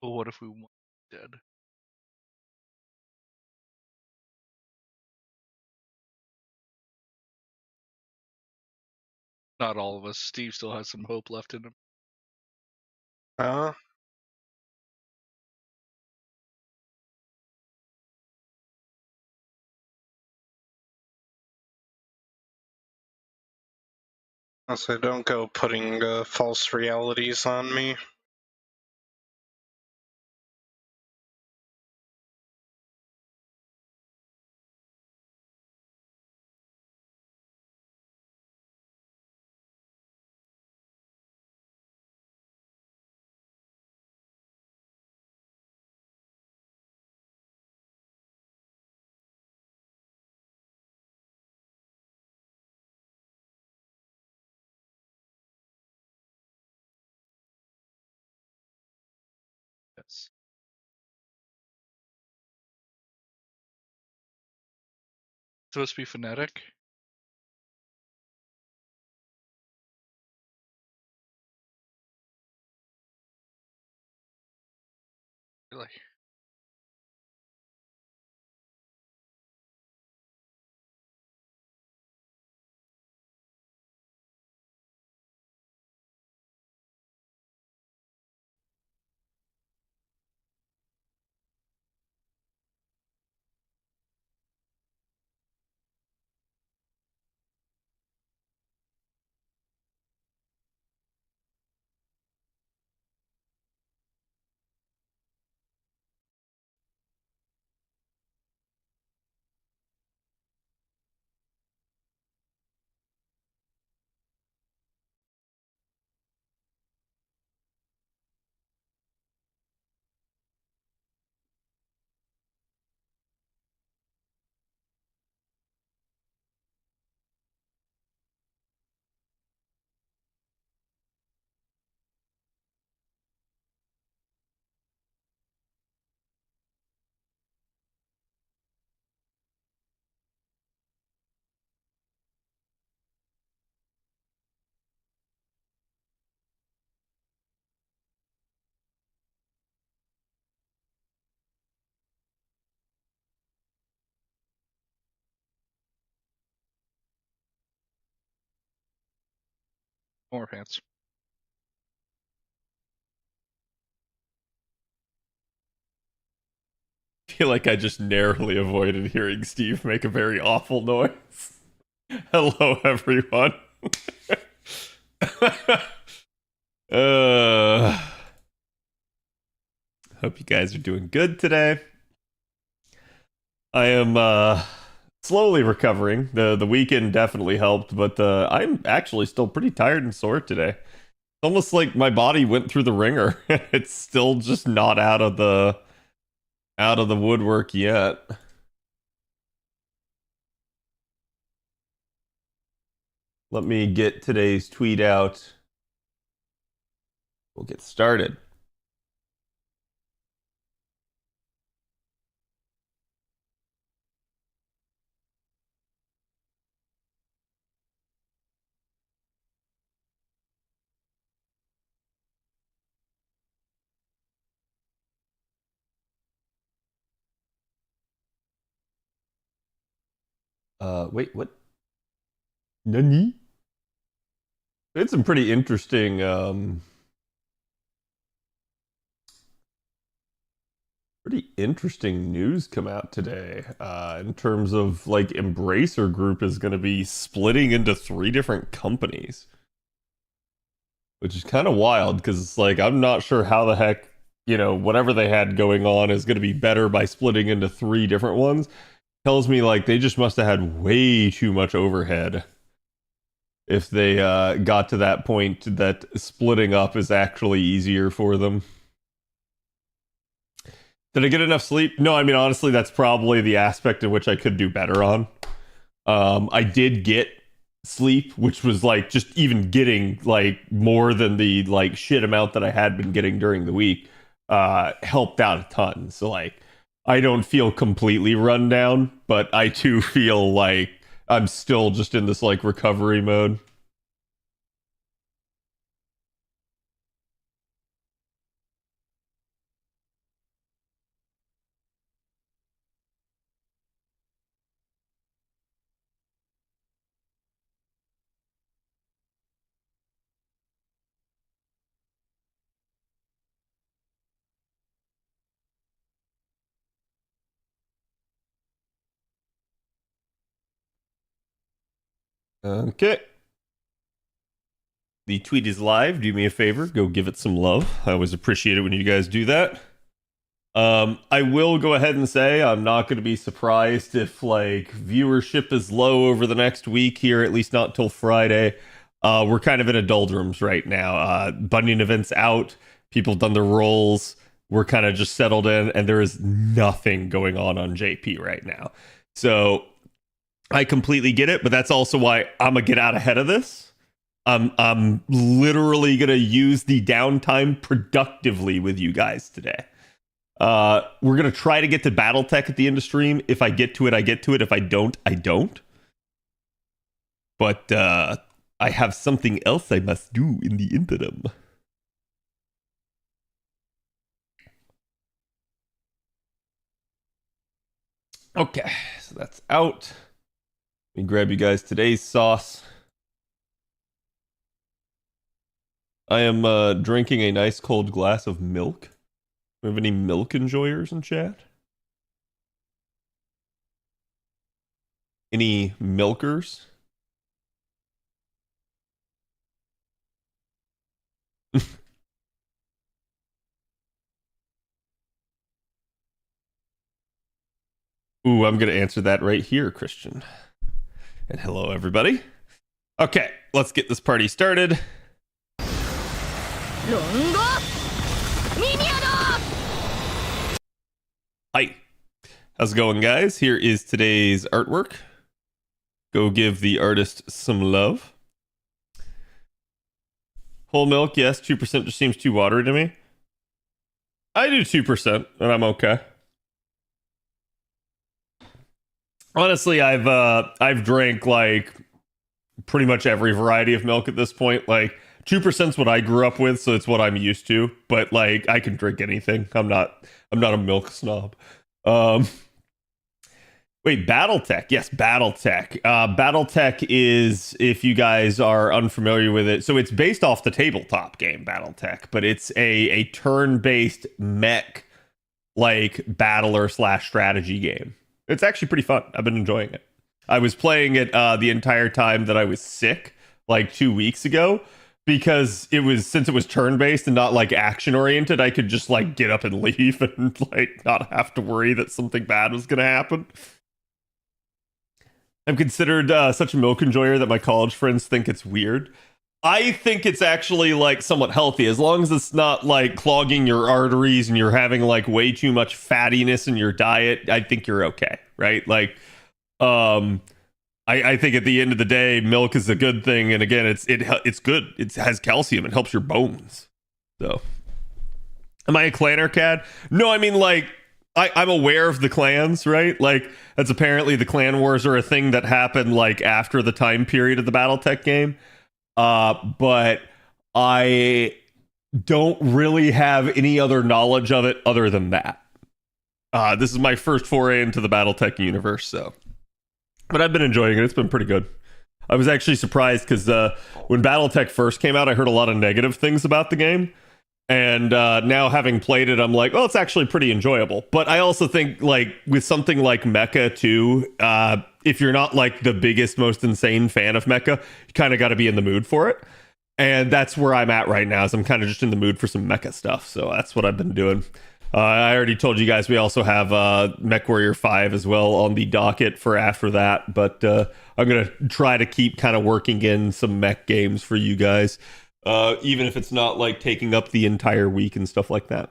But what if we want dead? Not all of us. Steve still has some hope left in him. Huh? So don't go putting false realities on me. Yes. Supposed to be phonetic? Really? More pants. I feel like I just narrowly avoided hearing Steve make a very awful noise. Hello, everyone. Hope you guys are doing good today. I am slowly recovering. The weekend definitely helped, but I'm actually still pretty tired and sore today. It's almost like my body went through the ringer. It's still just not out of the woodwork yet. Let me get today's tweet out. We'll get started. Wait, what? Nani? It's some pretty interesting Pretty interesting news come out today in terms of like Embracer Group is going to be splitting into 3 different companies, which is kind of wild because it's like I'm not sure how the heck, whatever they had going on is going to be better by splitting into 3 different ones. Tells me like they just must have had way too much overhead if they got to that point that splitting up is actually easier for them. Did I get enough sleep? No, I mean, honestly, that's probably the aspect in which I could do better on. I did get sleep, which was like just even getting like more than the like shit amount that I had been getting during the week helped out a ton. So like, I don't feel completely run down, but I do feel like I'm still just in this like recovery mode. Okay. The tweet is live. Do me a favor, go give it some love. I always appreciate it when you guys do that. I will go ahead and say I'm not going to be surprised if like viewership is low over the next week here, at least not till Friday. We're kind of in a doldrums right now. Bunyan Event's out. People have done their roles. We're kind of just settled in, and there is nothing going on JP right now. So I completely get it, but that's also why I'm gonna get out ahead of this. I'm literally gonna use the downtime productively with you guys today. We're gonna try to get to Battletech at the end of stream. If I get to it, I get to it. If I don't, I don't. But I have something else I must do in the interim. Okay, so that's out. Let me grab you guys today's sauce. I am drinking a nice cold glass of milk. Do we have any milk enjoyers in chat? Any milkers? Ooh, I'm going to answer that right here, Christian. And hello, everybody. Okay, let's get this party started. Hi. How's it going, guys? Here is today's artwork. Go give the artist some love. Whole milk, yes. 2% just seems too watery to me. I do 2%, and I'm okay. Honestly, I've drank like pretty much every variety of milk at this point. Like 2% is what I grew up with, so it's what I'm used to. But like I can drink anything. I'm not a milk snob. Wait, Battletech. Yes, Battletech. Battletech is, if you guys are unfamiliar with it, so it's based off the tabletop game Battletech, but it's a turn-based mech like battler / strategy game. It's actually pretty fun. I've been enjoying it. I was playing it the entire time that I was sick, like 2 weeks ago, because since it was turn-based and not like action-oriented, I could just like get up and leave and like not have to worry that something bad was gonna happen. I'm considered such a milk enjoyer that my college friends think it's weird. I think it's actually like somewhat healthy, as long as it's not like clogging your arteries and you're having like way too much fattiness in your diet. I think you're okay, right? Like, I think at the end of the day, milk is a good thing, and again, it's good. It has calcium. It helps your bones. So, am I a clanner, Cad? No, I mean like I'm aware of the clans, right? Like that's apparently the clan wars are a thing that happened like after the time period of the BattleTech game. But I don't really have any other knowledge of it other than that. This is my first foray into the Battletech universe, so. But I've been enjoying it. It's been pretty good. I was actually surprised because when Battletech first came out, I heard a lot of negative things about the game. And now having played it, I'm like, oh, it's actually pretty enjoyable. But I also think like with something like Mecha too, if you're not like the biggest, most insane fan of Mecha, you kind of got to be in the mood for it. And that's where I'm at right now, is I'm kind of just in the mood for some Mecha stuff. So that's what I've been doing. I already told you guys we also have MechWarrior 5 as well on the docket for after that. But I'm going to try to keep kind of working in some mech games for you guys. Even if it's not like taking up the entire week and stuff like that.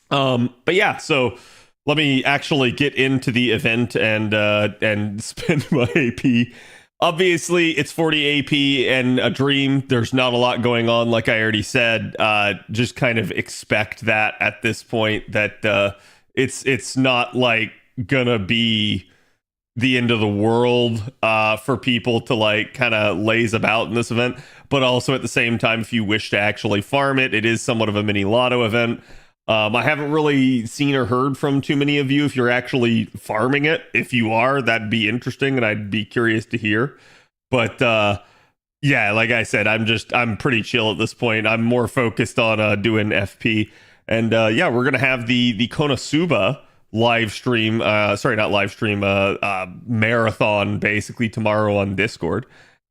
But yeah, so let me actually get into the event and spend my AP. Obviously, it's 40 AP and a dream. There's not a lot going on, like I already said. Just kind of expect that at this point, that it's not like gonna be the end of the world for people to like kind of laze about in this event. But also at the same time, if you wish to actually farm it, it is somewhat of a mini lotto event. I haven't really seen or heard from too many of you if you're actually farming it. If you are, that'd be interesting, and I'd be curious to hear. But yeah, like I said, I'm pretty chill at this point. I'm more focused on doing FP. And yeah, we're gonna have the Konosuba live stream, marathon basically tomorrow on Discord.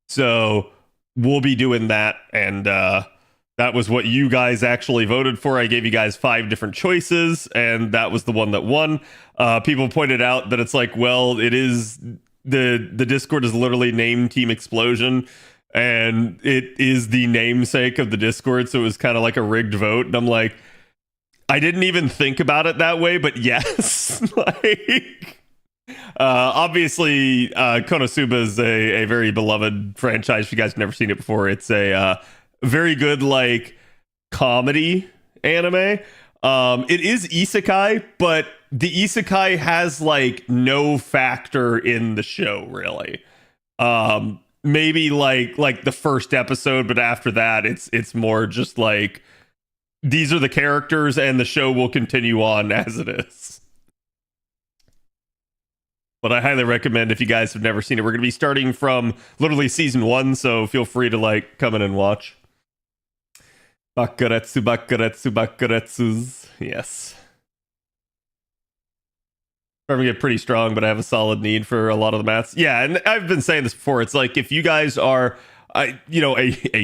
So we'll be doing that, and that was what you guys actually voted for. I gave you guys 5 different choices, and that was the one that won. People pointed out that it's like, well, it is the Discord is literally named Team Explosion, and it is the namesake of the Discord, so it was kind of like a rigged vote. And I'm like, I didn't even think about it that way, but yes. Like, obviously, Konosuba is a very beloved franchise. If you guys have never seen it before, it's a very good like comedy anime. It is isekai, but the isekai has like no factor in the show really. Maybe like the first episode, but after that it's more just like these are the characters and the show will continue on as it is. But I highly recommend, if you guys have never seen it, we're going to be starting from literally season 1, so feel free to like come in and watch. Bakuretsus. Yes. I'm gonna get pretty strong, but I have a solid need for a lot of the mats. Yeah, and I've been saying this before. It's like if you guys are, a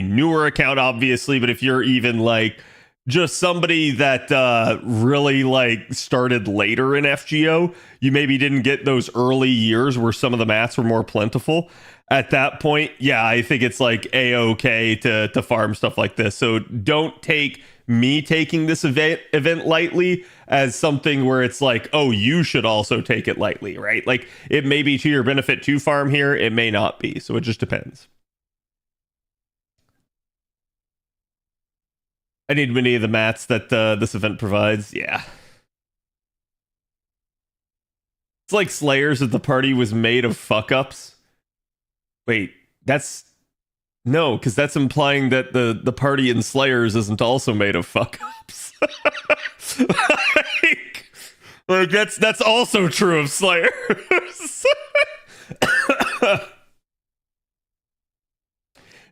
newer account, obviously, but if you're even like just somebody that really like started later in FGO, you maybe didn't get those early years where some of the mats were more plentiful. At that point, yeah, I think it's like a-okay to farm stuff like this. So don't take me taking this event lightly as something where it's like, oh, you should also take it lightly, right? Like, it may be to your benefit to farm here, it may not be. So it just depends. I need many of the mats that this event provides. Yeah. It's like Slayers if the party was made of fuck-ups. Wait, that's... No, because that's implying that the party in Slayers isn't also made of fuck-ups. like that's also true of Slayers. It's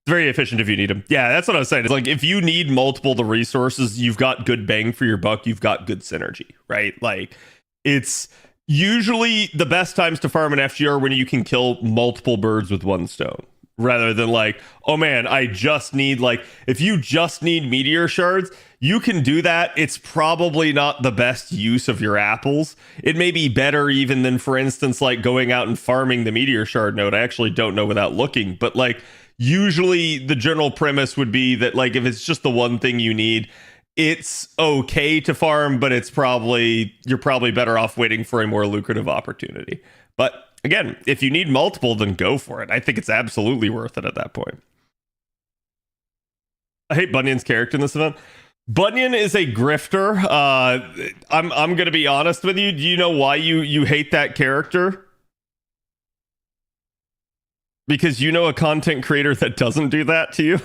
very efficient if you need them. Yeah, that's what I was saying. It's like if you need multiple the resources, you've got good bang for your buck. You've got good synergy, right? Like, it's usually the best times to farm an FGR when you can kill multiple birds with one stone, rather than like, oh man, I just need like, if you just need meteor shards, you can do that. It's probably not the best use of your apples. It may be better even than, for instance, like going out and farming the meteor shard node. I actually don't know without looking, but like usually the general premise would be that like if it's just the one thing you need, it's okay to farm, but you're probably better off waiting for a more lucrative opportunity. But again, if you need multiple, then go for it. I think it's absolutely worth it at that point. I hate Bunyan's character in this event. Bunyan is a grifter. I'm going to be honest with you. Do you know why you hate that character? Because you know a content creator that doesn't do that to you?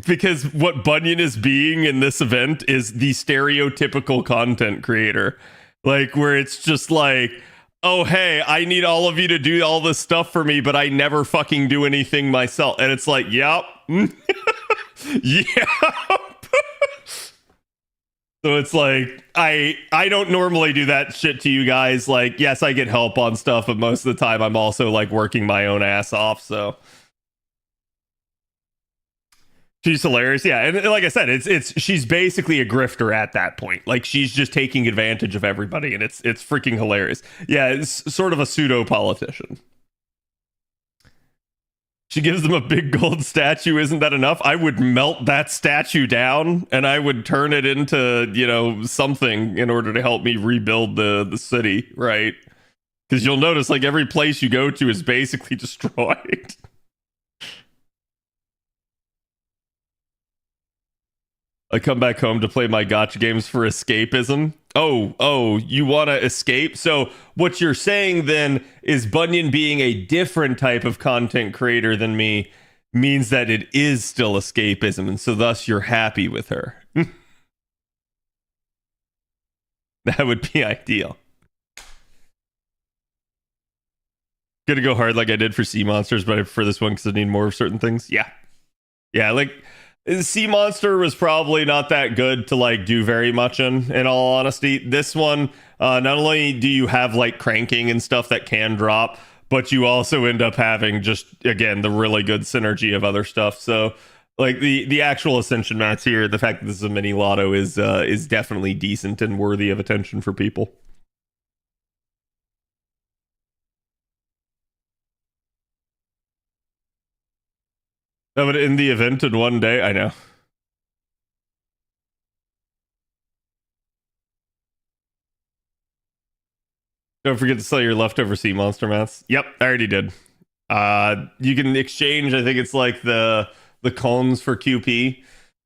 Because what Bunyan is being in this event is the stereotypical content creator. Like, where it's just like, oh, hey, I need all of you to do all this stuff for me, but I never fucking do anything myself. And it's like, yep. Yep. So it's like I don't normally do that shit to you guys. Like, yes, I get help on stuff, but most of the time I'm also like working my own ass off. So she's hilarious. Yeah, and like I said, it's she's basically a grifter at that point. Like she's just taking advantage of everybody, and it's freaking hilarious. Yeah, it's sort of a pseudo politician. She gives them a big gold statue. Isn't that enough? I would melt that statue down and I would turn it into, you know, something in order to help me rebuild the city, right? Because you'll notice like every place you go to is basically destroyed. I come back home to play my gotcha games for escapism. Oh, you want to escape? So what you're saying then is Bunyan being a different type of content creator than me means that it is still escapism, and so thus you're happy with her. That would be ideal. Gonna go hard like I did for Sea Monsters, but I prefer this one because I need more of certain things. Yeah, like Sea Monster was probably not that good to like do very much in all honesty. This one, not only do you have like cranking and stuff that can drop, but you also end up having just, again, the really good synergy of other stuff. So like the actual Ascension mats here, the fact that this is a mini lotto is definitely decent and worthy of attention for people. Oh, but in the event in one day, I know. Don't forget to sell your leftover sea monster mats. Yep, I already did. You can exchange, I think it's like the cones for QP.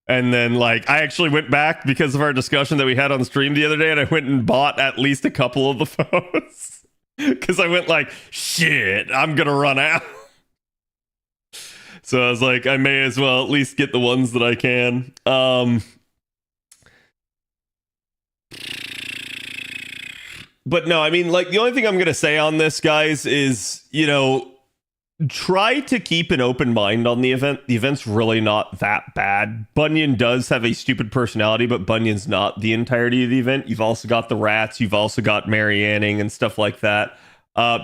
And then like I actually went back because of our discussion that we had on stream the other day, and I went and bought at least a couple of the foes. Because I went like, shit, I'm gonna run out. So I was like, I may as well at least get the ones that I can. But no, I mean, like, the only thing I'm going to say on this, guys, is, you know, try to keep an open mind on the event. The event's really not that bad. Bunyan does have a stupid personality, but Bunyan's not the entirety of the event. You've also got the rats. You've also got Marianning and stuff like that.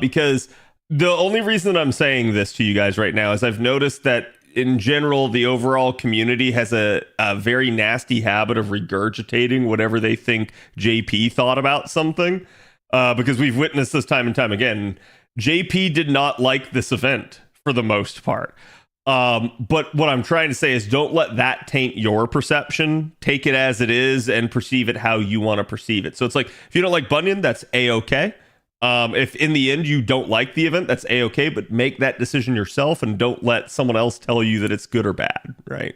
Because the only reason that I'm saying this to you guys right now is I've noticed that in general, the overall community has a very nasty habit of regurgitating whatever they think JP thought about something. Because we've witnessed this time and time again. JP did not like this event for the most part. But what I'm trying to say is don't let that taint your perception. Take it as it is and perceive it how you want to perceive it. So it's like, if you don't like Bunyan, that's A-okay. If in the end you don't like the event, that's A-okay, but make that decision yourself and don't let someone else tell you that it's good or bad, right?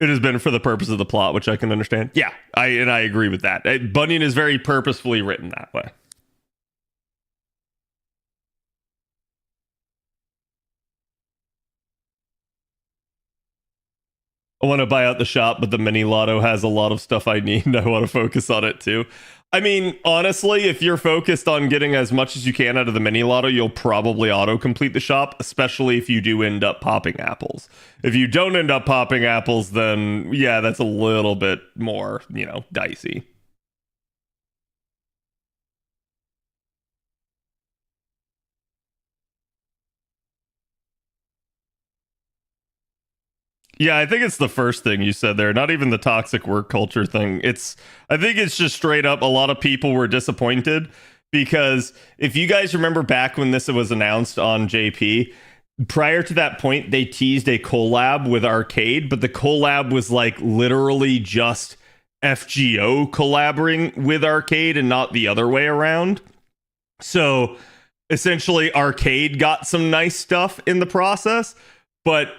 It has been for the purpose of the plot, which I can understand. Yeah, I agree with that. Bunyan is very purposefully written that way. I want to buy out the shop, but the mini lotto has a lot of stuff I need, and I want to focus on it too. I mean, honestly, if you're focused on getting as much as you can out of the mini lotto, you'll probably auto-complete the shop, especially if you do end up popping apples. If you don't end up popping apples, then yeah, that's a little bit more, you know, dicey. Yeah, I think it's the first thing you said there, not even the toxic work culture thing. I think it's just straight up a lot of people were disappointed because if you guys remember back when this was announced on JP, prior to that point, they teased a collab with Arcade, but the collab was like literally just FGO collaborating with Arcade and not the other way around. So essentially, Arcade got some nice stuff in the process, but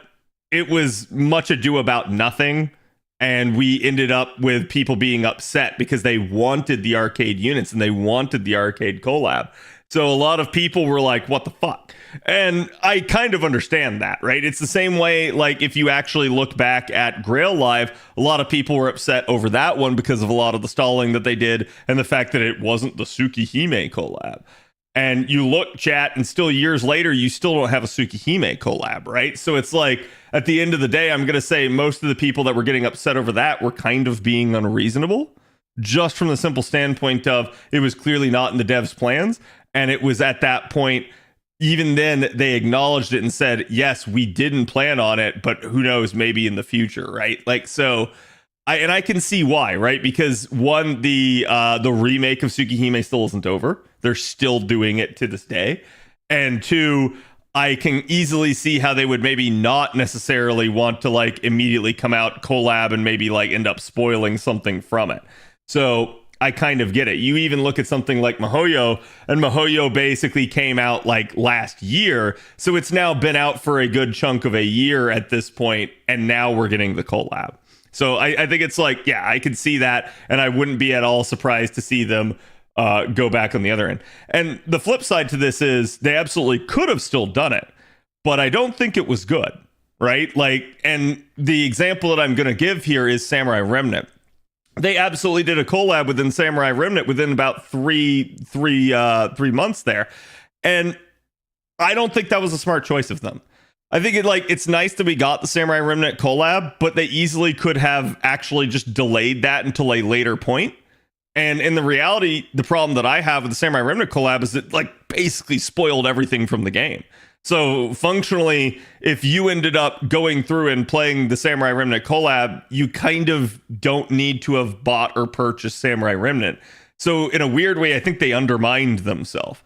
it was much ado about nothing, and we ended up with people being upset because they wanted the Arcade units and they wanted the Arcade collab. So a lot of people were like, what the fuck? And I kind of understand that, right? It's the same way, like, if you actually look back at Grail Live, a lot of people were upset over that one because of a lot of the stalling that they did and the fact that it wasn't the Tsukihime collab. And you look, chat, and still years later, you still don't have a Tsukihime collab, right? So it's like, at the end of the day, I'm going to say most of the people that were getting upset over that were kind of being unreasonable, just from the simple standpoint of it was clearly not in the devs' plans. And it was at that point, even then, they acknowledged it and said, yes, we didn't plan on it, but who knows, maybe in the future, right? Like, so... I can see why, right? Because one, the remake of Tsukihime still isn't over. They're still doing it to this day. And two, I can easily see how they would maybe not necessarily want to like immediately come out collab and maybe like end up spoiling something from it. So I kind of get it. You even look at something like MiHoYo, and MiHoYo basically came out like last year. So it's now been out for a good chunk of a year at this point, and now we're getting the collab. So I think it's like, yeah, I could see that, and I wouldn't be at all surprised to see them go back on the other end. And the flip side to this is they absolutely could have still done it, but I don't think it was good, right? Like, and the example that I'm going to give here is Samurai Remnant. They absolutely did a collab within Samurai Remnant within about three months there, and I don't think that was a smart choice of them. I think it's nice that we got the Samurai Remnant collab, but they easily could have actually just delayed that until a later point. And in the reality, the problem that I have with the Samurai Remnant collab is it like basically spoiled everything from the game. So functionally, if you ended up going through and playing the Samurai Remnant collab, you kind of don't need to have bought or purchased Samurai Remnant. So in a weird way, I think they undermined themselves.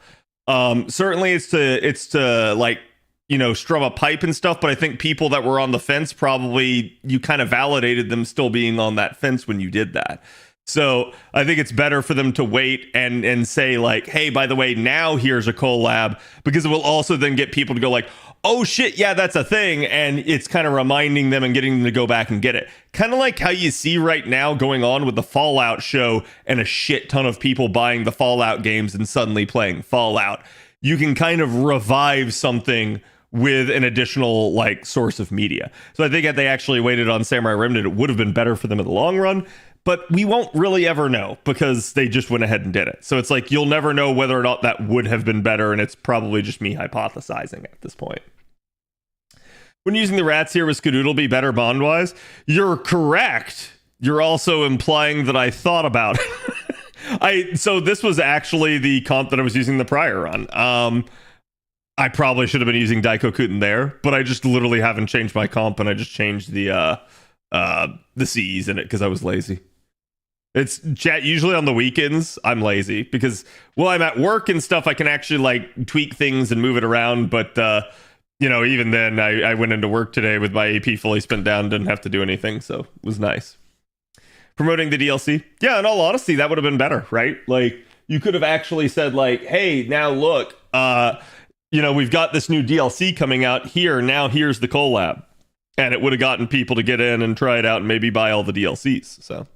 Certainly it's to like, you know, strum a pipe and stuff, but I think people that were on the fence, probably you kind of validated them still being on that fence when you did that. So I think it's better for them to wait and say like, hey, by the way, now here's a collab, because it will also then get people to go like, oh shit, yeah, that's a thing. And it's kind of reminding them and getting them to go back and get it. Kind of like how you see right now going on with the Fallout show and a shit ton of people buying the Fallout games and suddenly playing Fallout. You can kind of revive something with an additional like source of media. So I think if they actually waited on Samurai Remnant, it would have been better for them in the long run, but we won't really ever know because they just went ahead and did it. So it's like, you'll never know whether or not that would have been better, and it's probably just me hypothesizing at this point. When using the rats here, was Skadoodle be better bond-wise? You're correct. You're also implying that I thought about it. So this was actually the comp that I was using the prior run. I probably should have been using Daikokuten there, but I just literally haven't changed my comp, and I just changed the Cs in it because I was lazy. It's chat, usually on the weekends I'm lazy because, well, I'm at work and stuff, I can actually like tweak things and move it around, but you know, even then I went into work today with my AP fully spent down, didn't have to do anything, so it was nice. Promoting the DLC, yeah, in all honesty, that would have been better, right? Like, you could have actually said like, hey, now look, you know, we've got this new DLC coming out here. Now here's the collab. And it would have gotten people to get in and try it out and maybe buy all the DLCs. So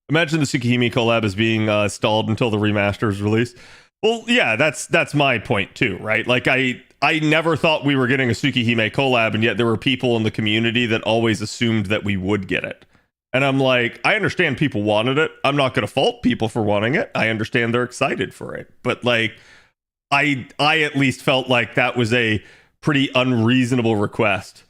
imagine the Tsukihime collab is being stalled until the remaster is released. Well, yeah, that's my point too, right? Like I never thought we were getting a Tsukihime collab, and yet there were people in the community that always assumed that we would get it. And I'm like, I understand people wanted it. I'm not going to fault people for wanting it. I understand they're excited for it. But like, I at least felt like that was a pretty unreasonable request.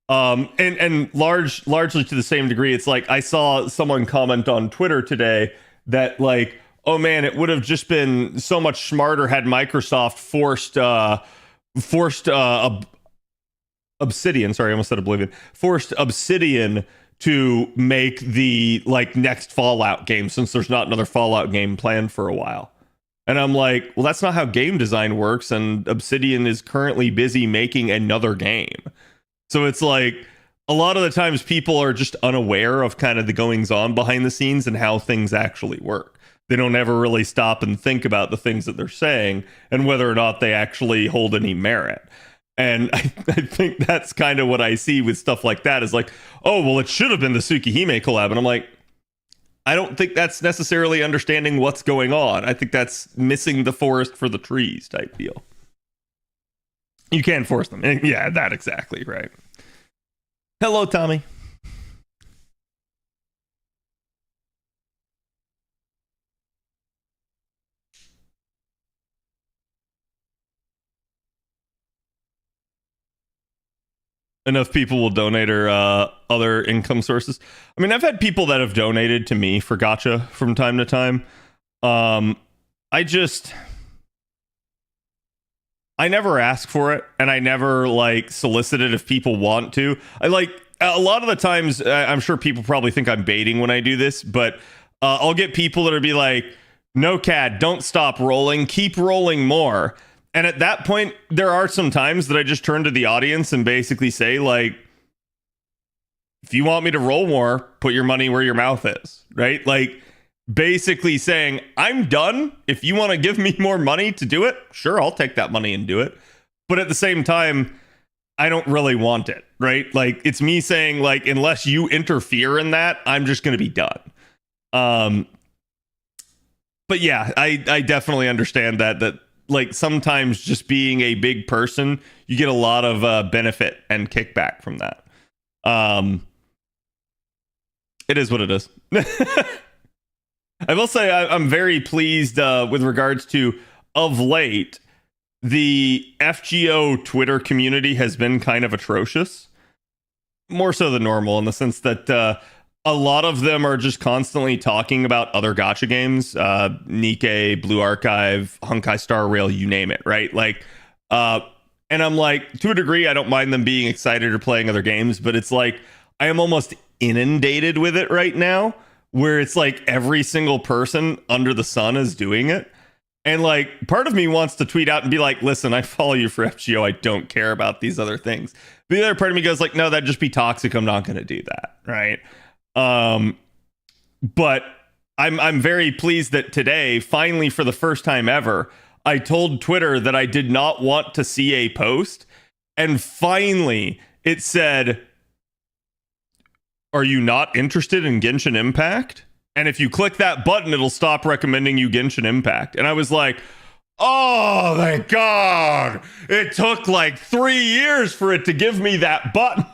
And largely to the same degree, it's like I saw someone comment on Twitter today that like, oh man, it would have just been so much smarter had Microsoft forced Obsidian, sorry, I almost said Oblivion, forced Obsidian to make the like next Fallout game, since there's not another Fallout game planned for a while. And I'm like, well, that's not how game design works, and Obsidian is currently busy making another game. So it's like, a lot of the times people are just unaware of kind of the goings on behind the scenes and how things actually work. They don't ever really stop and think about the things that they're saying and whether or not they actually hold any merit. And I think that's kind of what I see with stuff like that, is like, oh, well, it should have been the Tsukihime collab. And I'm like, I don't think that's necessarily understanding what's going on. I think that's missing the forest for the trees type deal. You can't force them. Yeah, that exactly, right. Hello, Tommy. enough people will donate or other income sources. I mean, I've had people that have donated to me for gacha from time to time. I never ask for it, and I never like solicit it if people want to. I like a lot of the times. I'm sure people probably think I'm baiting when I do this, but I'll get people that'll be like, "No, Cad, don't stop rolling. Keep rolling more." And at that point, there are some times that I just turn to the audience and basically say, like, if you want me to roll more, put your money where your mouth is, right? Like, basically saying, I'm done. If you want to give me more money to do it, sure, I'll take that money and do it. But at the same time, I don't really want it, right? Like, it's me saying, like, unless you interfere in that, I'm just going to be done. But yeah, I definitely understand that like sometimes just being a big person, you get a lot of benefit and kickback from that. It is what it is. I will say I'm very pleased with regards to, of late, the FGO Twitter community has been kind of atrocious. More so than normal, in the sense that a lot of them are just constantly talking about other gacha games, Nikkei, Blue Archive, Honkai Star Rail, you name it, right? Like, and I'm like, to a degree, I don't mind them being excited or playing other games, but it's like, I am almost inundated with it right now, where it's like every single person under the sun is doing it. And like, part of me wants to tweet out and be like, listen, I follow you for FGO. I don't care about these other things. But the other part of me goes like, no, that'd just be toxic. I'm not going to do that. Right. But I'm very pleased that today, finally, for the first time ever, I told Twitter that I did not want to see a post. And finally it said, are you not interested in Genshin Impact? And if you click that button, it'll stop recommending you Genshin Impact. And I was like, oh, thank God. It took like 3 years for it to give me that button.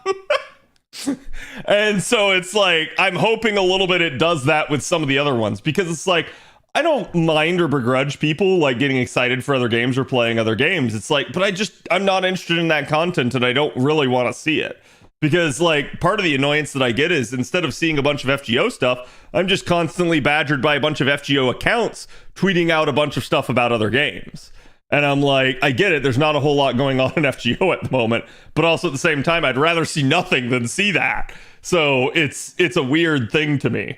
And so it's like, I'm hoping a little bit it does that with some of the other ones, because it's like, I don't mind or begrudge people like getting excited for other games or playing other games. It's like, but I'm not interested in that content, and I don't really want to see it. Because like, part of the annoyance that I get is, instead of seeing a bunch of FGO stuff, I'm just constantly badgered by a bunch of FGO accounts tweeting out a bunch of stuff about other games. And I'm like, I get it, there's not a whole lot going on in FGO at the moment, but also at the same time, I'd rather see nothing than see that. So it's a weird thing to me.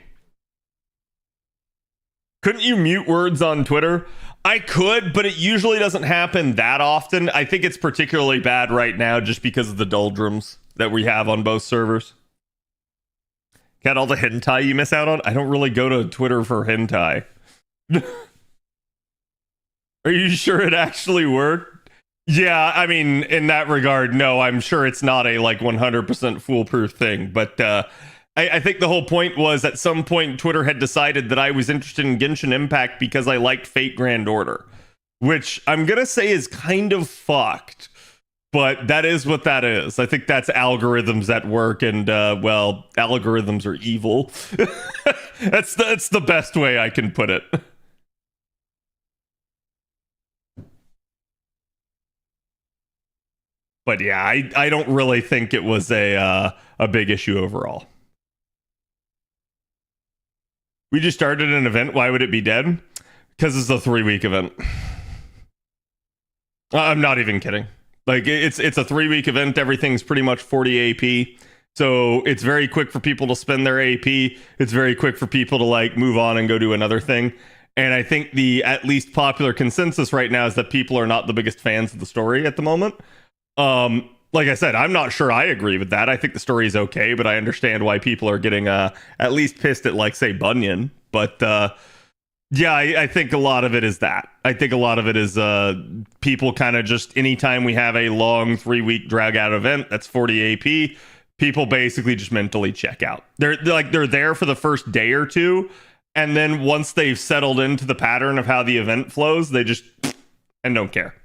Couldn't you mute words on Twitter? I could, but it usually doesn't happen that often. I think it's particularly bad right now just because of the doldrums that we have on both servers. Got all the hentai you miss out on? I don't really go to Twitter for hentai. Are you sure it actually worked? Yeah, I mean, in that regard, no, I'm sure it's not a like 100% foolproof thing. But I think the whole point was, at some point, Twitter had decided that I was interested in Genshin Impact because I liked Fate Grand Order, which I'm going to say is kind of fucked. But that is what that is. I think that's algorithms at work, and well, algorithms are evil. That's the best way I can put it. But yeah, I don't really think it was a big issue overall. We just started an event. Why would it be dead? Because it's a 3-week event. I'm not even kidding. Like, it's a 3-week event. Everything's pretty much 40 AP. So it's very quick for people to spend their AP. It's very quick for people to like move on and go do another thing. And I think the at least popular consensus right now is that people are not the biggest fans of the story at the moment. Like I said, I'm not sure I agree with that. I think the story is okay, but I understand why people are getting at least pissed at, like, say, Bunyan. But yeah, I think a lot of it is that. I think a lot of it is people kind of just, anytime we have a long 3-week drag out event that's 40 AP, people basically just mentally check out. They're there for the first day or two, and then once they've settled into the pattern of how the event flows, they just and don't care.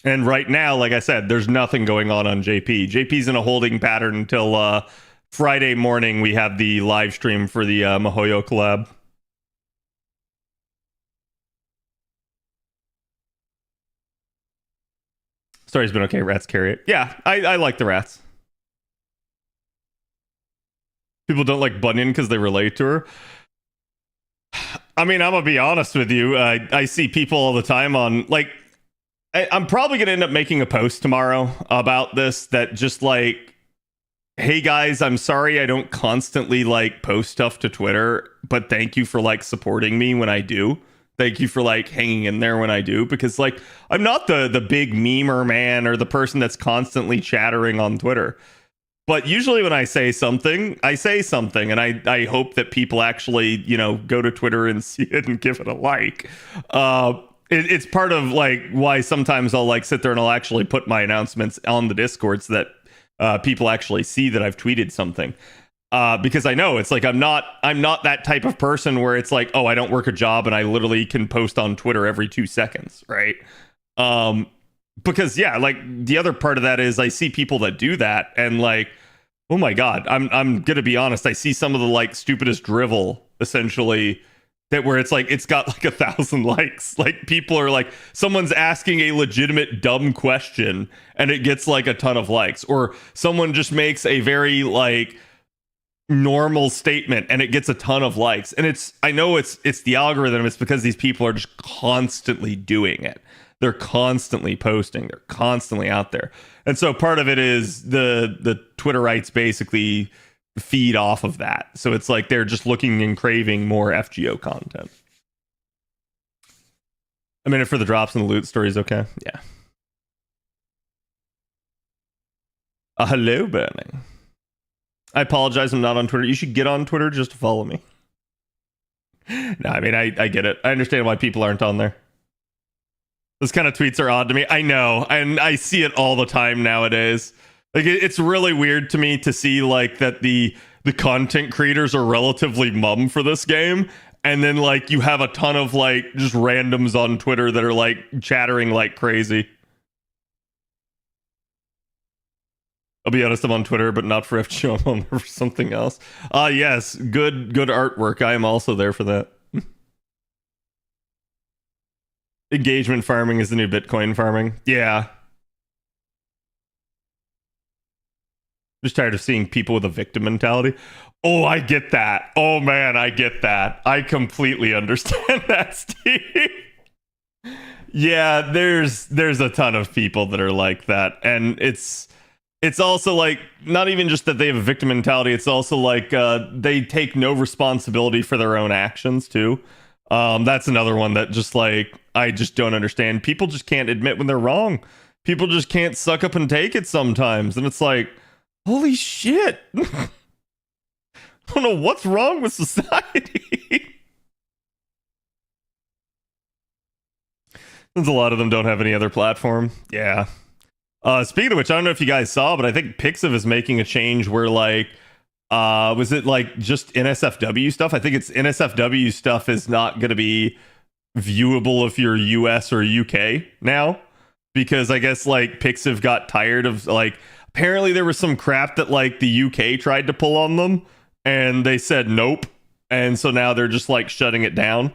And right now, like I said, there's nothing going on JP. JP's in a holding pattern until Friday morning. We have the live stream for the MiHoYo collab. Story's been okay. Rats carry it. Yeah, I like the rats. People don't like Bunyan because they relate to her. I mean, I'm gonna be honest with you. I see people all the time on like. I'm probably gonna end up making a post tomorrow about this. That just like, hey guys, I'm sorry I don't constantly like post stuff to Twitter, but thank you for like supporting me when I do. Thank you for like hanging in there when I do, because like I'm not the big memer man or the person that's constantly chattering on Twitter. But usually when I say something, and I hope that people actually, you know, go to Twitter and see it and give it a like. It's part of like why sometimes I'll like sit there and I'll actually put my announcements on the Discord so that people actually see that I've tweeted something. Because I know it's like I'm not that type of person where it's like, oh, I don't work a job and I literally can post on Twitter every 2 seconds, right? Because yeah, like the other part of that is I see people that do that and like, oh my god, I'm gonna be honest, I see some of the like stupidest drivel essentially that where it's like it's got like 1,000 likes. Like people are like, someone's asking a legitimate dumb question and it gets like a ton of likes, or someone just makes a very like normal statement and it gets a ton of likes. And I know it's the algorithm. It's because these people are just constantly doing it. They're constantly posting. They're constantly out there. And so part of it is the Twitterites basically feed off of that. So it's like they're just looking and craving more FGO content. A minute for the drops and the loot stories, okay? Yeah. Hello, Burning. I apologize, I'm not on Twitter. You should get on Twitter just to follow me. No, I mean, I get it. I understand why people aren't on there. Those kind of tweets are odd to me. I know, and I see it all the time nowadays. Like, it's really weird to me to see, like, that the content creators are relatively mum for this game, and then, like, you have a ton of, like, just randoms on Twitter that are, like, chattering like crazy. I'll be honest, I'm on Twitter, but not for FGO. I'm on there for something else. Yes, good artwork. I am also there for that. Engagement farming is the new Bitcoin farming. Yeah. Just tired of seeing people with a victim mentality. Oh, I get that. Oh man, I get that. I completely understand that, Steve. Yeah, there's a ton of people that are like that, and it's also like not even just that they have a victim mentality. It's also like they take no responsibility for their own actions too. That's another one that just like I just don't understand. People just can't admit when they're wrong. People just can't suck up and take it sometimes, and it's like, holy shit. I don't know what's wrong with society. Since a lot of them don't have any other platform. Yeah. Speaking of which, I don't know if you guys saw, but I think Pixiv is making a change where like, was it like just NSFW stuff? I think it's NSFW stuff is not going to be viewable if you're US or UK now, because I guess like Pixiv got tired of like, apparently there was some crap that like the UK tried to pull on them and they said nope. And so now they're just like shutting it down.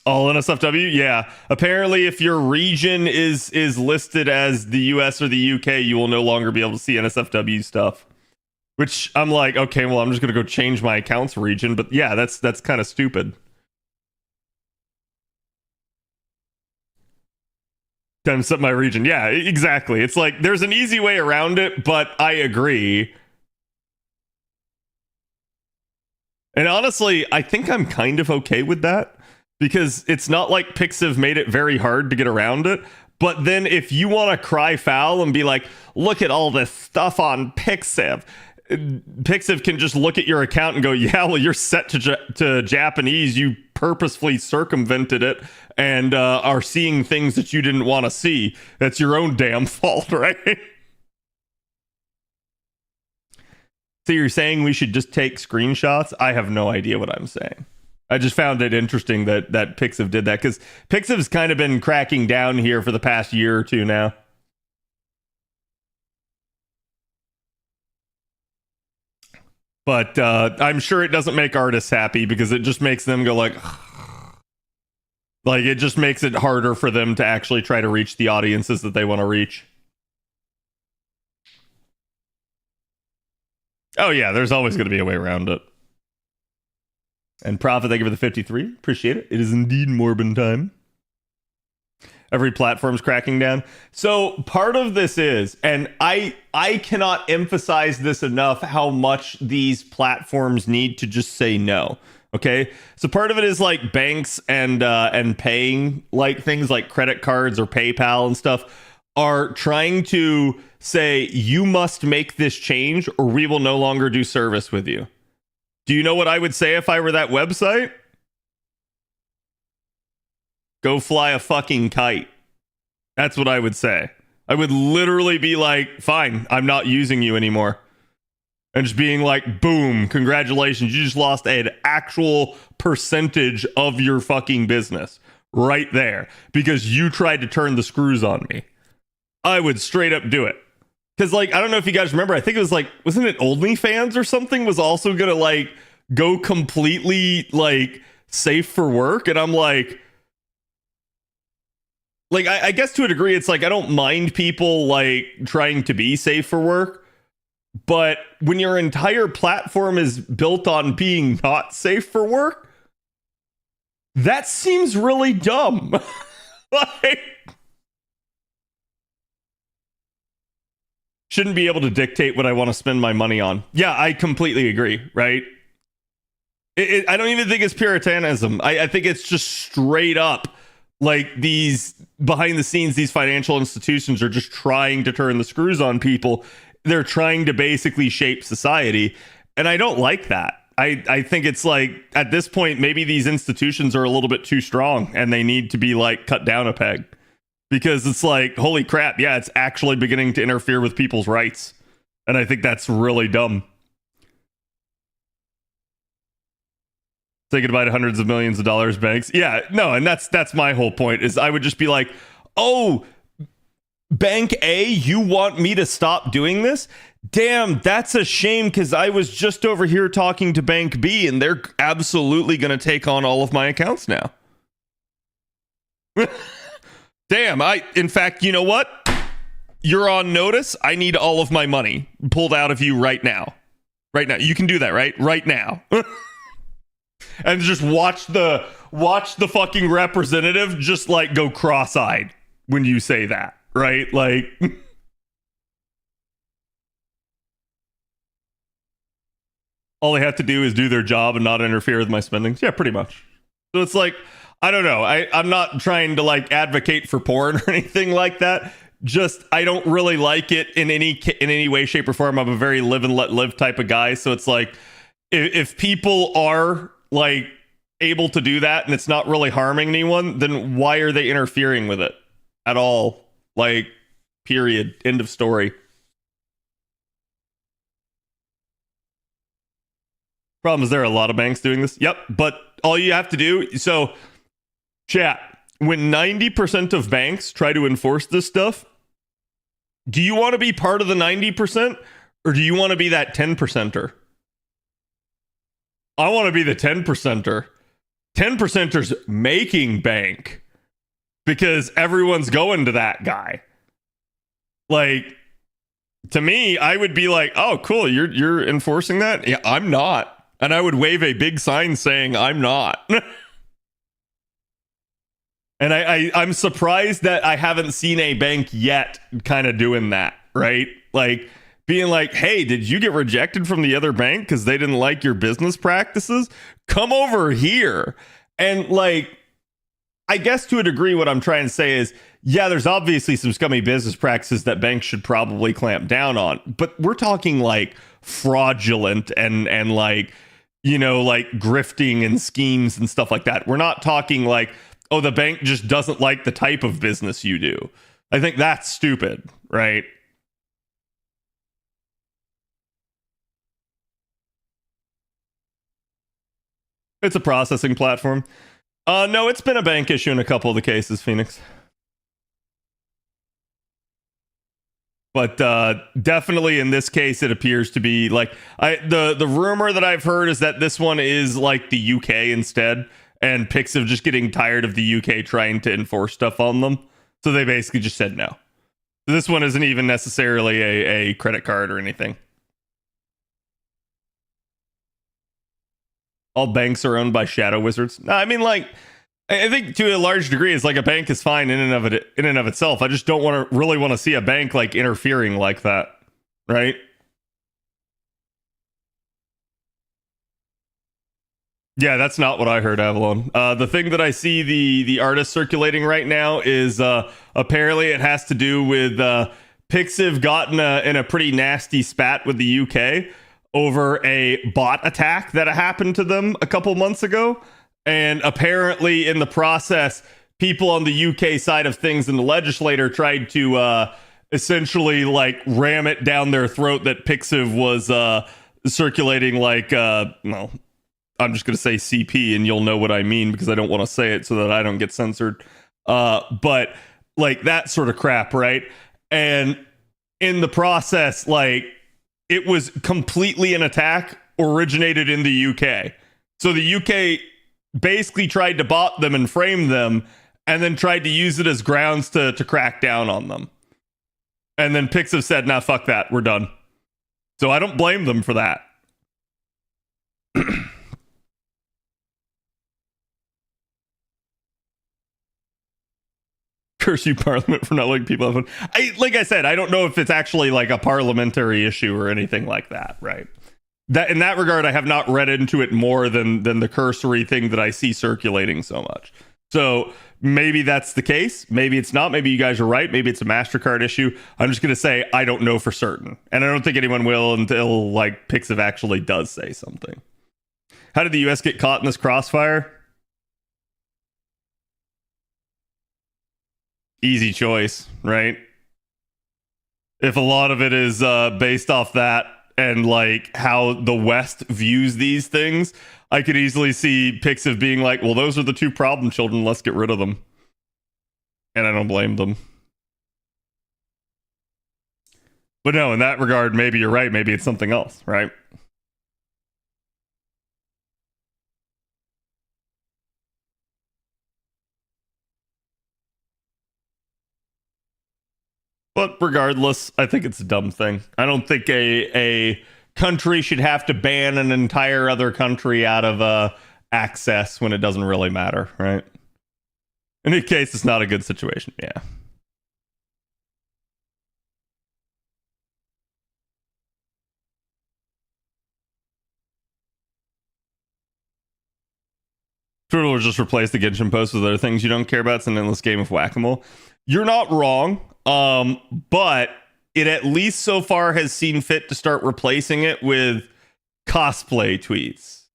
All NSFW? Yeah. Apparently, if your region is listed as the US or the UK, you will no longer be able to see NSFW stuff. Which I'm like, okay, well, I'm just going to go change my account's region. But yeah, that's kind of stupid. Time to set my region. Yeah, exactly. It's like, there's an easy way around it, but I agree. And honestly, I think I'm kind of okay with that. Because it's not like Pixiv made it very hard to get around it. But then if you want to cry foul and be like, look at all this stuff on Pixiv, Pixiv can just look at your account and go, yeah, well, you're set to Japanese. You purposefully circumvented it and are seeing things that you didn't want to see. That's your own damn fault, right? So you're saying we should just take screenshots? I have no idea what I'm saying. I just found it interesting that Pixiv did that, because Pixiv's kind of been cracking down here for the past year or two now. But I'm sure it doesn't make artists happy, because it just makes them go like Like, it just makes it harder for them to actually try to reach the audiences that they want to reach. Oh, yeah, there's always going to be a way around it. And Prophet, thank you for the 53. Appreciate it. It is indeed Morbin time. Every platform's cracking down. So part of this is, and I cannot emphasize this enough, how much these platforms need to just say no. Okay, so part of it is like banks and paying, like things like credit cards or PayPal and stuff are trying to say you must make this change or we will no longer do service with you. Do you know what I would say if I were that website? Go fly a fucking kite. That's what I would say. I would literally be like, fine, I'm not using you anymore. And just being like, boom, congratulations, you just lost an actual percentage of your fucking business right there because you tried to turn the screws on me. I would straight up do it. Because, like, I don't know if you guys remember, I think it was like, wasn't it OnlyFans or something was also going to, like, go completely, like, safe for work? And I'm like, I guess to a degree, it's like, I don't mind people, like, trying to be safe for work. But when your entire platform is built on being not safe for work, that seems really dumb. Like, shouldn't be able to dictate what I want to spend my money on. Yeah, I completely agree, right? I don't even think it's puritanism. I think it's just straight up like these behind the scenes, these financial institutions are just trying to turn the screws on people. They're trying to basically shape society. And I don't like that. I think it's like at this point, maybe these institutions are a little bit too strong and they need to be like cut down a peg. Because it's like, holy crap, yeah, it's actually beginning to interfere with people's rights. And I think that's really dumb. Say goodbye to hundreds of millions of dollars, banks. Yeah, no, and that's my whole point, is I would just be like, oh, Bank A, you want me to stop doing this? Damn, that's a shame, because I was just over here talking to Bank B, and they're absolutely going to take on all of my accounts now. Damn, in fact, you know what? You're on notice. I need all of my money pulled out of you right now. Right now. You can do that, right? Right now. And just watch the fucking representative just like go cross-eyed when you say that, right? Like all they have to do is do their job and not interfere with my spendings. Yeah, pretty much. So it's like, I don't know. I'm not trying to like advocate for porn or anything like that. Just I don't really like it in any way, shape, or form. I'm a very live and let live type of guy. So it's like if people are like able to do that and it's not really harming anyone, then why are they interfering with it at all? Like, period. End of story. Problem is there are a lot of banks doing this. Yep. But all you have to do, so chat, when 90% of banks try to enforce this stuff, do you want to be part of the 90% or do you want to be that 10%er? I want to be the 10%er. 10%ers making bank because everyone's going to that guy. Like, to me, I would be like, oh, cool, you're enforcing that? Yeah, I'm not. And I would wave a big sign saying I'm not. And I'm surprised that I haven't seen a bank yet kind of doing that, right? Like being like, hey, did you get rejected from the other bank because they didn't like your business practices? Come over here. And like, I guess to a degree what I'm trying to say is, yeah, there's obviously some scummy business practices that banks should probably clamp down on. But we're talking like fraudulent and like, you know, like grifting and schemes and stuff like that. We're not talking like, oh, the bank just doesn't like the type of business you do. I think that's stupid, right? It's a processing platform. No, it's been a bank issue in a couple of the cases, Phoenix. But definitely in this case, it appears to be like the rumor that I've heard is that this one is like the UK instead. and Pixiv just getting tired of the UK trying to enforce stuff on them. So they basically just said no. So this one isn't even necessarily a credit card or anything. All banks are owned by shadow wizards. No, I mean, like, I think to a large degree, it's like a bank is fine in and of itself. I just don't really want to see a bank like interfering like that, right? Yeah, that's not what I heard, Avalon. The thing that I see the artist circulating right now is apparently it has to do with Pixiv got in a pretty nasty spat with the UK over a bot attack that happened to them a couple months ago. And apparently in the process, people on the UK side of things and the legislator tried to essentially like ram it down their throat that Pixiv was circulating like, well, I'm just going to say CP and you'll know what I mean because I don't want to say it so that I don't get censored. But like that sort of crap, right? And in the process, like it was completely an attack originated in the UK. So the UK basically tried to bot them and frame them and then tried to use it as grounds to crack down on them. And then Pixiv said, nah, fuck that. We're done. So I don't blame them for that. Curse you, Parliament, for not letting people have fun. Like I said, I don't know if it's actually like a parliamentary issue or anything like that, right? That in that regard, I have not read into it more than the cursory thing that I see circulating so much. So maybe that's the case. Maybe it's not. Maybe you guys are right. Maybe it's a MasterCard issue. I'm just going to say I don't know for certain. And I don't think anyone will until like Pixiv actually does say something. How did the US get caught in this crossfire? Easy choice, right? If a lot of it is based off that and like how the West views these things, I could easily see Pixiv being like, well, those are the two problem children, let's get rid of them. And I don't blame them. But no, in that regard, maybe you're right. Maybe it's something else, right? But regardless, I think it's a dumb thing. I don't think a country should have to ban an entire other country out of access when it doesn't really matter, right? In any case, it's not a good situation. Yeah. Twitter will just replace the Genshin post with other things you don't care about. It's an endless game of whack-a-mole. You're not wrong, but it at least so far has seen fit to start replacing it with cosplay tweets,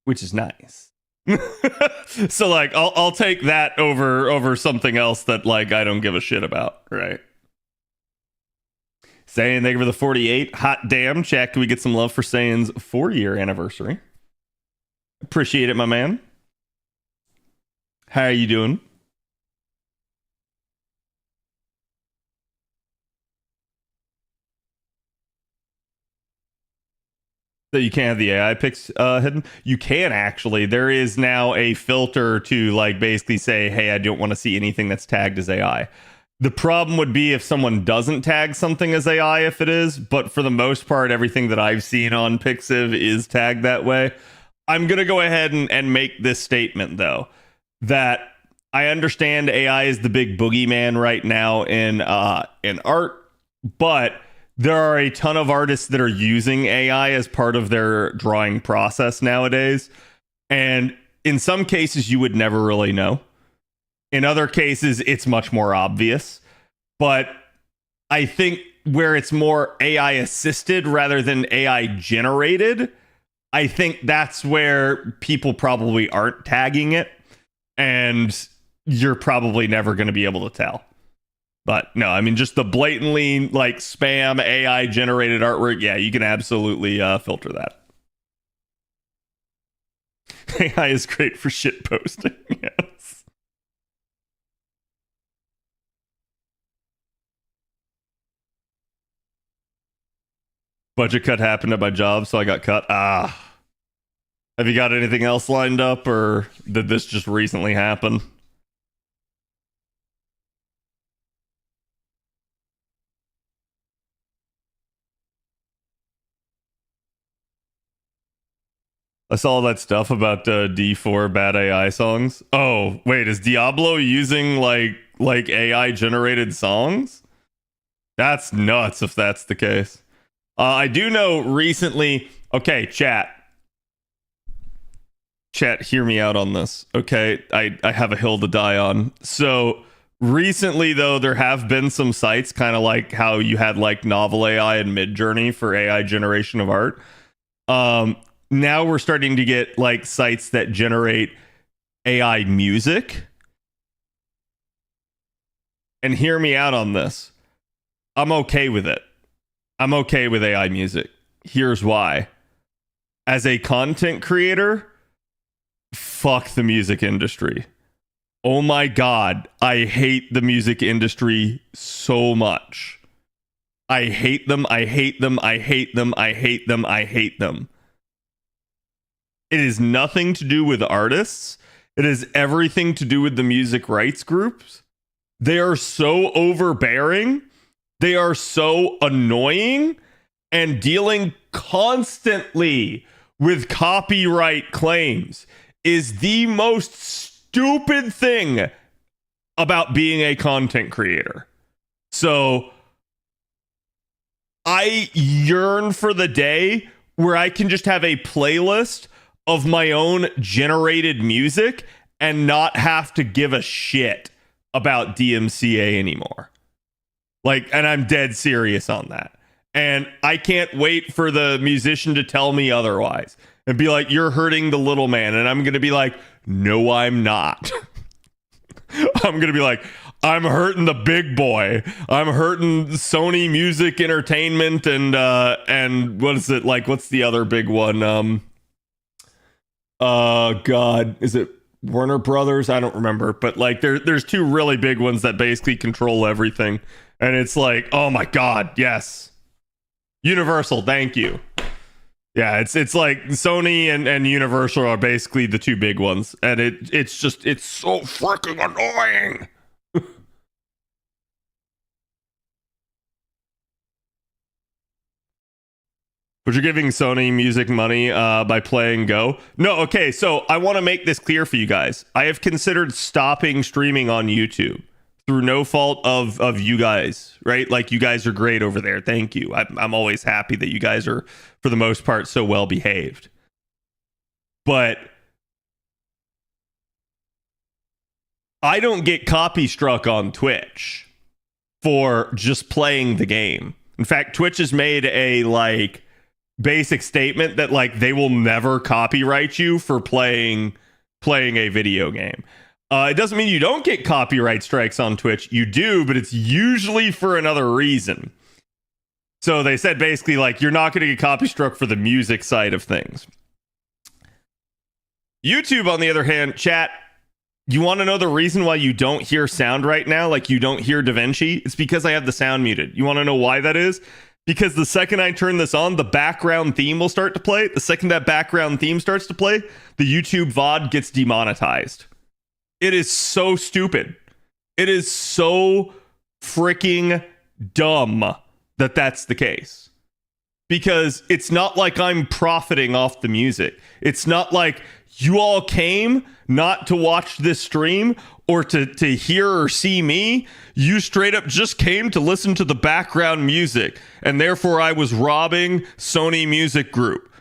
which is nice. So like I'll take that over something else that like I don't give a shit about, right? Saiyan, thank you for the 48. Hot damn, chat. Can we get some love for Saiyan's 4-year anniversary? Appreciate it, my man. How are you doing? So you can't have the AI pics hidden? You can actually. There is now a filter to like basically say, hey, I don't want to see anything that's tagged as AI. The problem would be if someone doesn't tag something as AI if it is, but for the most part, everything that I've seen on Pixiv is tagged that way. I'm going to go ahead and make this statement, though, that I understand AI is the big boogeyman right now in art, but there are a ton of artists that are using AI as part of their drawing process nowadays. And in some cases, you would never really know. In other cases, it's much more obvious. But I think where it's more AI assisted rather than AI generated, I think that's where people probably aren't tagging it, and you're probably never going to be able to tell. But no, I mean, just the blatantly like spam AI generated artwork, yeah, you can absolutely filter that. AI is great for shit posting. Yes. Budget cut happened at my job, so I got cut. Have you got anything else lined up, or did this just recently happen? I saw that stuff about D4 bad AI songs. Oh, wait, is Diablo using like AI generated songs? That's nuts if that's the case. I do know recently. Okay, chat, hear me out on this. Okay, I have a hill to die on. So recently, though, there have been some sites, kind of like how you had like Novel AI and Midjourney for AI generation of art. Now we're starting to get like sites that generate AI music. And hear me out on this. I'm okay with it. I'm okay with AI music. Here's why. As a content creator, fuck the music industry. Oh my God, I hate the music industry so much. I hate them. I hate them. I hate them. I hate them. I hate them. It is nothing to do with artists. It is everything to do with the music rights groups. They are so overbearing. They are so annoying, and dealing constantly with copyright claims is the most stupid thing about being a content creator. So I yearn for the day where I can just have a playlist of my own generated music and not have to give a shit about DMCA anymore. Like, and I'm dead serious on that. And I can't wait for the musician to tell me otherwise and be like, you're hurting the little man. And I'm going to be like, no, I'm not. I'm going to be like, I'm hurting the big boy. I'm hurting Sony Music Entertainment and what is it? Like, what's the other big one? God, is it Warner Brothers? I don't remember, but like there's two really big ones that basically control everything. And it's like, oh my God, yes. Universal, thank you. Yeah, it's like Sony and Universal are basically the two big ones. And it's so freaking annoying. But you're giving Sony Music money by playing Go? No, okay, so I want to make this clear for you guys. I have considered stopping streaming on YouTube through no fault of you guys, right? Like, you guys are great over there. Thank you. I'm always happy that you guys are, for the most part, so well behaved. But I don't get copy struck on Twitch for just playing the game. In fact, Twitch has made a like basic statement that like they will never copyright you for playing a video game. It doesn't mean you don't get copyright strikes on Twitch. You do, but it's usually for another reason. So they said basically like you're not going to get copy struck for the music side of things. YouTube, on the other hand, chat, you want to know the reason why you don't hear sound right now? Like you don't hear DaVinci? It's because I have the sound muted. You want to know why that is? Because the second I turn this on, the background theme will start to play. The second that background theme starts to play, the YouTube VOD gets demonetized. It is so stupid. It is so freaking dumb that that's the case. Because it's not like I'm profiting off the music. It's not like you all came not to watch this stream or to hear or see me. You straight up just came to listen to the background music, and therefore I was robbing Sony Music Group.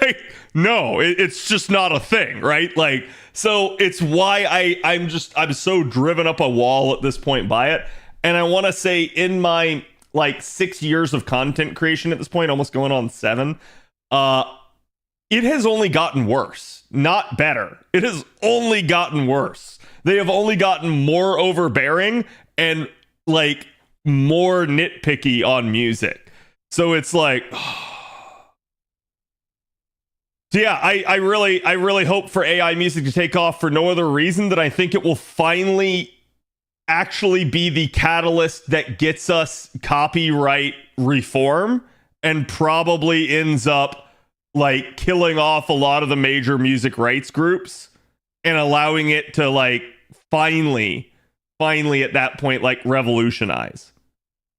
Like, no, it's just not a thing, right? Like, so it's why I'm so driven up a wall at this point by it. And I want to say, in my like 6 years of content creation at this point, almost going on 7, it has only gotten worse, not better. It has only gotten worse. They have only gotten more overbearing and like more nitpicky on music. So it's like, so yeah, I really hope for AI music to take off for no other reason than I think it will finally actually be the catalyst that gets us copyright reform and probably ends up like killing off a lot of the major music rights groups and allowing it to like finally at that point like revolutionize.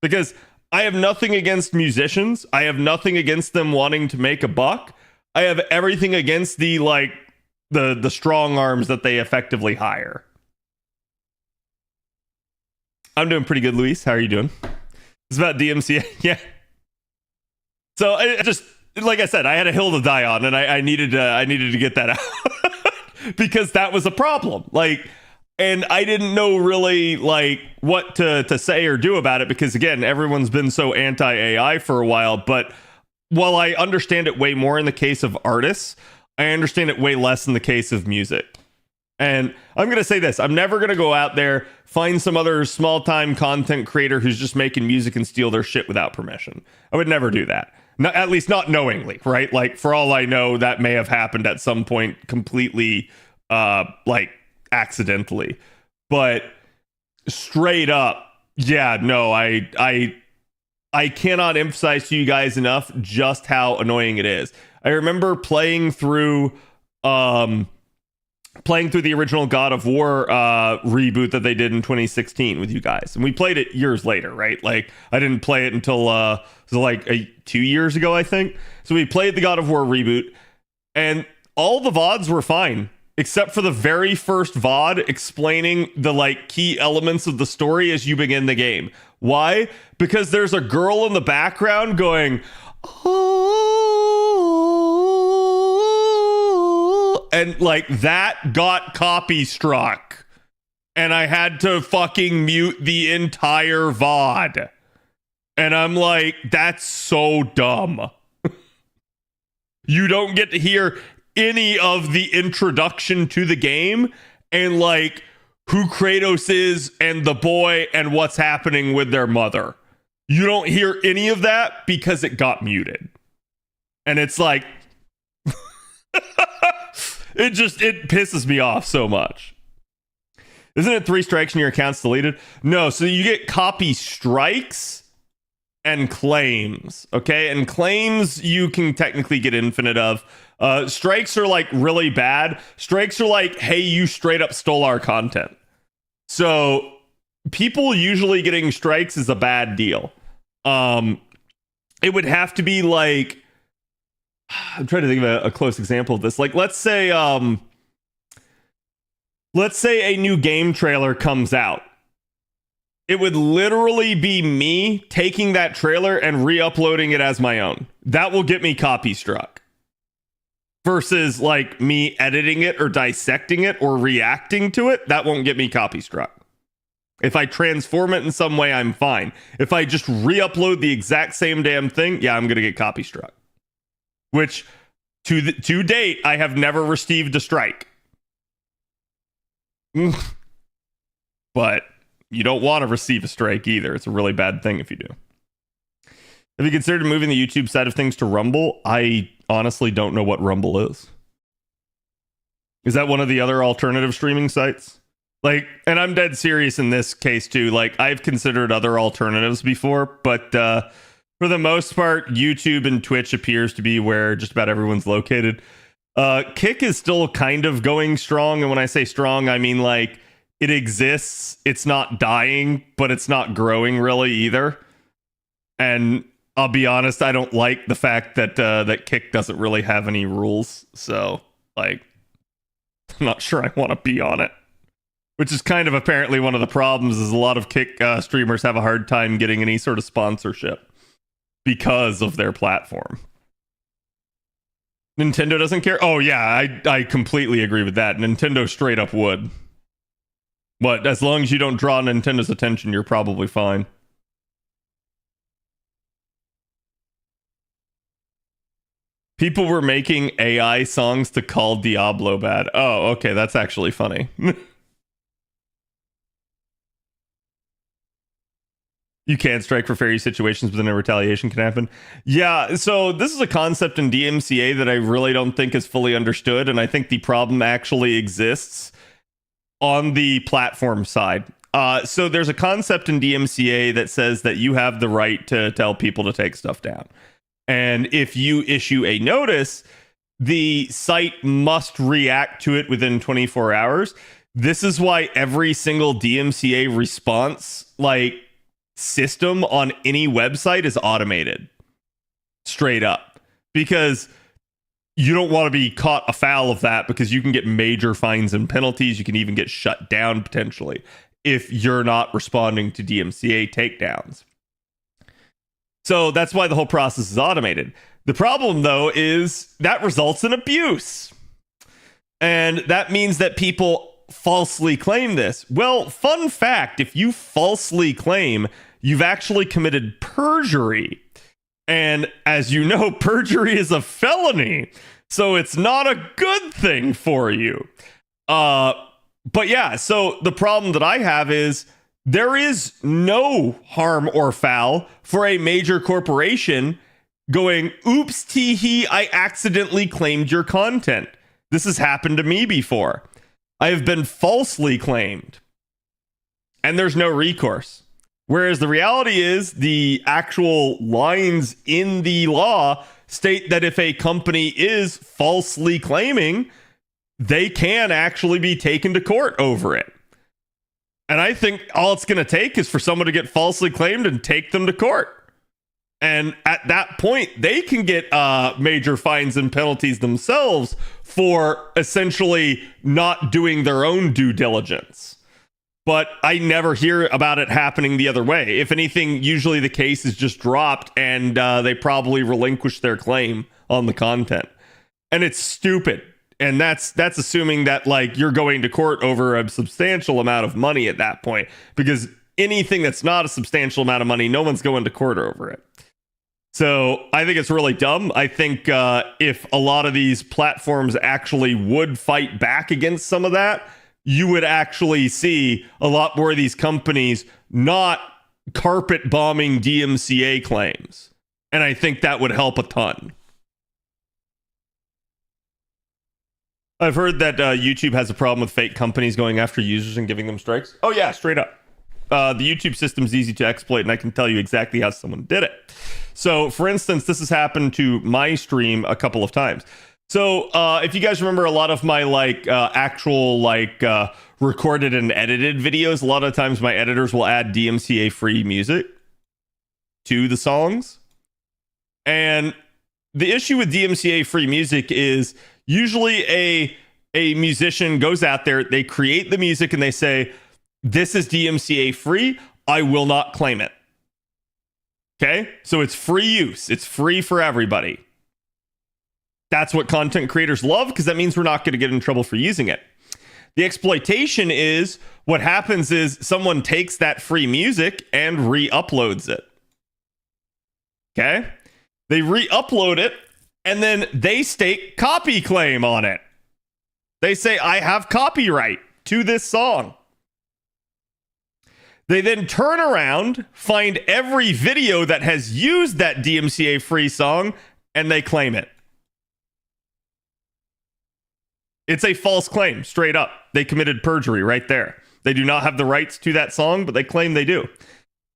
Because I have nothing against musicians. I have nothing against them wanting to make a buck. I have everything against the like the strong arms that they effectively hire. I'm doing pretty good, Luis. How are you doing? It's about DMCA. Yeah. So I just, like I said, I had a hill to die on, and I needed to get that out because that was a problem. Like, and I didn't know really like what to say or do about it because again, everyone's been so anti-AI for a while. But while I understand it way more in the case of artists, I understand it way less in the case of music. And I'm going to say this. I'm never going to go out there, find some other small-time content creator who's just making music and steal their shit without permission. I would never do that. Not, at least not knowingly, right? Like, for all I know, that may have happened at some point completely, like, accidentally. But straight up, yeah, no, I cannot emphasize to you guys enough just how annoying it is. I remember playing through the original God of War reboot that they did in 2016 with you guys, and we played it years later, right? Like I didn't play it until like 2 years ago, I think. So we played the God of War reboot, and all the VODs were fine except for the very first VOD explaining the like key elements of the story as you begin the game. Why? Because there's a girl in the background going, oh, and like that got copy struck. And I had to fucking mute the entire VOD. And I'm like, that's so dumb. You don't get to hear any of the introduction to the game and like who Kratos is and the boy and what's happening with their mother. You don't hear any of that because it got muted. And it's like it pisses me off so much. Isn't it 3 strikes and your account's deleted? No, so you get copy strikes and claims, okay? And claims you can technically get infinite of. Strikes are like really bad. Strikes are like, hey, you straight up stole our content. So people usually getting strikes is a bad deal. It would have to be like, I'm trying to think of a close example of this. Like, let's say a new game trailer comes out. It would literally be me taking that trailer and re-uploading it as my own. That will get me copy struck. Versus like me editing it or dissecting it or reacting to it, that won't get me copy struck. If I transform it in some way, I'm fine. If I just re-upload the exact same damn thing, yeah, I'm going to get copy struck. Which, to date, I have never received a strike. But you don't want to receive a strike either. It's a really bad thing if you do. Have you considered moving the YouTube side of things to Rumble? I honestly don't know what Rumble is. Is that one of the other alternative streaming sites? Like, and I'm dead serious in this case too. Like, I've considered other alternatives before, but for the most part, YouTube and Twitch appears to be where just about everyone's located. Kick is still kind of going strong, and when I say strong, I mean like it exists. It's not dying, but it's not growing really either. And I'll be honest, I don't like the fact that that Kick doesn't really have any rules. So, like, I'm not sure I want to be on it. Which is kind of apparently one of the problems is a lot of Kick streamers have a hard time getting any sort of sponsorship because of their platform. Nintendo doesn't care? Oh, yeah, I completely agree with that. Nintendo straight up would. But as long as you don't draw Nintendo's attention, you're probably fine. People were making AI songs to call Diablo bad. Oh, okay, that's actually funny. You can't strike for fair use situations, but then a retaliation can happen. Yeah, so this is a concept in DMCA that I really don't think is fully understood, and I think the problem actually exists on the platform side. So there's a concept in DMCA that says that you have the right to tell people to take stuff down. And if you issue a notice, the site must react to it within 24 hours. This is why every single DMCA response system on any website is automated. Straight up. Because you don't want to be caught afoul of that, because you can get major fines and penalties. You can even get shut down potentially if you're not responding to DMCA takedowns. So that's why the whole process is automated. The problem, though, is that results in abuse. And that means that people falsely claim this. Well, fun fact, if you falsely claim, you've actually committed perjury. And as you know, perjury is a felony. So it's not a good thing for you. But yeah, so the problem that I have is there is no harm or foul for a major corporation going, oops, tee-hee, I accidentally claimed your content. This has happened to me before. I have been falsely claimed. And there's no recourse. Whereas the reality is the actual lines in the law state that if a company is falsely claiming, they can actually be taken to court over it. And I think all it's going to take is for someone to get falsely claimed and take them to court. And at that point, they can get major fines and penalties themselves for essentially not doing their own due diligence. But I never hear about it happening the other way. If anything, usually the case is just dropped and they probably relinquish their claim on the content. And it's stupid. And that's assuming that you're going to court over a substantial amount of money at that point, because anything that's not a substantial amount of money, no one's going to court over it. So I think it's really dumb. I think if a lot of these platforms actually would fight back against some of that, you would actually see a lot more of these companies not carpet bombing DMCA claims. And I think that would help a ton. I've heard that YouTube has a problem with fake companies going after users and giving them strikes. Oh yeah, straight up. The YouTube system's easy to exploit, and I can tell you exactly how someone did it. So, for instance, this has happened to my stream a couple of times. So, if you guys remember a lot of my actual recorded and edited videos, a lot of times my editors will add DMCA free music to the songs. And the issue with DMCA free music is usually a musician goes out there, they create the music, and they say, this is DMCA free, I will not claim it. Okay? So it's free use. It's free for everybody. That's what content creators love, because that means we're not going to get in trouble for using it. The exploitation is, what happens is someone takes that free music and re-uploads it. Okay? They re-upload it, and then they stake copy claim on it. They say, I have copyright to this song. They then turn around, find every video that has used that DMCA free song, and they claim it. It's a false claim, straight up. They committed perjury right there. They do not have the rights to that song, but they claim they do.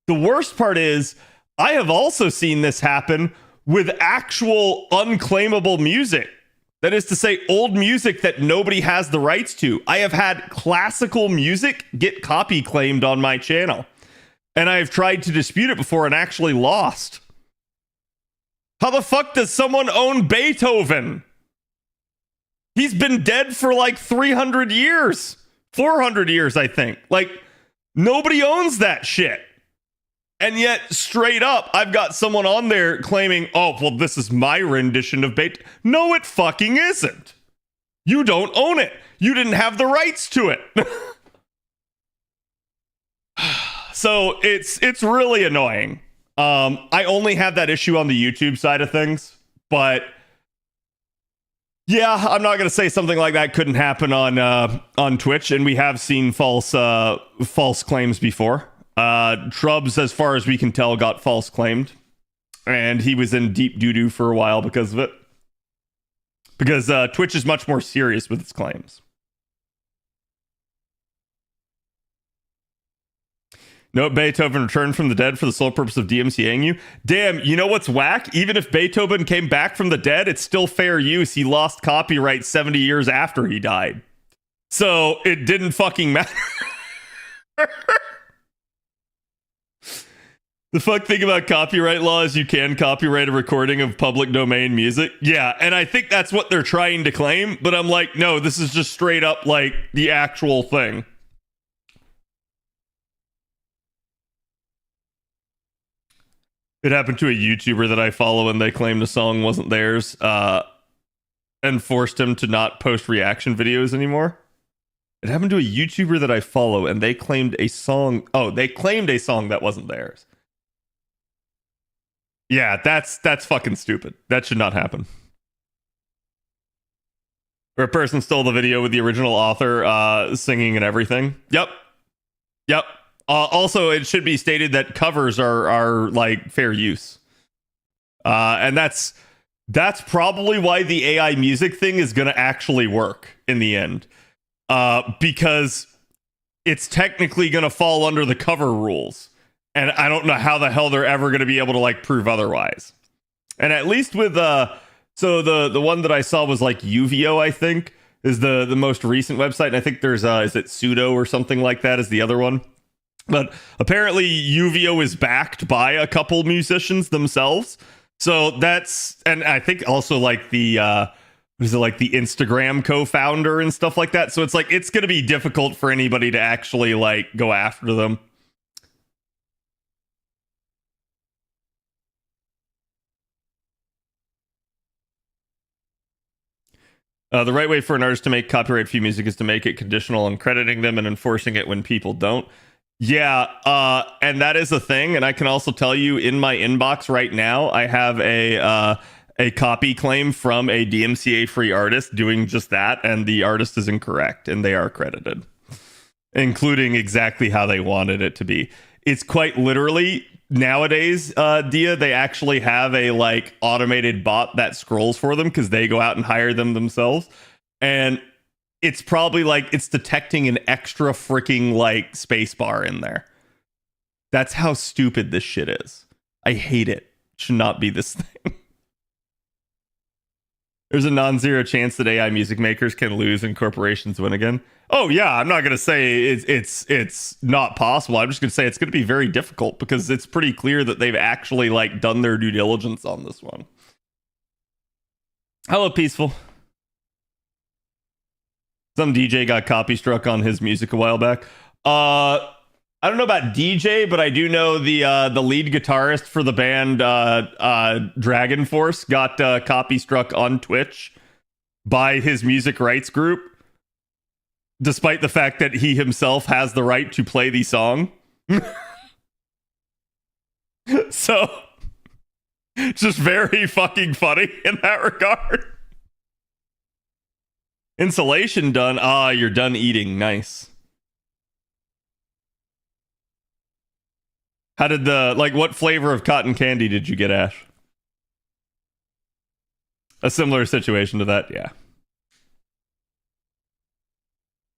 The worst part is, I have also seen this happen with actual unclaimable music. That is to say, old music that nobody has the rights to. I have had classical music get copy claimed on my channel. And I've tried to dispute it before and actually lost. How the fuck does someone own Beethoven? He's been dead for 300 years. 400 years, I think. Nobody owns that shit. And yet, straight up, I've got someone on there claiming, oh, well, this is my rendition of Beethoven. No, it fucking isn't. You don't own it. You didn't have the rights to it. So it's really annoying. I only have that issue on the YouTube side of things, but yeah, I'm not going to say something like that couldn't happen on Twitch, and we have seen false claims before. Trubs, as far as we can tell, got false claimed, and he was in deep doo-doo for a while because of it. Because Twitch is much more serious with its claims. No, Beethoven returned from the dead for the sole purpose of DMCAing you. Damn, you know what's whack? Even if Beethoven came back from the dead, it's still fair use. He lost copyright 70 years after he died. So it didn't fucking matter. The fuck thing about copyright law is you can copyright a recording of public domain music. Yeah, and I think that's what they're trying to claim, but I'm like, no, this is just straight up like the actual thing. It happened to a YouTuber that I follow and they claimed the song wasn't theirs, and forced him to not post reaction videos anymore. It happened to a YouTuber that I follow and they claimed a song. Oh, they claimed a song that wasn't theirs. Yeah, that's fucking stupid. That should not happen. Or a person stole the video with the original author singing and everything. Yep. Also, it should be stated that covers are like fair use. And that's probably why the AI music thing is going to actually work in the end. Because it's technically going to fall under the cover rules. And I don't know how the hell they're ever going to be able to like prove otherwise. And at least with so the one that I saw was like Uvio, I think, is the most recent website. And I think there's is it Pseudo or something like that is the other one. But apparently Uvio is backed by a couple musicians themselves. So that's, and I think also like the is it like the Instagram co-founder and stuff like that. So it's like it's going to be difficult for anybody to actually like go after them. The right way for an artist to make copyright-free music is to make it conditional on crediting them and enforcing it when people don't. Yeah, and that is a thing. And I can also tell you in my inbox right now, I have a copy claim from a DMCA-free artist doing just that, and the artist is incorrect, and they are credited, including exactly how they wanted it to be. It's quite literally... Nowadays, Dia, they actually have a like automated bot that scrolls for them because they go out and hire them themselves. And it's probably like it's detecting an extra freaking like space bar in there. That's how stupid this shit is. I hate it. Should not be this thing. There's a non-zero chance that AI music makers can lose and corporations win again. Oh yeah, I'm not gonna say it's not possible. I'm just gonna say it's gonna be very difficult because it's pretty clear that they've actually like done their due diligence on this one. Hello, Peaceful. Some DJ got copy struck on his music a while back. I don't know about DJ, but I do know the lead guitarist for the band Dragon Force got copy struck on Twitch by his music rights group, despite the fact that he himself has the right to play the song. So, it's just very fucking funny in that regard. Insulation done. Ah, you're done eating. Nice. How did what flavor of cotton candy did you get, Ash? A similar situation to that, yeah.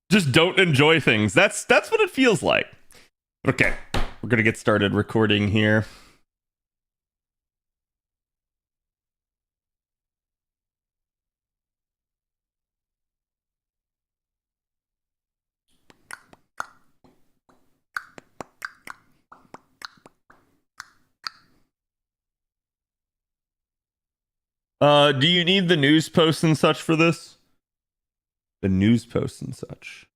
Just don't enjoy things. That's what it feels like. Okay, we're gonna get started recording here. Do you need the news posts and such for this? The news posts and such.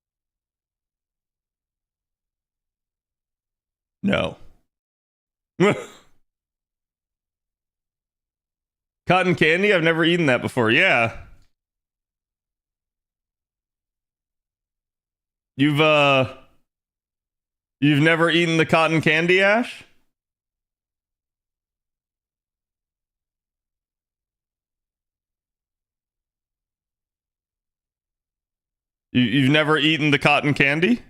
No. Cotton candy? I've never eaten that before. Yeah. You've never eaten the cotton candy, Ash? You've never eaten the cotton candy?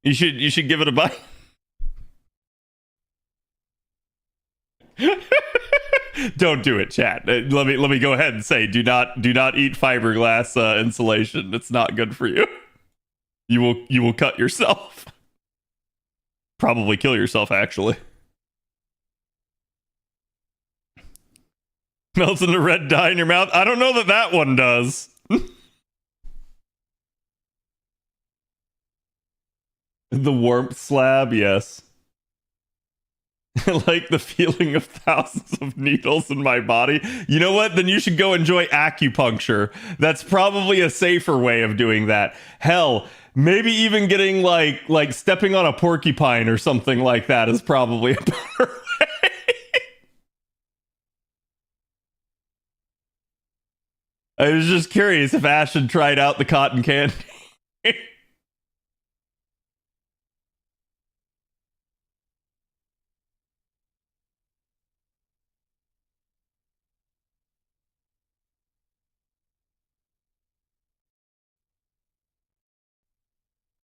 You should give it a bite. don't do it, chat. Let me go ahead and say, do not eat fiberglass insulation. It's not good for you. You will cut yourself. Probably kill yourself, actually. Melts into red dye in your mouth. I don't know that one does. The warmth slab, yes. I like the feeling of thousands of needles in my body. You know what? Then you should go enjoy acupuncture. That's probably a safer way of doing that. Hell, maybe even getting like stepping on a porcupine or something like that is probably a better way. I was just curious if Ash had tried out the cotton candy.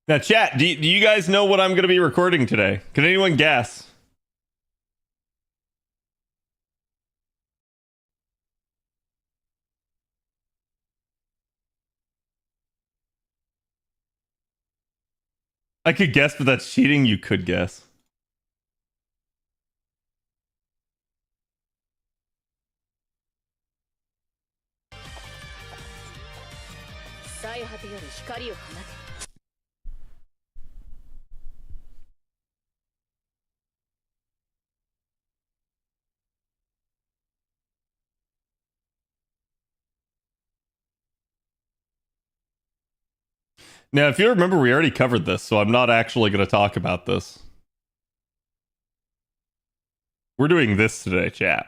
Now, chat, do you guys know what I'm going to be recording today? Can anyone guess? I could guess, but that's cheating. You could guess. Now, if you remember, we already covered this, so I'm not actually going to talk about this. We're doing this today, chat.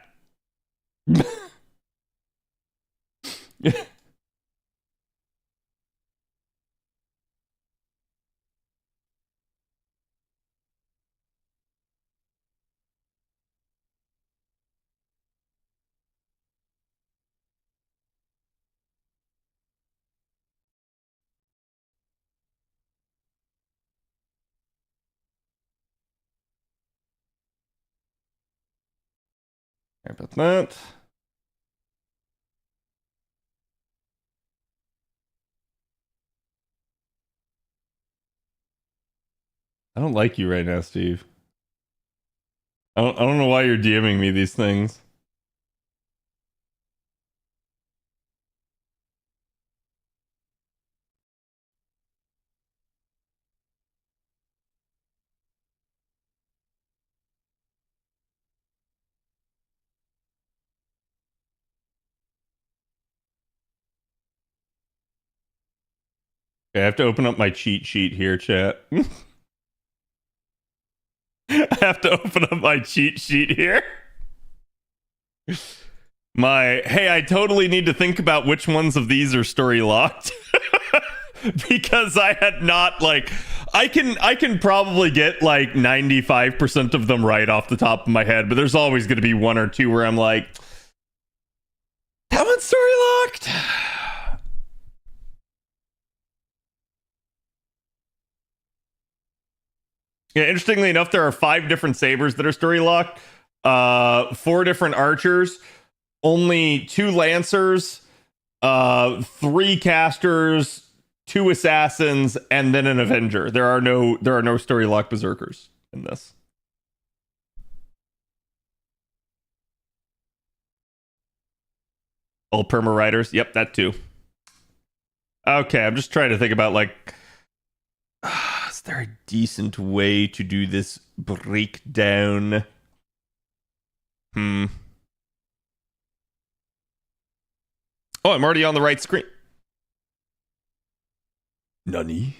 Sorry about that. I don't like you right now, Steve. I don't know why you're DMing me these things. Okay, I have to open up my cheat sheet here, chat. I have to open up my cheat sheet here. Hey, I totally need to think about which ones of these are story locked. Because I had not I can probably get like 95% of them right off the top of my head, but there's always going to be one or two where I'm like, that one's story locked. Yeah, interestingly enough, there are 5 different sabers that are story locked, 4 different archers, only 2 lancers, 3 casters, 2 assassins, and then an avenger. There are no story locked berserkers in this. All perma riders. Yep, that too. Okay, I'm just trying to think about is there a decent way to do this breakdown? Oh, I'm already on the right screen. Nani?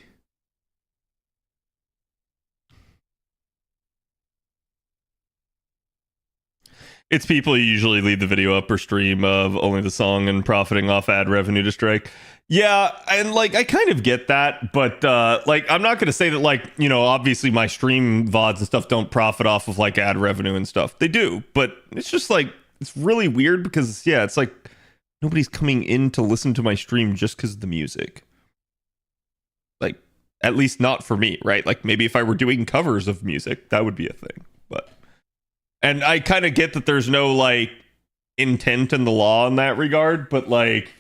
It's people who usually leave the video up or stream of only the song and profiting off ad revenue to strike. Yeah, and I kind of get that, but I'm not going to say that obviously my stream VODs and stuff don't profit off of ad revenue and stuff. They do, but it's just it's really weird because it's nobody's coming in to listen to my stream just because of the music. At least not for me, right? Maybe if I were doing covers of music, that would be a thing. And I kind of get that there's no intent in the law in that regard, but like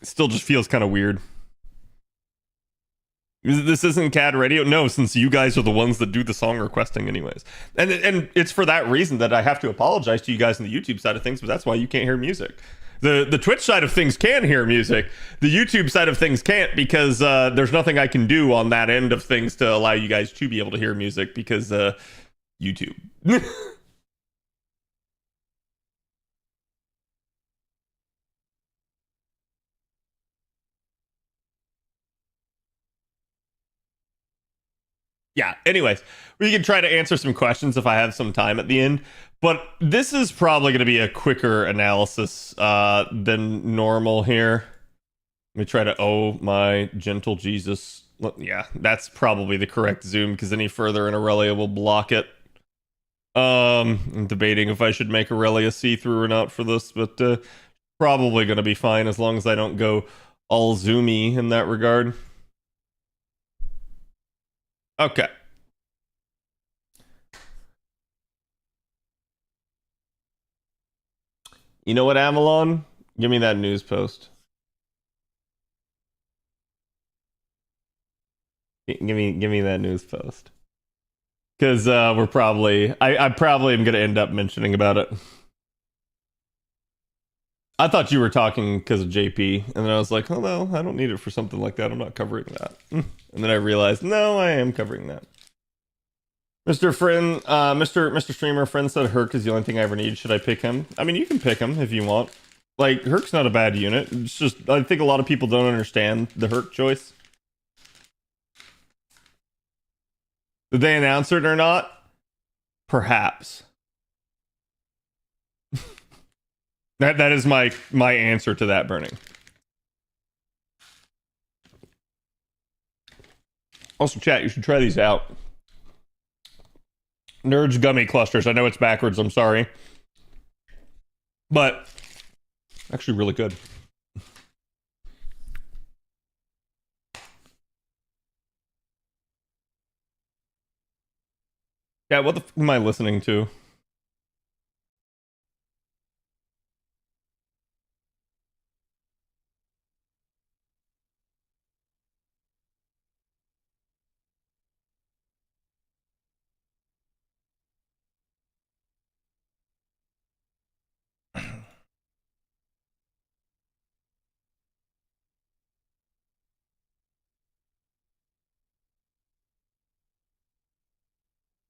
it still just feels kind of weird. This isn't CAD radio? No, since you guys are the ones that do the song requesting anyways. And it's for that reason that I have to apologize to you guys on the YouTube side of things, but that's why you can't hear music. The Twitch side of things can hear music. The YouTube side of things can't, because there's nothing I can do on that end of things to allow you guys to be able to hear music, because YouTube. Yeah, anyways, we can try to answer some questions if I have some time at the end, but this is probably going to be a quicker analysis than normal here. Let me try to, oh my gentle Jesus. Yeah, that's probably the correct zoom, because any further in Aurelia will block it. I'm debating if I should make Aurelia see-through or not for this, but probably going to be fine as long as I don't go all zoomy in that regard. Okay. You know what, Avalon? Give me that news post. Give me that news post. Because we're probably... I probably am going to end up mentioning about it. I thought you were talking because of JP, and then I was like, oh no, I don't need it for something like that. I'm not covering that. And then I realized, no, I am covering that. Mr. Friend, Mr. Streamer friend said Herc is the only thing I ever need. Should I pick him? I mean, you can pick him if you want. Like, Herc's not a bad unit. It's just, I think a lot of people don't understand the Herc choice. Did they announce it or not? Perhaps. That is my answer to that, Burning. Also, chat, you should try these out. Nerds gummy clusters. I know it's backwards, I'm sorry. But actually really good. Yeah, what the f am I listening to?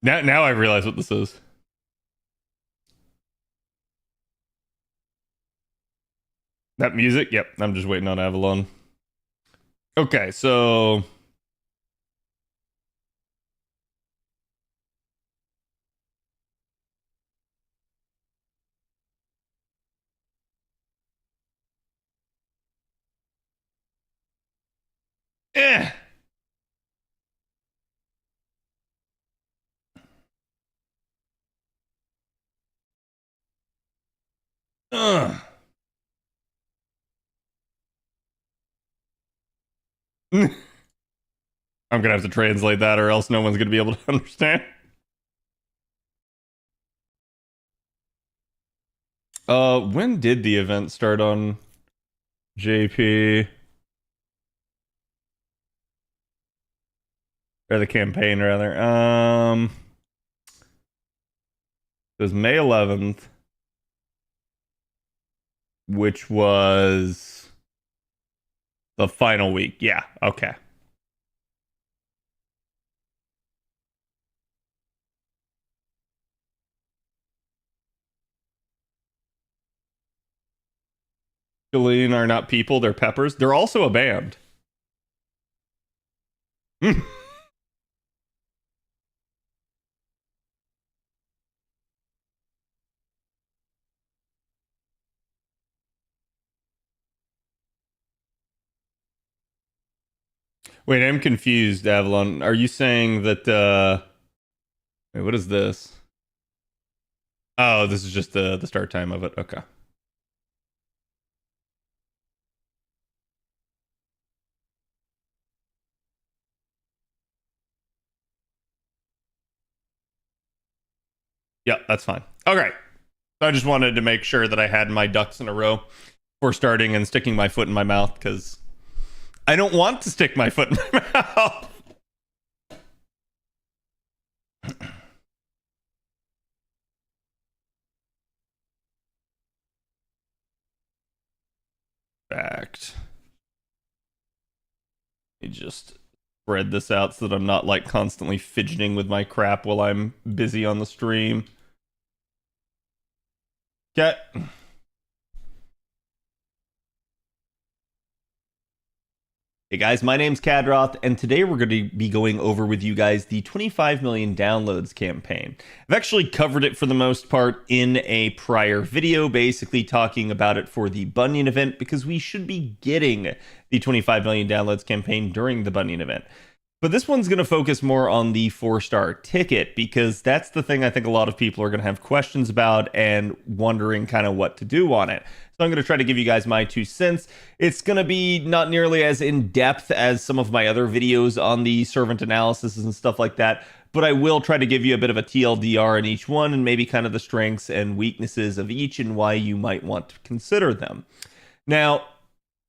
Now I realize what this is. That music? Yep, I'm just waiting on Avalon. Okay, so... Eh! Ugh. I'm gonna have to translate that, or else no one's gonna be able to understand. When did the event start on JP? Or the campaign, rather. It was May 11th, which was the final week. Yeah, okay. Chilean are not people, they're peppers. They're also a band. Wait, I'm confused, Avalon. Are you saying that, wait, what is this? Oh, this is just the start time of it. Okay. Yeah, that's fine. Okay. I just wanted to make sure that I had my ducks in a row before starting and sticking my foot in my mouth, because I don't want to stick my foot in my mouth. Fact. Let me just spread this out so that I'm not like constantly fidgeting with my crap while I'm busy on the stream. Okay. Hey guys, my name's Khadroth, and today we're going to be going over with you guys the 25 million downloads campaign. I've actually covered it for the most part in a prior video, basically talking about it for the Bunyan event, because we should be getting the 25 million downloads campaign during the Bunyan event. But this one's going to focus more on the 4-star ticket, because that's the thing I think a lot of people are going to have questions about and wondering kind of what to do on it. So I'm going to try to give you guys my 2 cents. It's going to be not nearly as in-depth as some of my other videos on the servant analysis and stuff like that, but I will try to give you a bit of a TLDR in each one and maybe kind of the strengths and weaknesses of each and why you might want to consider them. Now,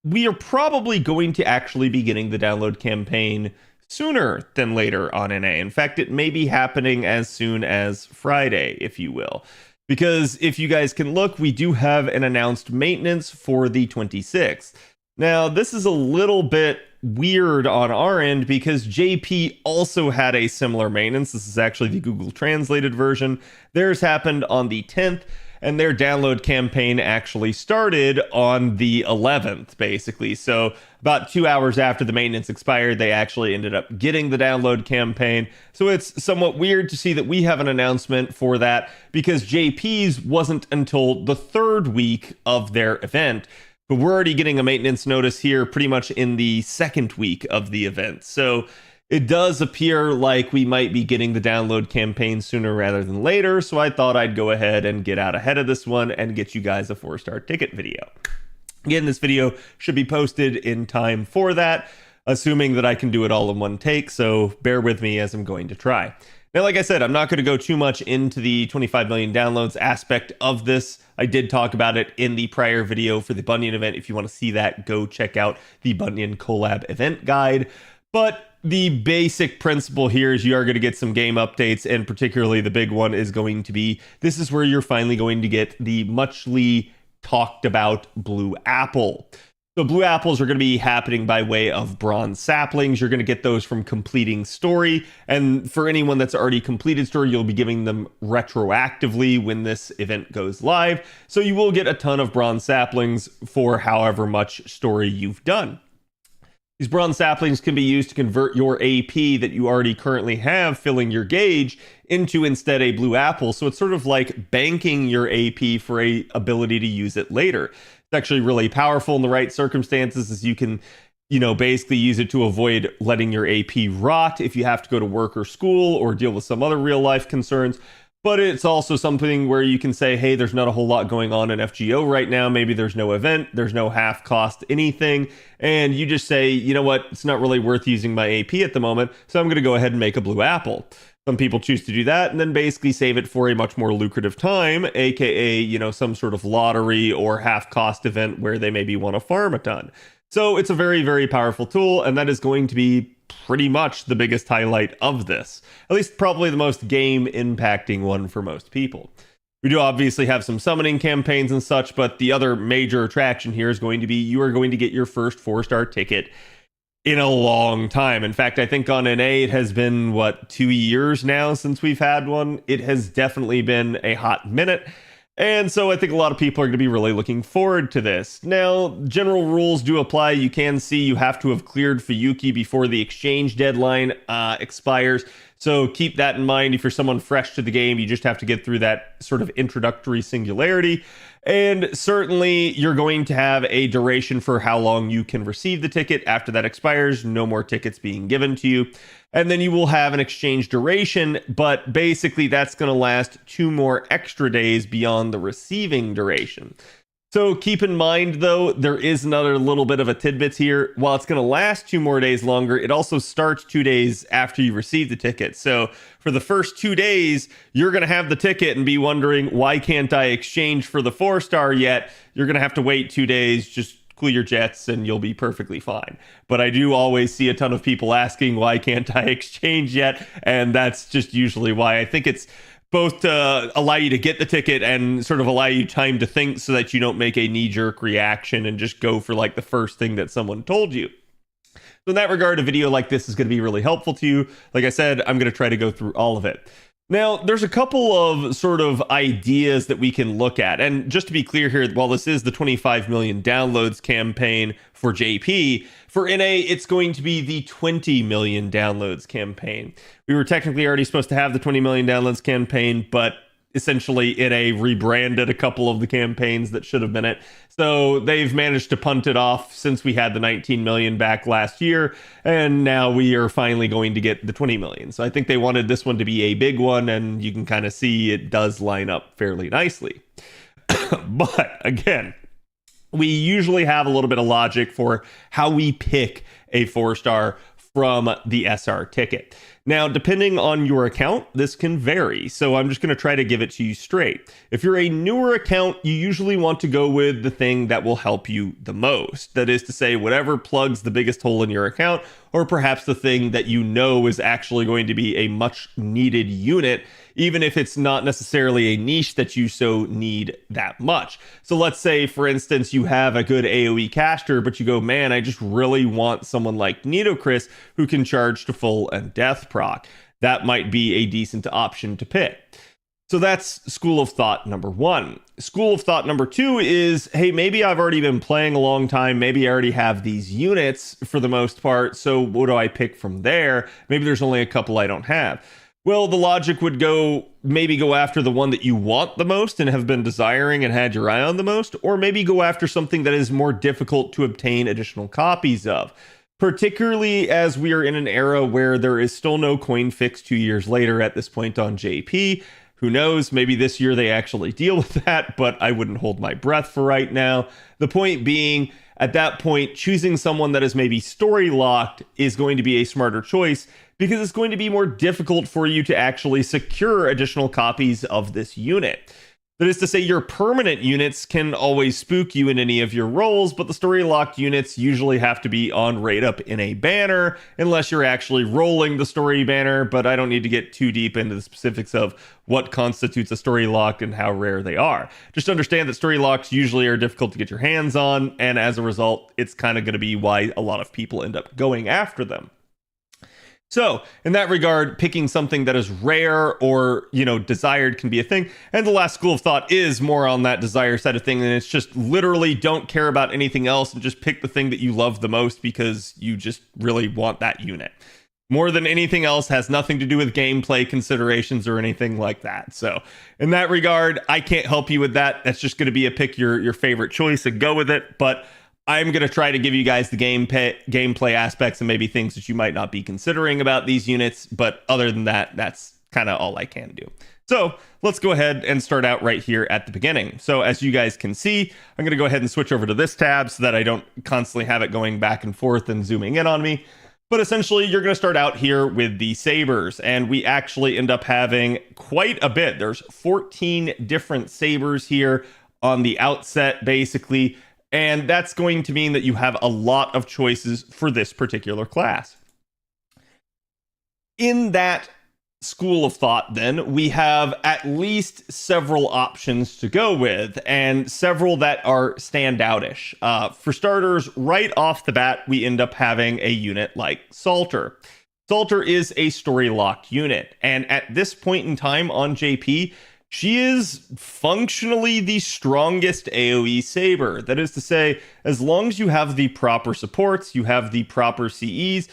we are probably going to actually be getting the download campaign sooner than later on NA. In fact, it may be happening as soon as Friday, if you will. Because if you guys can look, we do have an announced maintenance for the 26th. Now, this is a little bit weird on our end because JP also had a similar maintenance. This is actually the Google translated version. Theirs happened on the 10th. And their download campaign actually started on the 11th, basically. So about 2 hours after the maintenance expired, they actually ended up getting the download campaign. So it's somewhat weird to see that we have an announcement for that because JP's wasn't until the 3rd week of their event. But we're already getting a maintenance notice here pretty much in the 2nd week of the event. So it does appear like we might be getting the download campaign sooner rather than later, so I thought I'd go ahead and get out ahead of this one and get you guys a 4-star ticket video. Again, this video should be posted in time for that, assuming that I can do it all in one take, so bear with me as I'm going to try. Now, like I said, I'm not going to go too much into the 25 million downloads aspect of this. I did talk about it in the prior video for the Bunyan event. If you want to see that, go check out the Bunyan Collab Event guide. But the basic principle here is you are going to get some game updates, and particularly the big one is going to be, this is where you're finally going to get the muchly talked about blue apple. So blue apples are going to be happening by way of bronze saplings. You're going to get those from completing story, and for anyone that's already completed story, you'll be giving them retroactively when this event goes live. So you will get a ton of bronze saplings for however much story you've done. These bronze saplings can be used to convert your AP that you already currently have filling your gauge into instead a blue apple. So it's sort of like banking your AP for a ability to use it later. It's actually really powerful in the right circumstances, as you can, basically use it to avoid letting your AP rot if you have to go to work or school or deal with some other real life concerns. But it's also something where you can say, hey, there's not a whole lot going on in FGO right now. Maybe there's no event, there's no half cost anything. And you just say, you know what, it's not really worth using my AP at the moment, so I'm going to go ahead and make a blue apple. Some people choose to do that and then basically save it for a much more lucrative time, aka, some sort of lottery or half cost event where they maybe want to farm a ton. So it's a very, very powerful tool, and that is going to be pretty much the biggest highlight of this. At least probably the most game impacting one for most people. We do obviously have some summoning campaigns and such, but the other major attraction here is going to be you are going to get your first 4-star ticket in a long time. In fact, I think on NA it has been, 2 years now since we've had one. It has definitely been a hot minute. And so I think a lot of people are going to be really looking forward to this. Now, general rules do apply. You can see you have to have cleared Fuyuki before the exchange deadline expires. So keep that in mind. If you're someone fresh to the game, you just have to get through that sort of introductory singularity. And certainly you're going to have a duration for how long you can receive the ticket. After that expires, no more tickets being given to you. And then you will have an exchange duration, but basically that's going to last 2 more extra days beyond the receiving duration. So keep in mind, though, there is another little bit of a tidbit here. While it's going to last 2 more days longer, it also starts 2 days after you receive the ticket. So for the first 2 days, you're going to have the ticket and be wondering, why can't I exchange for the 4-star yet? You're going to have to wait 2 days, just cool your jets, and you'll be perfectly fine. But I do always see a ton of people asking, why can't I exchange yet? And that's just usually why. I think it's both to allow you to get the ticket and sort of allow you time to think so that you don't make a knee-jerk reaction and just go for like the first thing that someone told you. So in that regard, a video like this is going to be really helpful to you. Like I said, I'm going to try to go through all of it. Now, there's a couple of sort of ideas that we can look at. And just to be clear here, while this is the 25 million downloads campaign for JP, for NA, it's going to be the 20 million downloads campaign. We were technically already supposed to have the 20 million downloads campaign, but essentially NA rebranded a couple of the campaigns that should have been it. So they've managed to punt it off since we had the 19 million back last year, and now we are finally going to get the 20 million. So I think they wanted this one to be a big one, and you can kind of see it does line up fairly nicely. But again, we usually have a little bit of logic for how we pick a 4-star from the SR ticket. Now, depending on your account, this can vary, so I'm just going to try to give it to you straight. If you're a newer account, you usually want to go with the thing that will help you the most. That is to say, whatever plugs the biggest hole in your account, or perhaps the thing that you know is actually going to be a much needed unit, even if it's not necessarily a niche that you so need that much. So let's say, for instance, you have a good AoE caster, but you go, man, I just really want someone like Nitocris who can charge to full and death proc. That might be a decent option to pick. So that's school of thought number 1. School of thought number 2 is, hey, maybe I've already been playing a long time. Maybe I already have these units for the most part. So what do I pick from there? Maybe there's only a couple I don't have. Well, the logic would go, maybe go after the one that you want the most and have been desiring and had your eye on the most, or maybe go after something that is more difficult to obtain additional copies of. Particularly as we are in an era where there is still no coin fix 2 years later at this point on JP. Who knows, maybe this year they actually deal with that, but I wouldn't hold my breath for right now. The point being, at that point, choosing someone that is maybe story locked is going to be a smarter choice because it's going to be more difficult for you to actually secure additional copies of this unit. That is to say, your permanent units can always spook you in any of your roles, but the story locked units usually have to be on right up in a banner, unless you're actually rolling the story banner, but I don't need to get too deep into the specifics of what constitutes a story locked and how rare they are. Just understand that story locks usually are difficult to get your hands on, and as a result, it's kind of going to be why a lot of people end up going after them. So, in that regard, picking something that is rare or, desired can be a thing. And the last school of thought is more on that desire side of thing. And it's just literally don't care about anything else and just pick the thing that you love the most because you just really want that unit. More than anything else, has nothing to do with gameplay considerations or anything like that. So, in that regard, I can't help you with that. That's just going to be a pick your favorite choice and go with it. But I'm going to try to give you guys the gameplay aspects and maybe things that you might not be considering about these units. But other than that, that's kind of all I can do. So let's go ahead and start out right here at the beginning. So as you guys can see, I'm going to go ahead and switch over to this tab so that I don't constantly have it going back and forth and zooming in on me. But essentially, you're going to start out here with the sabers, and we actually end up having quite a bit. There's 14 different sabers here on the outset, basically. And that's going to mean that you have a lot of choices for this particular class. In that school of thought, then, we have at least several options to go with, and several that are standoutish. For starters, right off the bat, we end up having a unit like Salter. Salter is a story-locked unit, and at this point in time on JP, she is functionally the strongest AoE saber. That is to say, as long as you have the proper supports, you have the proper CEs,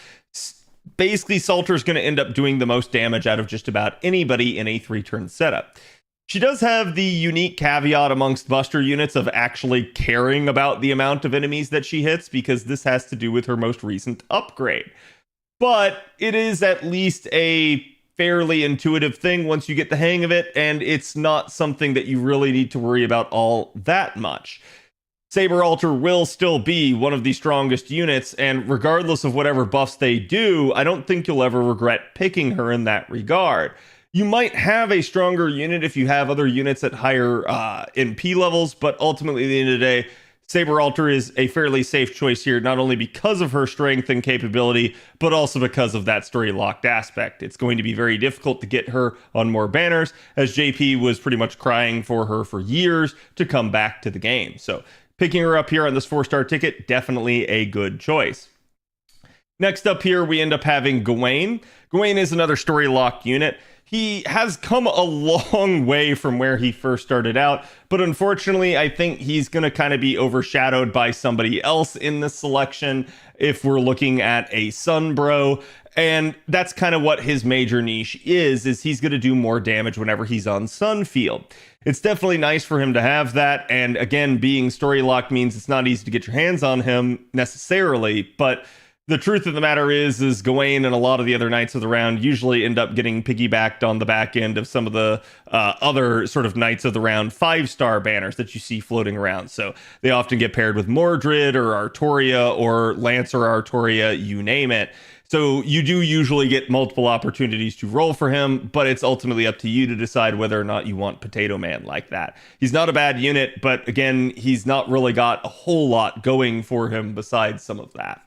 basically Salter is going to end up doing the most damage out of just about anybody in a 3-turn setup. She does have the unique caveat amongst Buster units of actually caring about the amount of enemies that she hits, because this has to do with her most recent upgrade. But it is at least a fairly intuitive thing once you get the hang of it, and it's not something that you really need to worry about all that much. Saber Alter will still be one of the strongest units, and regardless of whatever buffs they do, I don't think you'll ever regret picking her in that regard. You might have a stronger unit if you have other units at higher NP levels, but ultimately at the end of the day, Saber Alter is a fairly safe choice here, not only because of her strength and capability, but also because of that story locked aspect. It's going to be very difficult to get her on more banners, as JP was pretty much crying for her for years to come back to the game. So picking her up here on this 4-star ticket, definitely a good choice. Next up here, we end up having Gawain. Gawain is another story locked unit. He has come a long way from where he first started out, but unfortunately, I think he's going to kind of be overshadowed by somebody else in this selection if we're looking at a Sunbro, and that's kind of what his major niche is he's going to do more damage whenever he's on Sunfield. It's definitely nice for him to have that, and again, being story locked means it's not easy to get your hands on him necessarily, but the truth of the matter is Gawain and a lot of the other Knights of the Round usually end up getting piggybacked on the back end of some of the other sort of Knights of the Round 5-star banners that you see floating around. So they often get paired with Mordred or Artoria or Lancer Artoria, you name it. So you do usually get multiple opportunities to roll for him, but it's ultimately up to you to decide whether or not you want Potato Man like that. He's not a bad unit, but again, he's not really got a whole lot going for him besides some of that.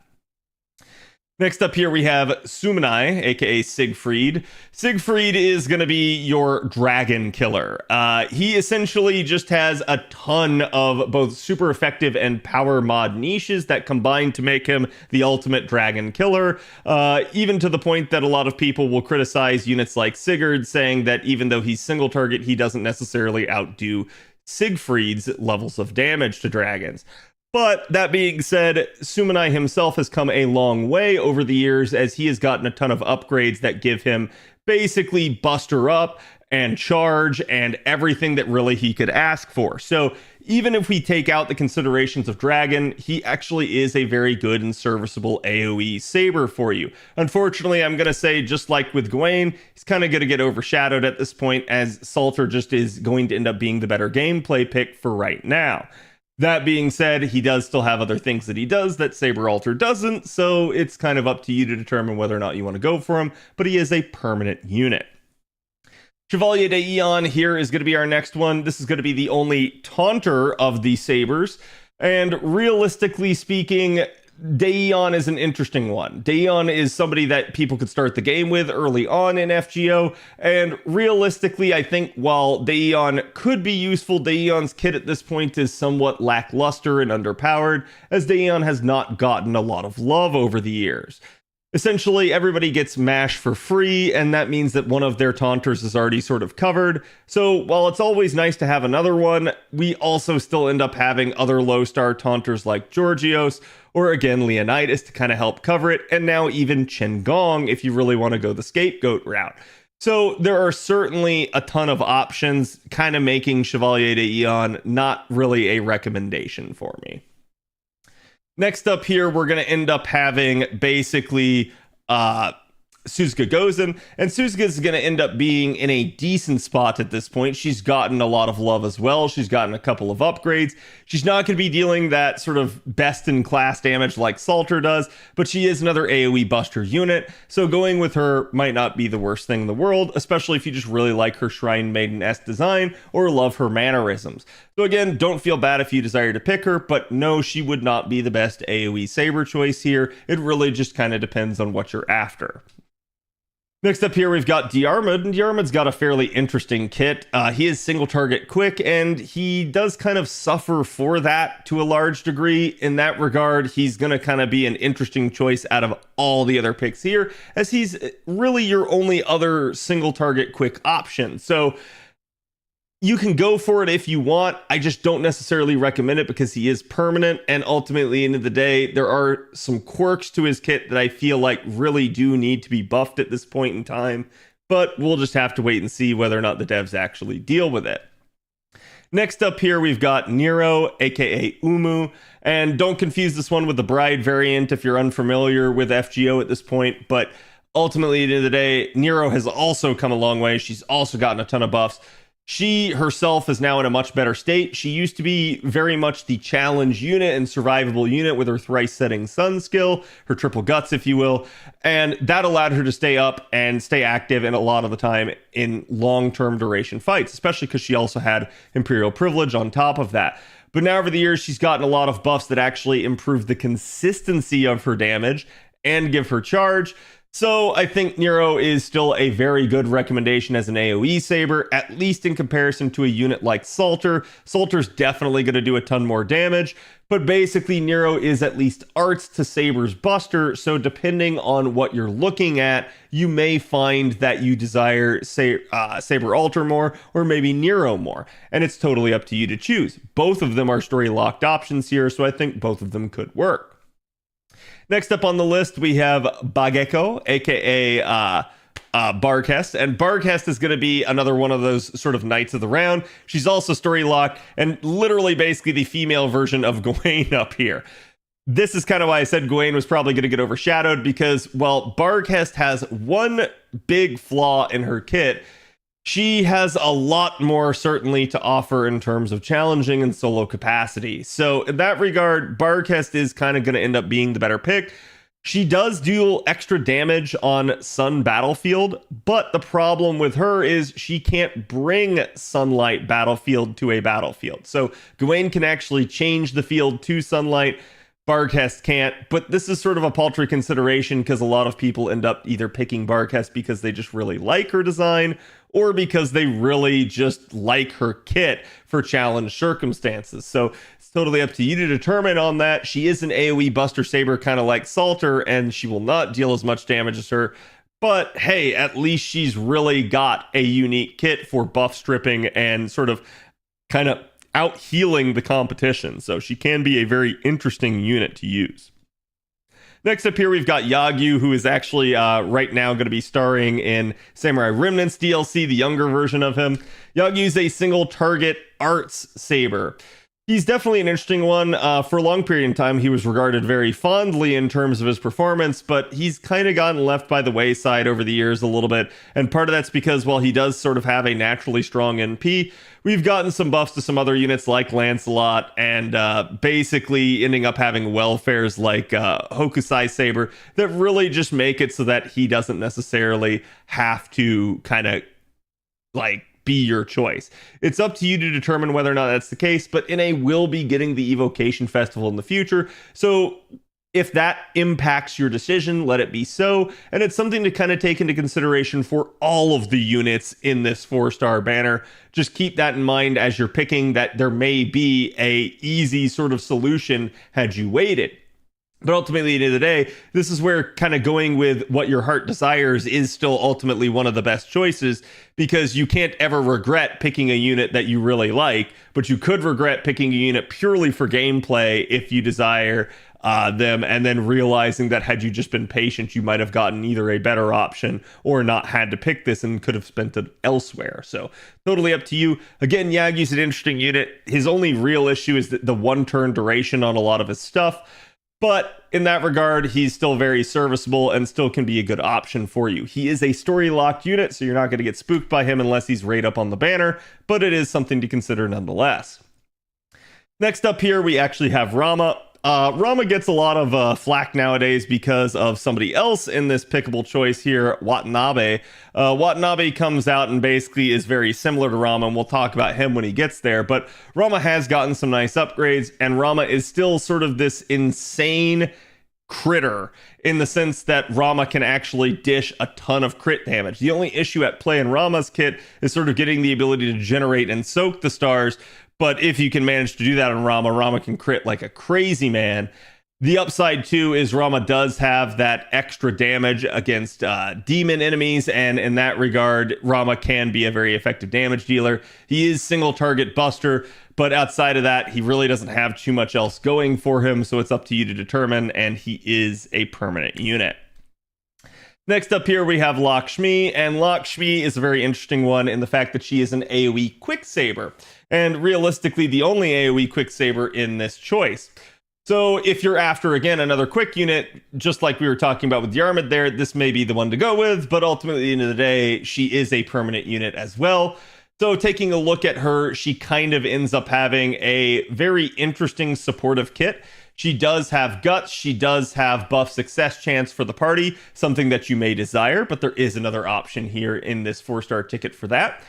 Next up here, we have Sumanai, aka Siegfried. Siegfried is going to be your dragon killer. He essentially just has a ton of both super effective and power mod niches that combine to make him the ultimate dragon killer, even to the point that a lot of people will criticize units like Sigurd, saying that even though he's single target, he doesn't necessarily outdo Siegfried's levels of damage to dragons. But that being said, Sumanai himself has come a long way over the years, as he has gotten a ton of upgrades that give him basically Buster Up and Charge and everything that really he could ask for. So even if we take out the considerations of Dragon, he actually is a very good and serviceable AoE saber for you. Unfortunately, I'm going to say, just like with Gawain, he's kind of going to get overshadowed at this point, as Salter just is going to end up being the better gameplay pick for right now. That being said, he does still have other things that he does that Saber Alter doesn't, so it's kind of up to you to determine whether or not you want to go for him, but he is a permanent unit. Chevalier de Eon here is going to be our next one. This is going to be the only taunter of the Sabers, and realistically speaking, Daeon is an interesting one. Daeon is somebody that people could start the game with early on in FGO, and realistically, I think while Daeon could be useful, Daeon's kit at this point is somewhat lackluster and underpowered, as Daeon has not gotten a lot of love over the years. Essentially, everybody gets MASH for free, and that means that one of their taunters is already sort of covered. So while it's always nice to have another one, we also still end up having other low-star taunters like Georgios, or again Leonidas to kind of help cover it, and now even Chen Gong if you really want to go the scapegoat route. So there are certainly a ton of options, kind of making Chevalier de Eon not really a recommendation for me. Next up here, we're going to end up having basically Suzuka Gozen, and Suzuka is going to end up being in a decent spot at this point. She's gotten a lot of love as well. She's gotten a couple of upgrades. She's not going to be dealing that sort of best-in-class damage like Salter does, but she is another AoE buster unit, so going with her might not be the worst thing in the world, especially if you just really like her Shrine Maiden-esque design or love her mannerisms. So again, don't feel bad if you desire to pick her, but no, she would not be the best AoE saber choice here. It really just kind of depends on what you're after. Next up here, we've got Diarmid, and Diarmid's got a fairly interesting kit. He is single target quick, and he does kind of suffer for that to a large degree. In that regard, he's going to kind of be an interesting choice out of all the other picks here, as he's really your only other single target quick option. So you can go for it if you want. I just don't necessarily recommend it because he is permanent, and ultimately, at the end of the day, there are some quirks to his kit that I feel like really do need to be buffed at this point in time, but we'll just have to wait and see whether or not the devs actually deal with it. Next up here, we've got Nero, aka Umu, and don't confuse this one with the Bride variant if you're unfamiliar with FGO at this point, but ultimately, at the end of the day, Nero has also come a long way. She's also gotten a ton of buffs. She herself is now in a much better state. She used to be very much the challenge unit and survivable unit with her thrice setting sun skill, her triple guts, if you will. And that allowed her to stay up and stay active and a lot of the time in long-term duration fights, especially because she also had Imperial privilege on top of that. But now over the years, she's gotten a lot of buffs that actually improve the consistency of her damage and give her charge. So I think Nero is still a very good recommendation as an AoE saber, at least in comparison to a unit like Salter. Salter's definitely going to do a ton more damage, but basically Nero is at least arts to Saber's buster, so depending on what you're looking at, you may find that you desire Saber Alter more, or maybe Nero more, and it's totally up to you to choose. Both of them are story-locked options here, so I think both of them could work. Next up on the list, we have Bageko, aka Barkhest, and Barkhest is going to be another one of those sort of knights of the round. She's also story locked, and literally basically the female version of Gawain up here. This is kind of why I said Gawain was probably going to get overshadowed, because, well, Barkhest has one big flaw in her kit. She has a lot more certainly to offer in terms of challenging and solo capacity. So in that regard, Barkhest is kind of going to end up being the better pick. She does deal extra damage on Sun Battlefield, but the problem with her is she can't bring Sunlight Battlefield to a battlefield. So Gawain can actually change the field to Sunlight. Barkhest can't, but this is sort of a paltry consideration because a lot of people end up either picking Barkhest because they just really like her design, or because they really just like her kit for challenge circumstances. So it's totally up to you to determine on that. She is an AoE Buster Saber, kind of like Salter, and she will not deal as much damage as her. But hey, at least she's really got a unique kit for buff stripping and sort of kind of out healing the competition. So she can be a very interesting unit to use. Next up here, we've got Yagyu, who is actually right now going to be starring in Samurai Remnants DLC, the younger version of him. Yagyu is a single target arts saber. He's definitely an interesting one. For a long period of time, he was regarded very fondly in terms of his performance, but he's kind of gotten left by the wayside over the years a little bit. And part of that's because, while he does sort of have a naturally strong NP, we've gotten some buffs to some other units like Lancelot, and basically ending up having welfares like Hokusai Saber that really just make it so that he doesn't necessarily have to kind of like be your choice. It's up to you to determine whether or not that's the case, but NA will be getting the Evocation Festival in the future, so if that impacts your decision, let it be so. And it's something to kind of take into consideration for all of the units in this 4-star banner. Just keep that in mind as you're picking, that there may be a easy sort of solution had you waited. But ultimately, at the end of the day, this is where kind of going with what your heart desires is still ultimately one of the best choices, because you can't ever regret picking a unit that you really like, but you could regret picking a unit purely for gameplay if you desire them, and then realizing that had you just been patient, you might have gotten either a better option or not had to pick this and could have spent it elsewhere. So totally up to you. Again, Yagyu's an interesting unit. His only real issue is the one turn duration on a lot of his stuff. But in that regard, he's still very serviceable and still can be a good option for you. He is a story-locked unit, so you're not going to get spooked by him unless he's right up on the banner, but it is something to consider nonetheless. Next up here, we actually have Rama. Rama gets a lot of flack nowadays because of somebody else in this pickable choice here, Watanabe. Watanabe comes out and basically is very similar to Rama, and we'll talk about him when he gets there. But Rama has gotten some nice upgrades, and Rama is still sort of this insane critter in the sense that Rama can actually dish a ton of crit damage. The only issue at play in Rama's kit is sort of getting the ability to generate and soak the stars. But if you can manage to do that on Rama, Rama can crit like a crazy man. The upside, too, is Rama does have that extra damage against demon enemies, and in that regard, Rama can be a very effective damage dealer. He is single target buster, but outside of that, he really doesn't have too much else going for him, so it's up to you to determine, and he is a permanent unit. Next up here, we have Lakshmi, and Lakshmi is a very interesting one in the fact that she is an AoE quick saber, and realistically the only AoE quick saber in this choice. So if you're after, again, another quick unit, just like we were talking about with Yarmid there, this may be the one to go with, but ultimately at the end of the day, she is a permanent unit as well. So taking a look at her, she kind of ends up having a very interesting supportive kit. She does have guts, she does have buff success chance for the party, something that you may desire, but there is another option here in this 4-star ticket for that.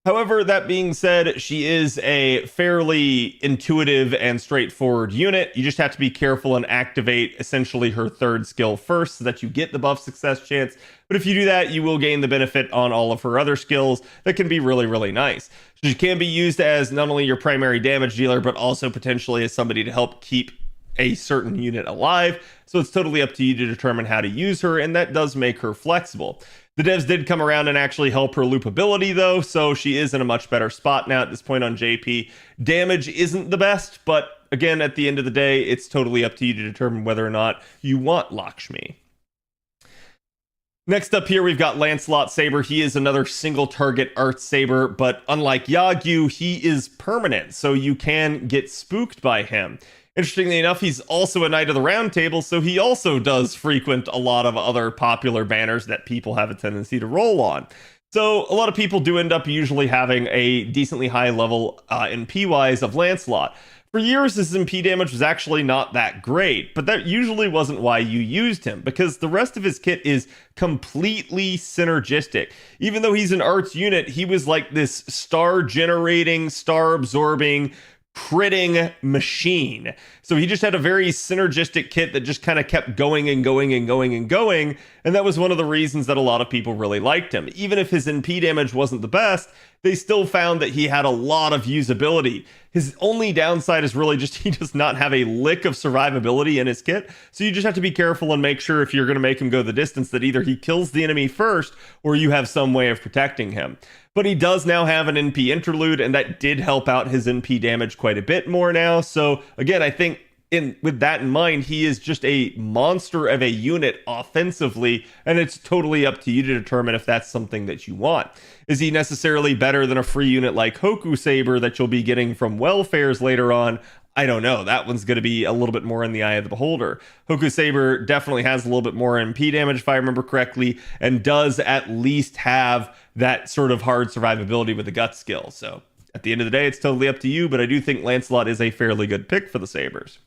However, that being said, she is a fairly intuitive and straightforward unit. You just have to be careful and activate essentially her 3rd skill first so that you get the buff success chance. But if you do that, you will gain the benefit on all of her other skills that can be really, really nice. She can be used as not only your primary damage dealer, but also potentially as somebody to help keep a certain unit alive. So it's totally up to you to determine how to use her, and that does make her flexible. The devs did come around and actually help her loopability though, so she is in a much better spot now at this point on JP. Damage isn't the best, but again, at the end of the day, it's totally up to you to determine whether or not you want Lakshmi. Next up here, we've got Lancelot Saber. He is another single target Arts Saber, but unlike Yagyu, he is permanent, so you can get spooked by him. Interestingly enough, he's also a Knight of the Round Table, so he also does frequent a lot of other popular banners that people have a tendency to roll on. So a lot of people do end up usually having a decently high level MP-wise of Lancelot. For years, his MP damage was actually not that great, but that usually wasn't why you used him, because the rest of his kit is completely synergistic. Even though he's an arts unit, he was like this star-generating, star-absorbing, critting machine. So he just had a very synergistic kit that just kind of kept going and going and going and going, and that was one of the reasons that a lot of people really liked him. Even if his NP damage wasn't the best, they still found that he had a lot of usability. His only downside is really just he does not have a lick of survivability in his kit, so you just have to be careful and make sure if you're going to make him go the distance that either he kills the enemy first or you have some way of protecting him. But he does now have an NP interlude, and that did help out his NP damage quite a bit more now. So again, I think with that in mind, he is just a monster of a unit offensively, and it's totally up to you to determine if that's something that you want. Is he necessarily better than a free unit like Hoku Saber that you'll be getting from welfares later on? I don't know. That one's going to be a little bit more in the eye of the beholder. Hoku Saber definitely has a little bit more MP damage, if I remember correctly, and does at least have that sort of hard survivability with the gut skill. So at the end of the day, it's totally up to you, but I do think Lancelot is a fairly good pick for the Sabers.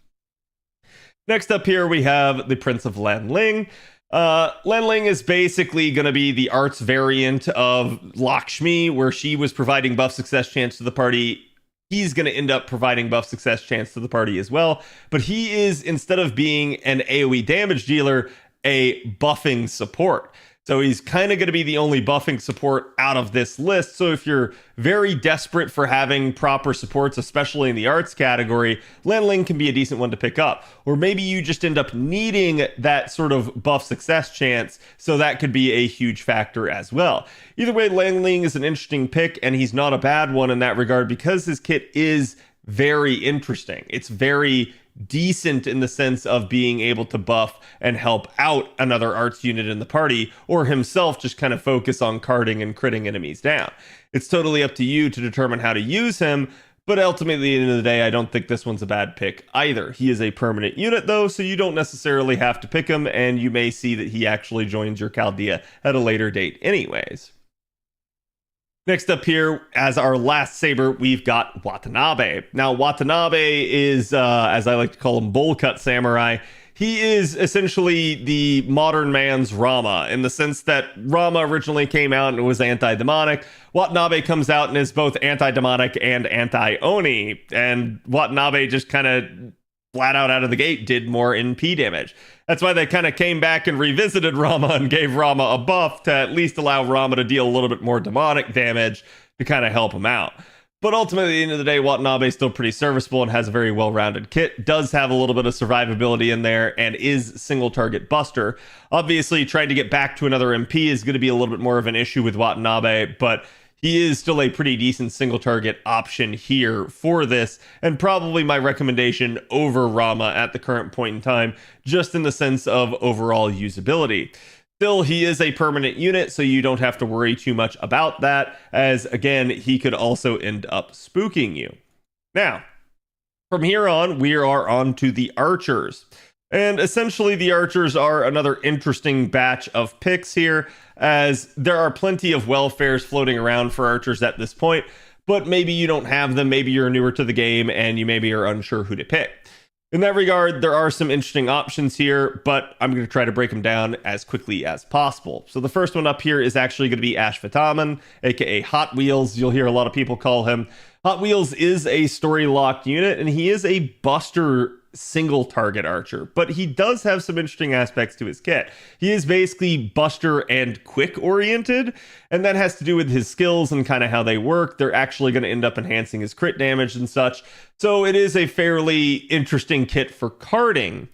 Next up here, we have the Prince of Lanling. Lanling is basically going to be the arts variant of Lakshmi, where she was providing buff success chance to the party. He's going to end up providing buff success chance to the party as well. But he is, instead of being an AoE damage dealer, a buffing support. So he's kind of going to be the only buffing support out of this list. So if you're very desperate for having proper supports, especially in the arts category, Lanling can be a decent one to pick up. Or maybe you just end up needing that sort of buff success chance, so that could be a huge factor as well. Either way, Lanling is an interesting pick, and he's not a bad one in that regard because his kit is very interesting. It's very decent in the sense of being able to buff and help out another arts unit in the party, or himself just kind of focus on carding and critting enemies down. It's totally up to you to determine how to use him, but ultimately at the end of the day, I don't think this one's a bad pick either. He is a permanent unit though, so you don't necessarily have to pick him, and you may see that he actually joins your Chaldea at a later date anyways. Next up here, as our last Saber, we've got Watanabe. Now, Watanabe is, as I like to call him, bowl cut samurai. He is essentially the modern man's Rama, in the sense that Rama originally came out and was anti-demonic. Watanabe comes out and is both anti-demonic and anti-Oni, and Watanabe just kind of flat out of the gate did more NP damage. That's why they kind of came back and revisited Rama and gave Rama a buff to at least allow Rama to deal a little bit more demonic damage to kind of help him out. But ultimately, at the end of the day, Watanabe is still pretty serviceable and has a very well-rounded kit, does have a little bit of survivability in there, and is single target buster. Obviously, trying to get back to another MP is going to be a little bit more of an issue with Watanabe, but he is still a pretty decent single target option here for this, and probably my recommendation over Rama at the current point in time, just in the sense of overall usability. Still, he is a permanent unit, so you don't have to worry too much about that, as again, he could also end up spooking you. Now, from here on, we are on to the archers. And essentially, the archers are another interesting batch of picks here, as there are plenty of welfares floating around for archers at this point, but maybe you don't have them, maybe you're newer to the game, and you maybe are unsure who to pick. In that regard, there are some interesting options here, but I'm going to try to break them down as quickly as possible. So the first one up here is actually going to be Ashvataman, aka Hot Wheels. You'll hear a lot of people call him. Hot Wheels is a story-locked unit, and he is a buster single target archer, but he does have some interesting aspects to his kit. He is basically buster and quick oriented, and that has to do with his skills and kind of how they work. They're actually going to end up enhancing his crit damage and such, so it is a fairly interesting kit for carding.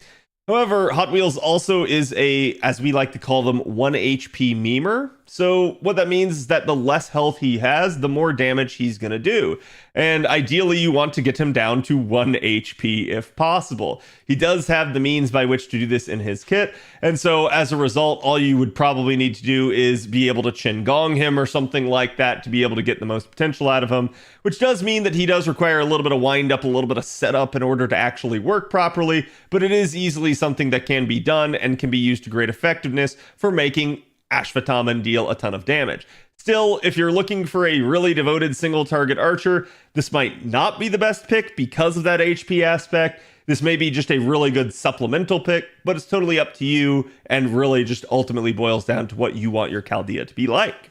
However, Hot Wheels also is a, as we like to call them, 1 HP memer. So what that means is that the less health he has, the more damage he's going to do. And ideally, you want to get him down to 1 HP if possible. He does have the means by which to do this in his kit. And so as a result, all you would probably need to do is be able to Chin Gong him or something like that to be able to get the most potential out of him, which does mean that he does require a little bit of wind up, a little bit of setup in order to actually work properly. But it is easily something that can be done and can be used to great effectiveness for making Ashvataman deal a ton of damage. Still, if you're looking for a really devoted single target archer, this might not be the best pick because of that HP aspect. This may be just a really good supplemental pick, but it's totally up to you and really just ultimately boils down to what you want your Chaldea to be like.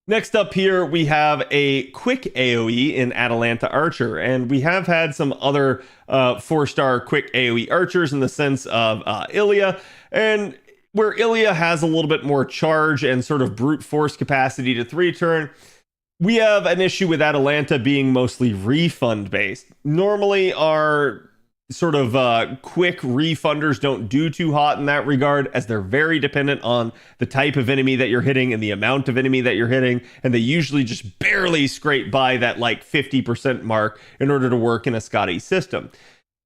Next up here, we have a quick AoE in Atalanta Archer, and we have had some other 4-star quick AoE archers in the sense of Ilya, and where Ilya has a little bit more charge and sort of brute force capacity to 3-turn, we have an issue with Atalanta being mostly refund based. Normally our sort of quick refunders don't do too hot in that regard, as they're very dependent on the type of enemy that you're hitting and the amount of enemy that you're hitting, and they usually just barely scrape by that like 50% mark in order to work in a Scotty system.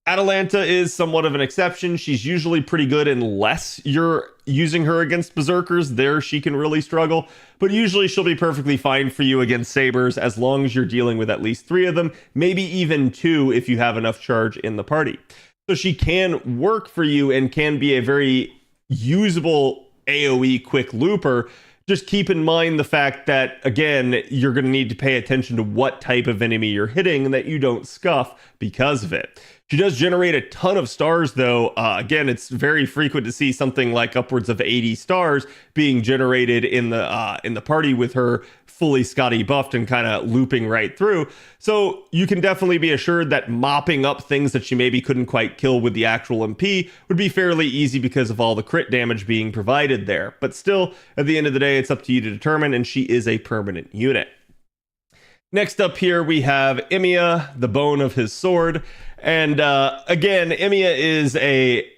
Atalanta is somewhat of an exception. She's usually pretty good unless you're using her against berserkers. There she can really struggle, but usually she'll be perfectly fine for you against sabers as long as you're dealing with at least 3 of them, maybe even 2 if you have enough charge in the party. So she can work for you and can be a very usable AoE quick looper. Just keep in mind the fact that, again, you're going to need to pay attention to what type of enemy you're hitting and that you don't scuff because of it. She does generate a ton of stars, though. Again, it's very frequent to see something like upwards of 80 stars being generated in the party with her fully Scotty buffed and kind of looping right through. So you can definitely be assured that mopping up things that she maybe couldn't quite kill with the actual MP would be fairly easy because of all the crit damage being provided there. But still, at the end of the day, it's up to you to determine, and she is a permanent unit. Next up here, we have Emiya, the bone of his sword. And again, Emiya is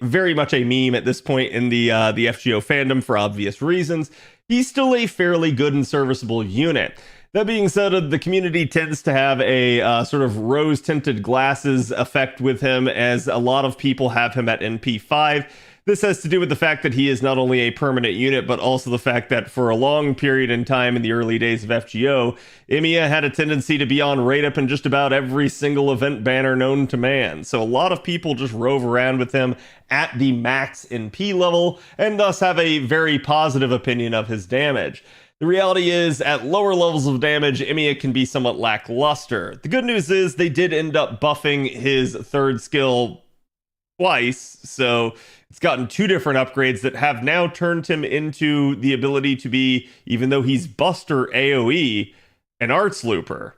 very much a meme at this point in the FGO fandom for obvious reasons. He's still a fairly good and serviceable unit. That being said, the community tends to have a sort of rose-tinted glasses effect with him, as a lot of people have him at NP5. This has to do with the fact that he is not only a permanent unit, but also the fact that for a long period in time in the early days of FGO, Emiya had a tendency to be on right up in just about every single event banner known to man. So a lot of people just rove around with him at the max NP level, and thus have a very positive opinion of his damage. The reality is, at lower levels of damage, Emiya can be somewhat lackluster. The good news is they did end up buffing his 3rd skill twice, so it's gotten 2 different upgrades that have now turned him into the ability to be, even though he's Buster AoE, an Arts Looper.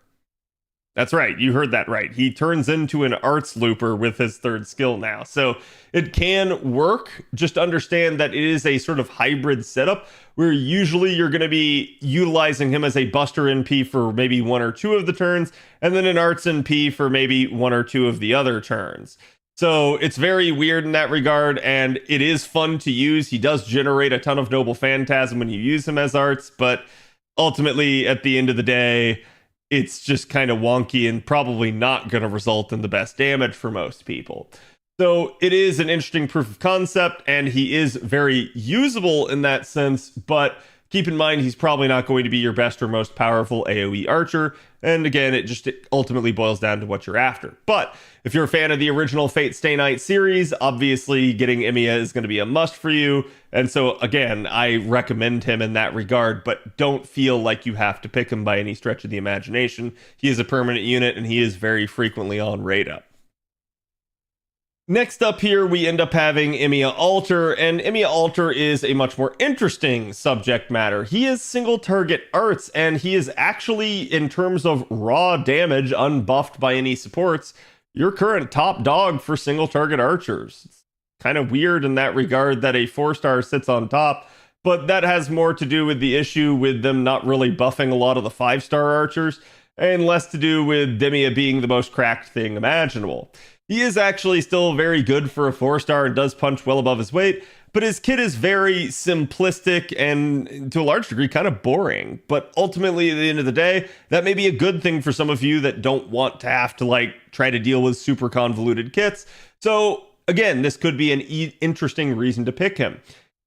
That's right, you heard that right. He turns into an Arts Looper with his 3rd skill now. So it can work. Just understand that it is a sort of hybrid setup where usually you're going to be utilizing him as a Buster NP for maybe 1 or 2 of the turns, and then an Arts NP for maybe 1 or 2 of the other turns. So it's very weird in that regard, and it is fun to use. He does generate a ton of Noble Phantasm when you use him as arts, but ultimately, at the end of the day, it's just kind of wonky and probably not going to result in the best damage for most people. So it is an interesting proof of concept, and he is very usable in that sense, but Keep in mind, he's probably not going to be your best or most powerful AoE archer, and again, it ultimately boils down to what you're after. But if you're a fan of the original Fate Stay Night series, obviously getting Emiya is going to be a must for you, and so again, I recommend him in that regard, but don't feel like you have to pick him by any stretch of the imagination. He is a permanent unit, and he is very frequently on rate up. Next up here, we end up having Emiya Alter, and Emiya Alter is a much more interesting subject matter. He is single target arts, and he is actually, in terms of raw damage, unbuffed by any supports, your current top dog for single target archers. It's kind of weird in that regard that a 4-star sits on top, but that has more to do with the issue with them not really buffing a lot of the 5-star archers, and less to do with Emiya being the most cracked thing imaginable. He is actually still very good for a 4-star and does punch well above his weight, but his kit is very simplistic and to a large degree kind of boring. But ultimately, at the end of the day, that may be a good thing for some of you that don't want to have to try to deal with super convoluted kits. So again, this could be an interesting reason to pick him.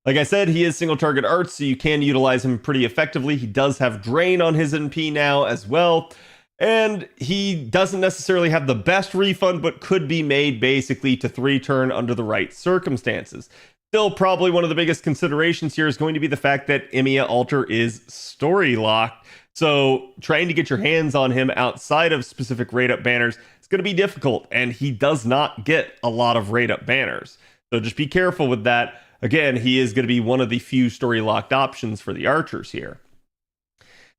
Like I said, he is single target arts, so you can utilize him pretty effectively. He does have drain on his NP now as well. And he doesn't necessarily have the best refund, but could be made basically to 3-turn under the right circumstances. Still, probably one of the biggest considerations here is going to be the fact that Emiya Alter is story locked. So trying to get your hands on him outside of specific rate up banners is going to be difficult, and he does not get a lot of rate up banners. So just be careful with that. Again, he is going to be one of the few story locked options for the archers here.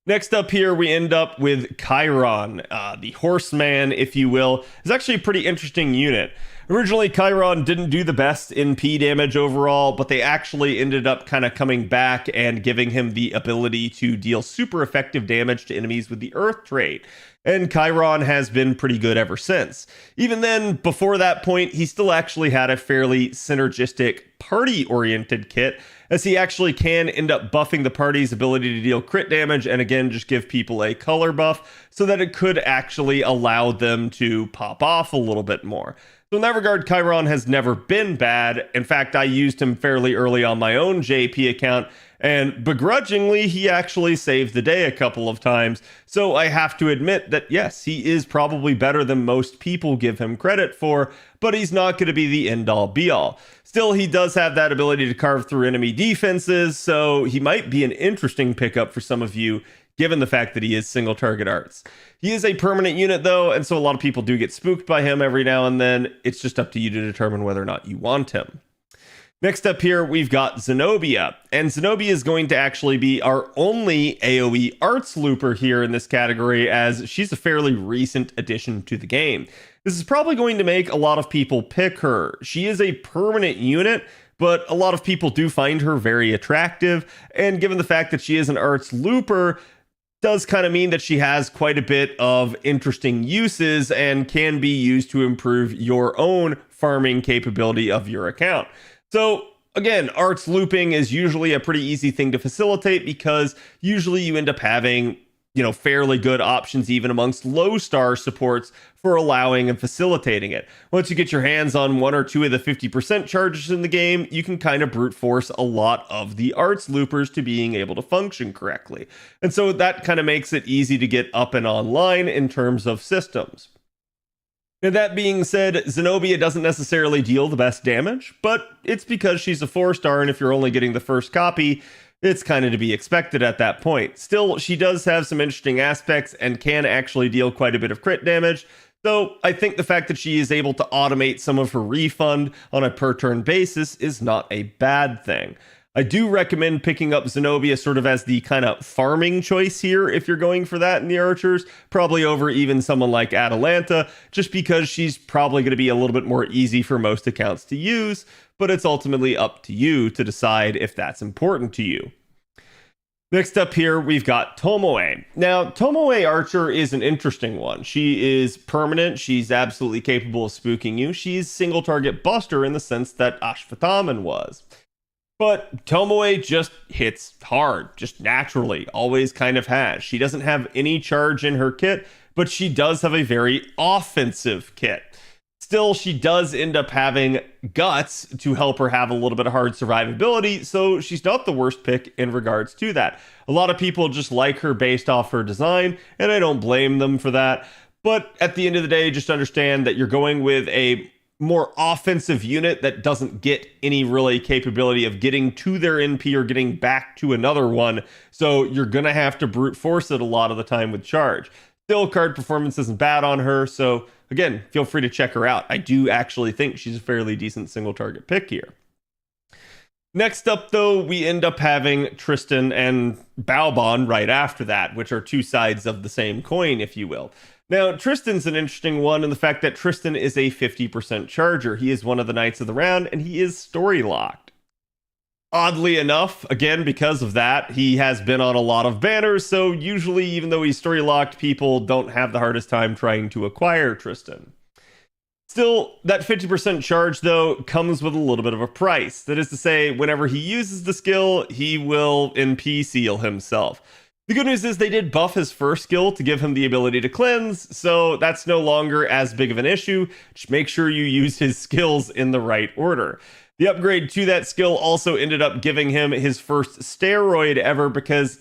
Next up here, we end up with Chiron, the horseman, if you will. It's actually a pretty interesting unit. Originally, Chiron didn't do the best in P damage overall, but they actually ended up kind of coming back and giving him the ability to deal super effective damage to enemies with the Earth trait. And Chiron has been pretty good ever since. Even then, before that point, he still actually had a fairly synergistic party-oriented kit, as he actually can end up buffing the party's ability to deal crit damage and again just give people a color buff so that it could actually allow them to pop off a little bit more. So in that regard, Chiron has never been bad. In fact, I used him fairly early on my own JP account, and begrudgingly, he actually saved the day a couple of times. So I have to admit that yes, he is probably better than most people give him credit for, but he's not going to be the end-all be-all. Still, he does have that ability to carve through enemy defenses, so he might be an interesting pickup for some of you, given the fact that he is single target arts. He is a permanent unit though, and so a lot of people do get spooked by him every now and then. It's just up to you to determine whether or not you want him. Next up here, we've got Zenobia, and Zenobia is going to actually be our only AoE arts looper here in this category, as she's a fairly recent addition to the game. This is probably going to make a lot of people pick her. She is a permanent unit, but a lot of people do find her very attractive, and given the fact that she is an arts looper, does kind of mean that she has quite a bit of interesting uses and can be used to improve your own farming capability of your account. So again, arts looping is usually a pretty easy thing to facilitate because usually you end up having, fairly good options even amongst low star supports for allowing and facilitating it. Once you get your hands on 1 or 2 of the 50% charges in the game, you can kind of brute force a lot of the arts loopers to being able to function correctly. And so that kind of makes it easy to get up and online in terms of systems. Now, that being said, Zenobia doesn't necessarily deal the best damage, but it's because she's a 4-star, and if you're only getting the first copy, it's kind of to be expected at that point. Still, she does have some interesting aspects and can actually deal quite a bit of crit damage, so I think the fact that she is able to automate some of her refund on a per-turn basis is not a bad thing. I do recommend picking up Zenobia sort of as the kind of farming choice here if you're going for that in the archers, probably over even someone like Atalanta, just because she's probably going to be a little bit more easy for most accounts to use, but it's ultimately up to you to decide if that's important to you. Next up here, we've got Tomoe. Now, Tomoe Archer is an interesting one. She is permanent. She's absolutely capable of spooking you. She's single target buster in the sense that Ashwathaman was. But Tomoe just hits hard, just naturally, always kind of has. She doesn't have any charge in her kit, but she does have a very offensive kit. Still, she does end up having guts to help her have a little bit of hard survivability, so she's not the worst pick in regards to that. A lot of people just like her based off her design, and I don't blame them for that. But at the end of the day, just understand that you're going with a more offensive unit that doesn't get any really capability of getting to their NP or getting back to another one. So you're going to have to brute force it a lot of the time with charge. Still, card performance isn't bad on her. So again, feel free to check her out. I do actually think she's a fairly decent single target pick here. Next up, though, we end up having Tristan and Balbon right after that, which are two sides of the same coin, if you will. Now, Tristan's an interesting one in the fact that Tristan is a 50% charger. He is one of the Knights of the Round, and he is story locked. Oddly enough, again, because of that, he has been on a lot of banners, so usually, even though he's story locked, people don't have the hardest time trying to acquire Tristan. Still, that 50% charge, though, comes with a little bit of a price. That is to say, whenever he uses the skill, he will NP seal himself. The good news is they did buff his first skill to give him the ability to cleanse, so that's no longer as big of an issue. Just make sure you use his skills in the right order. The upgrade to that skill also ended up giving him his first steroid ever because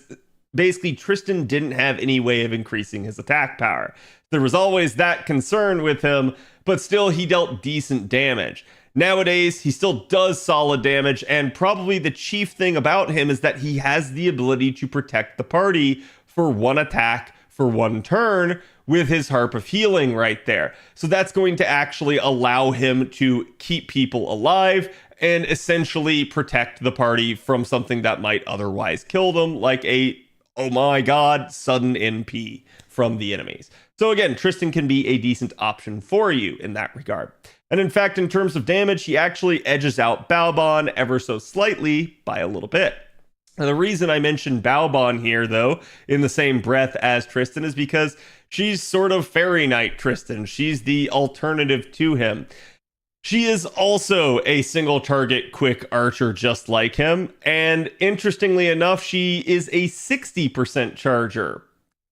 basically Tristan didn't have any way of increasing his attack power. There was always that concern with him, but still he dealt decent damage. Nowadays, he still does solid damage, and probably the chief thing about him is that he has the ability to protect the party for one attack for one turn with his Harp of Healing right there. So that's going to actually allow him to keep people alive and essentially protect the party from something that might otherwise kill them, like a, oh my god, sudden NP from the enemies. So again, Tristan can be a decent option for you in that regard. And in fact, in terms of damage, he actually edges out Balbon ever so slightly by a little bit. Now, the reason I mentioned Balbon here, though, in the same breath as Tristan is because she's sort of Fairy Knight Tristan. She's the alternative to him. She is also a single target quick archer just like him. And interestingly enough, she is a 60% charger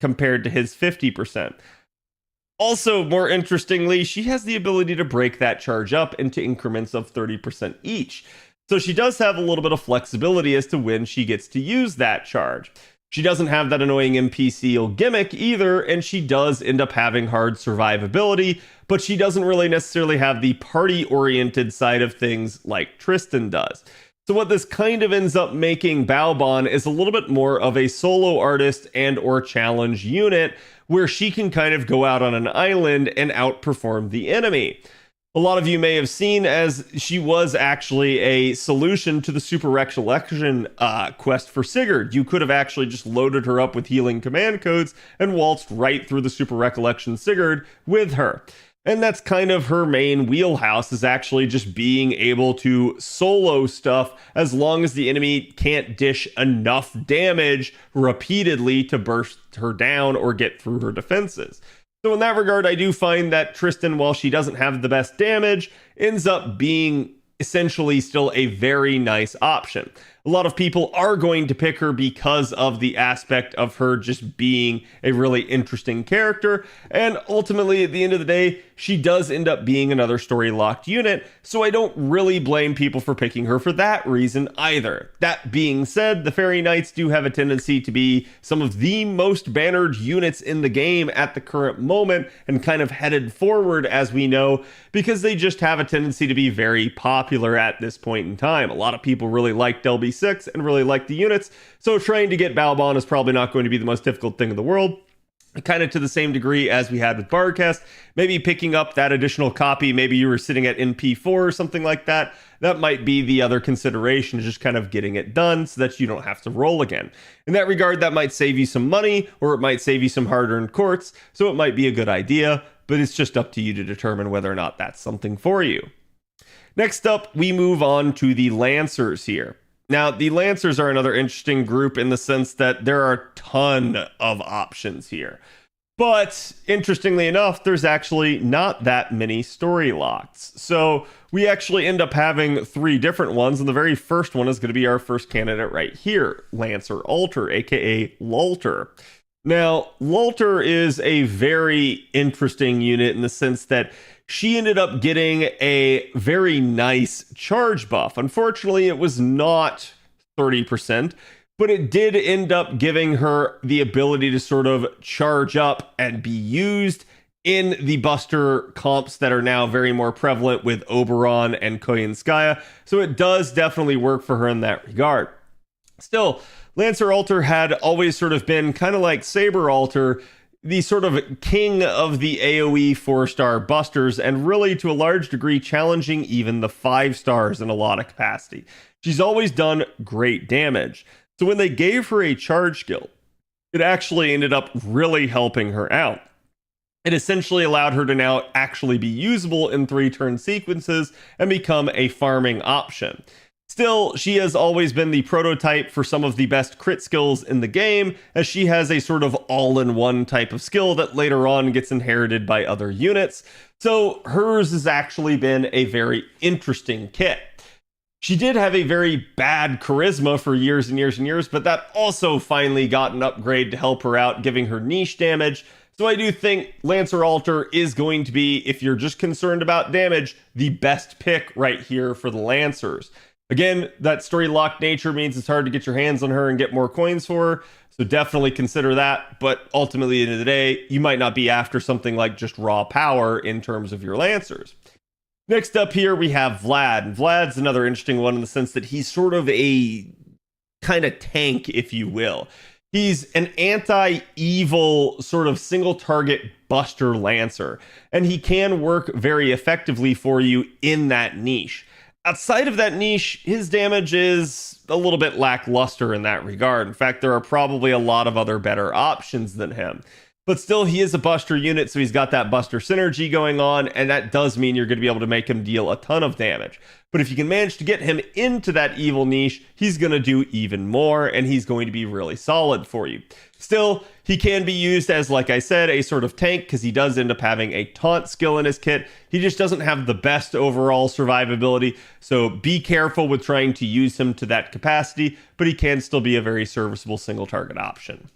compared to his 50%. Also, more interestingly, she has the ability to break that charge up into increments of 30% each. So she does have a little bit of flexibility as to when she gets to use that charge. She doesn't have that annoying NPC gimmick either, and she does end up having hard survivability, but she doesn't really necessarily have the party-oriented side of things like Tristan does. So what this kind of ends up making Balbon is a little bit more of a solo artist and or challenge unit, where she can kind of go out on an island and outperform the enemy. A lot of you may have seen as she was actually a solution to the Super Recollection quest for Sigurd. You could have actually just loaded her up with healing command codes and waltzed right through the Super Recollection Sigurd with her. And that's kind of her main wheelhouse, is actually just being able to solo stuff as long as the enemy can't dish enough damage repeatedly to burst her down or get through her defenses. So in that regard, I do find that Tristan, while she doesn't have the best damage, ends up being essentially still a very nice option. A lot of people are going to pick her because of the aspect of her just being a really interesting character, and ultimately, at the end of the day, she does end up being another story-locked unit, so I don't really blame people for picking her for that reason either. That being said, the Fairy Knights do have a tendency to be some of the most bannered units in the game at the current moment, and kind of headed forward, as we know, because they just have a tendency to be very popular at this point in time. A lot of people really like LB6 and really like the units, so trying to get Balbon is probably not going to be the most difficult thing in the world. Kind of to the same degree as we had with Bardcast, maybe picking up that additional copy, maybe you were sitting at NP4 or something like that, that might be the other consideration, is just kind of getting it done so that you don't have to roll again. In that regard, that might save you some money, or it might save you some hard-earned quartz, so it might be a good idea, but it's just up to you to determine whether or not that's something for you. Next up, we move on to the Lancers here. Now, the Lancers are another interesting group in the sense that there are a ton of options here. But interestingly enough, there's actually not that many story locks. So we actually end up having 3 different ones, and the very first one is going to be our first candidate right here, Lancer Alter, aka Lulter. Now, Lolter is a very interesting unit in the sense that she ended up getting a very nice charge buff. Unfortunately, it was not 30%, but it did end up giving her the ability to sort of charge up and be used in the Buster comps that are now very more prevalent with Oberon and Koyanskaya. So it does definitely work for her in that regard. Still, Lancer Alter had always sort of been kind of like Saber Alter, the sort of king of the AoE 4-star busters, and really to a large degree challenging even the 5 stars in a lot of capacity. She's always done great damage. So when they gave her a charge skill, it actually ended up really helping her out. It essentially allowed her to now actually be usable in 3-turn sequences and become a farming option. Still, she has always been the prototype for some of the best crit skills in the game, as she has a sort of all-in-one type of skill that later on gets inherited by other units. So hers has actually been a very interesting kit. She did have a very bad charisma for years and years and years, but that also finally got an upgrade to help her out, giving her niche damage. So I do think Lancer Alter is going to be, if you're just concerned about damage, the best pick right here for the Lancers. Again, that story locked nature means it's hard to get your hands on her and get more coins for her, so definitely consider that. But ultimately, at the end of the day, you might not be after something like just raw power in terms of your Lancers. Next up here, we have Vlad. And Vlad's another interesting one in the sense that he's sort of a kind of tank, if you will. He's an anti-evil sort of single target buster Lancer, and he can work very effectively for you in that niche. Outside of that niche, his damage is a little bit lackluster in that regard. In fact, there are probably a lot of other better options than him. But still, he is a buster unit, so he's got that buster synergy going on, and that does mean you're going to be able to make him deal a ton of damage. But if you can manage to get him into that evil niche, he's going to do even more, and he's going to be really solid for you. Still, he can be used as, like I said, a sort of tank, because he does end up having a taunt skill in his kit. He just doesn't have the best overall survivability, so be careful with trying to use him to that capacity, but he can still be a very serviceable single target option.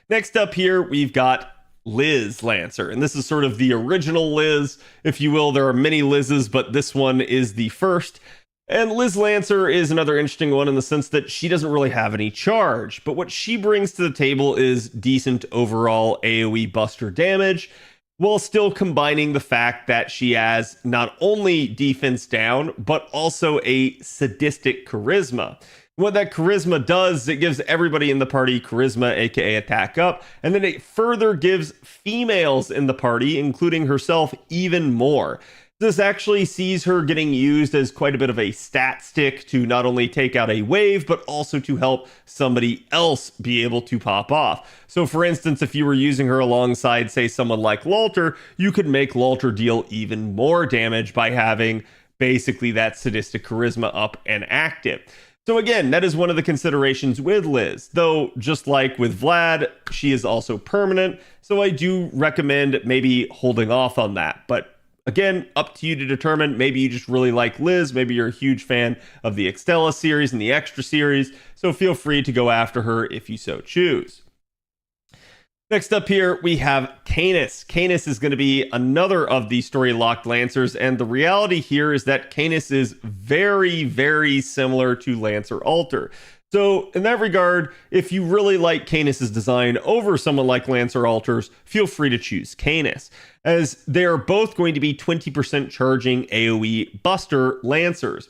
Next up here, we've got Liz Lancer, and this is sort of the original Liz, if you will. There are many Liz's, but this one is the first. And Liz Lancer is another interesting one in the sense that she doesn't really have any charge, but what she brings to the table is decent overall AoE buster damage, while still combining the fact that she has not only defense down, but also a sadistic charisma. What that charisma does, it gives everybody in the party charisma, aka attack up, and then it further gives females in the party, including herself, even more. This actually sees her getting used as quite a bit of a stat stick to not only take out a wave, but also to help somebody else be able to pop off. So for instance, if you were using her alongside, say, someone like Lolter, you could make Lolter deal even more damage by having basically that sadistic charisma up and active. So again, that is one of the considerations with Liz, though just like with Vlad, she is also permanent, so I do recommend maybe holding off on that. But again, up to you to determine. Maybe you just really like Liz, maybe you're a huge fan of the Extella series and the Extra series, so feel free to go after her if you so choose. Next up here, we have Canis. Canis is going to be another of the story-locked Lancers, and the reality here is that Canis is very, very similar to Lancer Alter. So in that regard, if you really like Canis's design over someone like Lancer Alter's, feel free to choose Canis, as they are both going to be 20% charging AoE Buster Lancers.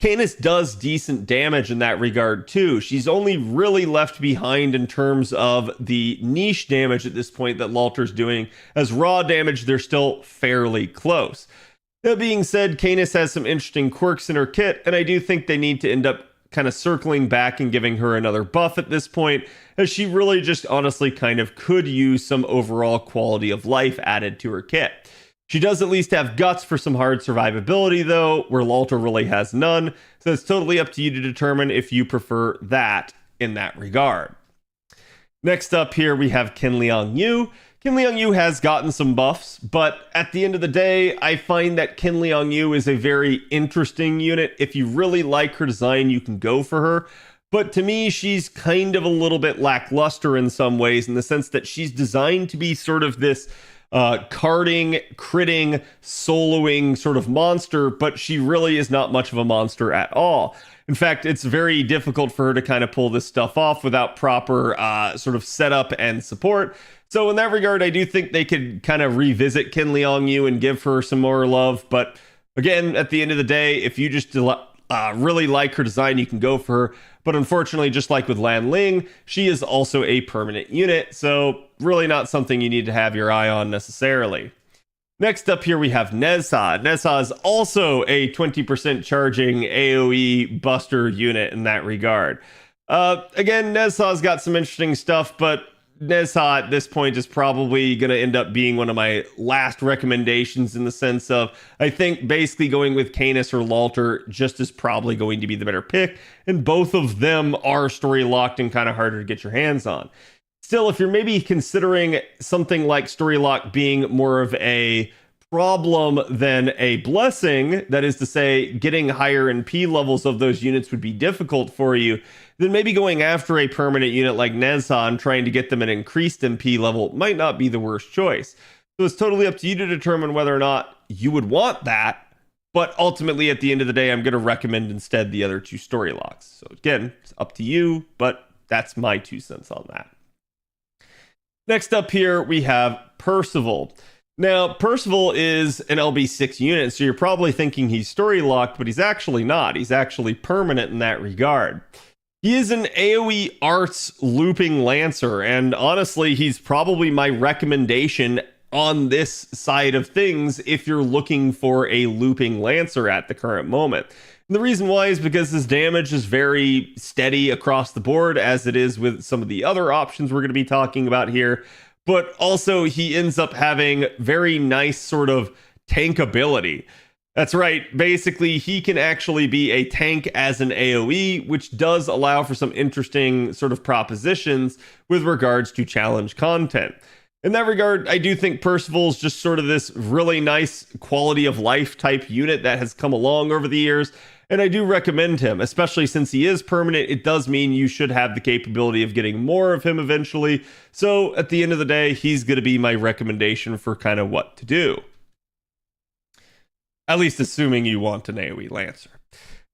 Canis does decent damage in that regard too. She's only really left behind in terms of the niche damage at this point that Lalter's doing. As raw damage, they're still fairly close. That being said, Canis has some interesting quirks in her kit, and I do think they need to end up kind of circling back and giving her another buff at this point, as she really just honestly kind of could use some overall quality of life added to her kit. She does at least have guts for some hard survivability, though, where Lalter really has none, so it's totally up to you to determine if you prefer that in that regard. Next up here, we have Qin Liang Yu. Qin Liang Yu has gotten some buffs, but at the end of the day, I find that Qin Liang Yu is a very interesting unit. If you really like her design, you can go for her. But to me, she's kind of a little bit lackluster in some ways, in the sense that she's designed to be sort of this carding, critting, soloing sort of monster, but she really is not much of a monster at all. In fact, it's very difficult for her to kind of pull this stuff off without proper sort of setup and support. So in that regard, I do think they could kind of revisit Kin Leong Yu and give her some more love. But again, at the end of the day, if you just really like her design, you can go for her. But unfortunately, just like with Lan Ling, she is also a permanent unit, so really not something you need to have your eye on necessarily. Next up here we have Nezha. Nezha is also a 20% charging AoE buster unit in that regard. Again, Nezha's got some interesting stuff, but Nezha at this point is probably going to end up being one of my last recommendations, in the sense of, I think basically going with Canis or Lalter just is probably going to be the better pick, and both of them are story locked and kind of harder to get your hands on. Still, if you're maybe considering something like story lock being more of a problem than a blessing, that is to say, getting higher NP levels of those units would be difficult for you, then maybe going after a permanent unit like Nezha and trying to get them an increased MP level might not be the worst choice. So it's totally up to you to determine whether or not you would want that, but ultimately at the end of the day, I'm going to recommend instead the other two story locks. So again, it's up to you, but that's my 2 cents on that. Next up here, we have Percival. Now, Percival is an LB6 unit, so you're probably thinking he's story locked, but he's actually not. He's actually permanent in that regard. He is an AoE arts looping lancer, and honestly, he's probably my recommendation on this side of things if you're looking for a looping lancer at the current moment. And the reason why is because his damage is very steady across the board, as it is with some of the other options we're going to be talking about here. But also he ends up having very nice sort of tankability. That's right. Basically, he can actually be a tank as an AoE, which does allow for some interesting sort of propositions with regards to challenge content. In that regard, I do think Percival's just sort of this really nice quality of life type unit that has come along over the years. And I do recommend him, especially since he is permanent. It does mean you should have the capability of getting more of him eventually. So at the end of the day, he's going to be my recommendation for kind of what to do. At least assuming you want an AoE Lancer.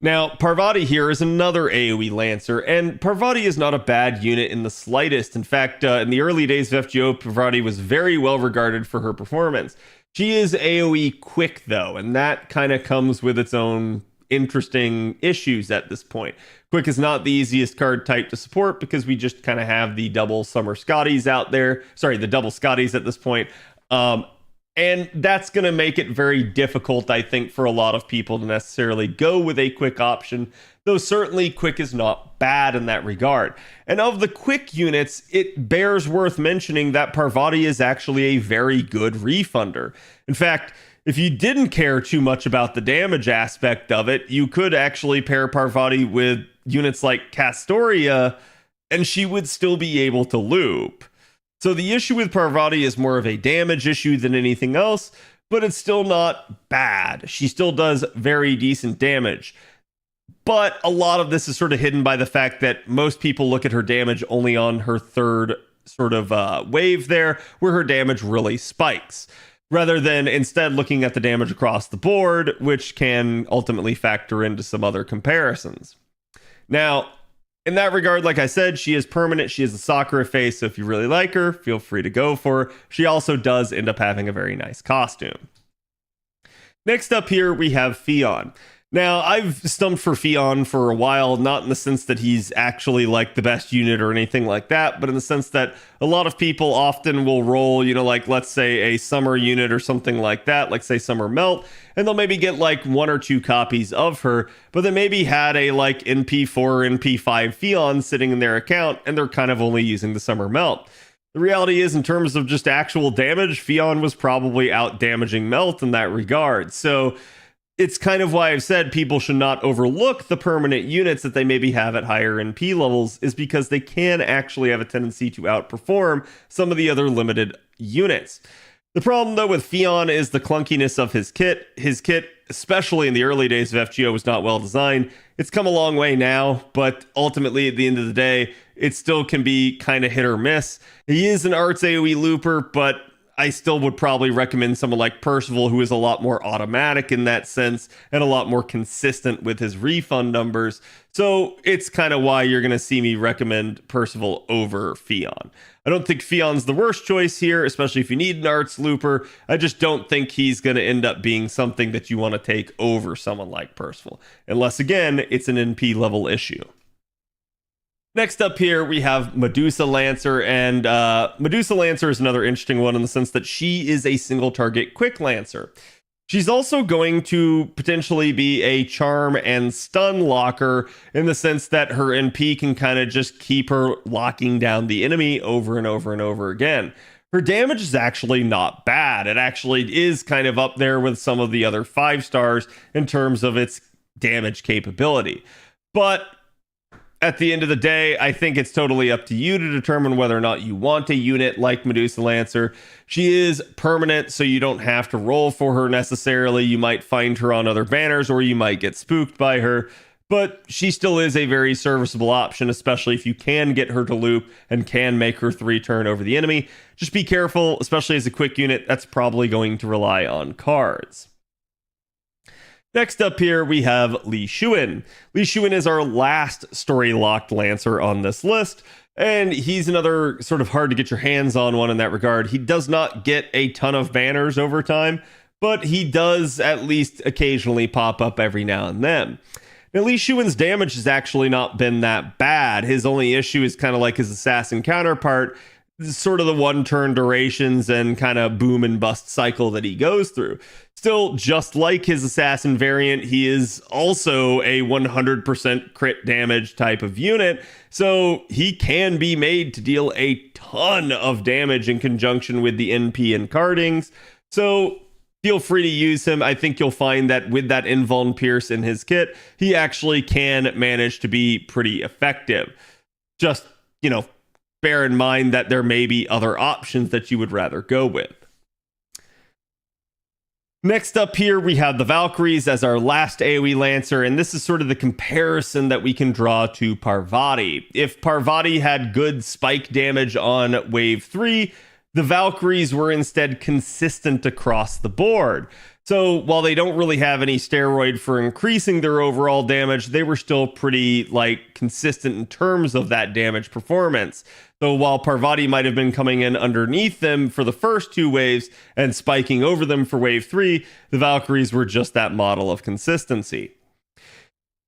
Now, Parvati here is another AoE Lancer, and Parvati is not a bad unit in the slightest. In fact, in the early days of FGO, Parvati was very well regarded for her performance. She is AoE quick, though, and that kind of comes with its own interesting issues at this point. Quick is not the easiest card type to support because we just kind of have the double Summer Scotties out there. Sorry, the double Scotties at this point. And that's going to make it very difficult, I think, for a lot of people to necessarily go with a quick option, though certainly quick is not bad in that regard. And of the quick units, it bears worth mentioning that Parvati is actually a very good refunder. In fact, if you didn't care too much about the damage aspect of it, you could actually pair Parvati with units like Castoria, and she would still be able to loop. So the issue with Parvati is more of a damage issue than anything else, but it's still not bad. She still does very decent damage. But a lot of this is sort of hidden by the fact that most people look at her damage only on her third sort of wave there, where her damage really spikes, rather than instead looking at the damage across the board, which can ultimately factor into some other comparisons. Now, in that regard, like I said, she is permanent. She is a Sakura face, so if you really like her, feel free to go for her. She also does end up having a very nice costume. Next up here, we have Fion. Now, I've stumped for Fion for a while, not in the sense that he's actually like the best unit or anything like that, but in the sense that a lot of people often will roll, you know, like let's say a summer unit or something like that, like say Summer Melt, and they'll maybe get like 1 or 2 copies of her, but they maybe had a like NP4 or NP5 Fion sitting in their account, and they're kind of only using the Summer Melt. The reality is, in terms of just actual damage, Fion was probably out damaging Melt in that regard. So it's kind of why I've said people should not overlook the permanent units that they maybe have at higher NP levels, is because they can actually have a tendency to outperform some of the other limited units. The problem, though, with Fion is the clunkiness of his kit. His kit, especially in the early days of FGO, was not well designed, It's come a long way now, but ultimately at the end of the day, it still can be kind of hit or miss. He is an arts AoE looper, but I still would probably recommend someone like Percival, who is a lot more automatic in that sense and a lot more consistent with his refund numbers. So it's kind of why you're going to see me recommend Percival over Fion. I don't think Fion's the worst choice here, especially if you need an arts looper. I just don't think he's going to end up being something that you want to take over someone like Percival, unless, again, it's an NP level issue. Next up here, we have Medusa Lancer, and Medusa Lancer is another interesting one in the sense that she is a single target quick Lancer. She's also going to potentially be a charm and stun locker in the sense that her NP can kind of just keep her locking down the enemy over and over and over again. Her damage is actually not bad. It actually is kind of up there with some of the other 5 stars in terms of its damage capability. But at the end of the day, I think it's totally up to you to determine whether or not you want a unit like Medusa Lancer. She is permanent, so you don't have to roll for her necessarily. You might find her on other banners, or you might get spooked by her. But she still is a very serviceable option, especially if you can get her to loop and can make her 3-turn over the enemy. Just be careful, especially as a quick unit, that's probably going to rely on cards. Next up here, we have Li Shuin. Li Shuin is our last story-locked Lancer on this list, and he's another sort of hard to get your hands on one in that regard. He does not get a ton of banners over time, but he does at least occasionally pop up every now and then. Now, Li Shuin's damage has actually not been that bad. His only issue is kind of like his assassin counterpart, sort of the 1-turn durations and kind of boom and bust cycle that he goes through. Still, just like his assassin variant, he is also a 100% crit damage type of unit, so he can be made to deal a ton of damage in conjunction with the NP and cardings. So feel free to use him. I think you'll find that with that invuln pierce in his kit, he actually can manage to be pretty effective. Just, bear in mind that there may be other options that you would rather go with. Next up here, we have the Valkyries as our last AoE Lancer, and this is sort of the comparison that we can draw to Parvati. If Parvati had good spike damage on Wave 3, the Valkyries were instead consistent across the board. So while they don't really have any steroid for increasing their overall damage, they were still pretty consistent in terms of that damage performance. So while Parvati might have been coming in underneath them for the first 2 waves and spiking over them for wave 3, the Valkyries were just that model of consistency.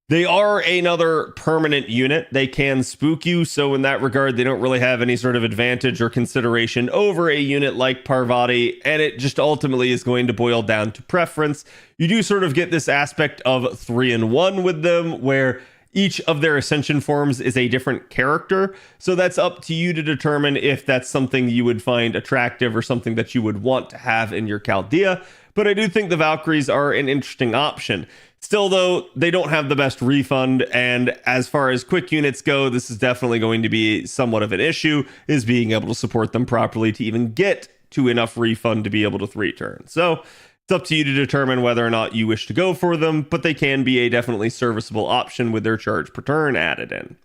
They are another permanent unit. They can spook you, so in that regard, they don't really have any sort of advantage or consideration over a unit like Parvati, and it just ultimately is going to boil down to preference. You do sort of get this aspect of 3-in-1 with them, where each of their ascension forms is a different character, so that's up to you to determine if that's something you would find attractive or something that you would want to have in your Chaldea, but I do think the Valkyries are an interesting option. Still, though, they don't have the best refund, and as far as quick units go, this is definitely going to be somewhat of an issue, is being able to support them properly to even get to enough refund to be able to 3-turn. So it's up to you to determine whether or not you wish to go for them, but they can be a definitely serviceable option with their charge per turn added in.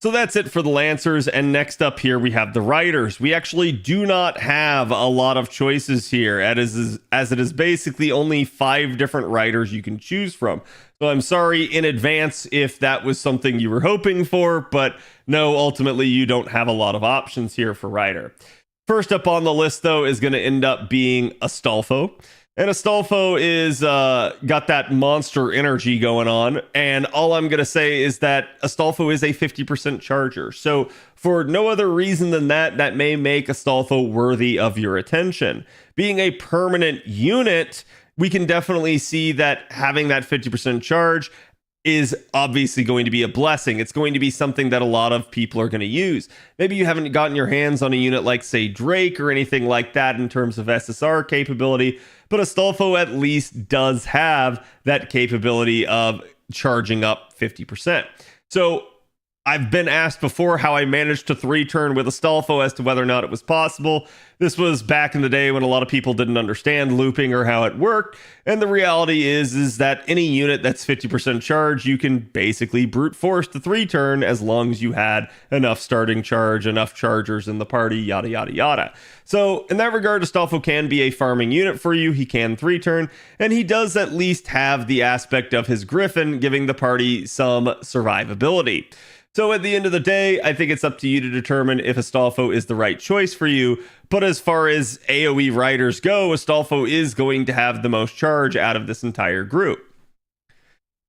So that's it for the Lancers, and next up here we have the Riders. We actually do not have a lot of choices here, as it is basically only 5 different Riders you can choose from. So I'm sorry in advance if that was something you were hoping for, but no, ultimately you don't have a lot of options here for Rider. First up on the list, though, is going to end up being Astolfo. And Astolfo is got that monster energy going on, and all I'm going to say is that Astolfo is a 50% charger. So for no other reason than that, that may make Astolfo worthy of your attention. Being a permanent unit, we can definitely see that having that 50% charge is obviously going to be a blessing. It's going to be something that a lot of people are going to use. Maybe you haven't gotten your hands on a unit like, say, Drake or anything like that in terms of SSR capability, but Astolfo at least does have that capability of charging up 50%. So I've been asked before how I managed to 3-turn with Astolfo as to whether or not it was possible. This was back in the day when a lot of people didn't understand looping or how it worked. And the reality is that any unit that's 50% charge, you can basically brute force the 3-turn as long as you had enough starting charge, enough chargers in the party, yada, yada, yada. So in that regard, Astolfo can be a farming unit for you. He can 3-turn, and he does at least have the aspect of his Griffin, giving the party some survivability. So at the end of the day, I think it's up to you to determine if Astolfo is the right choice for you. But as far as AoE riders go, Astolfo is going to have the most charge out of this entire group.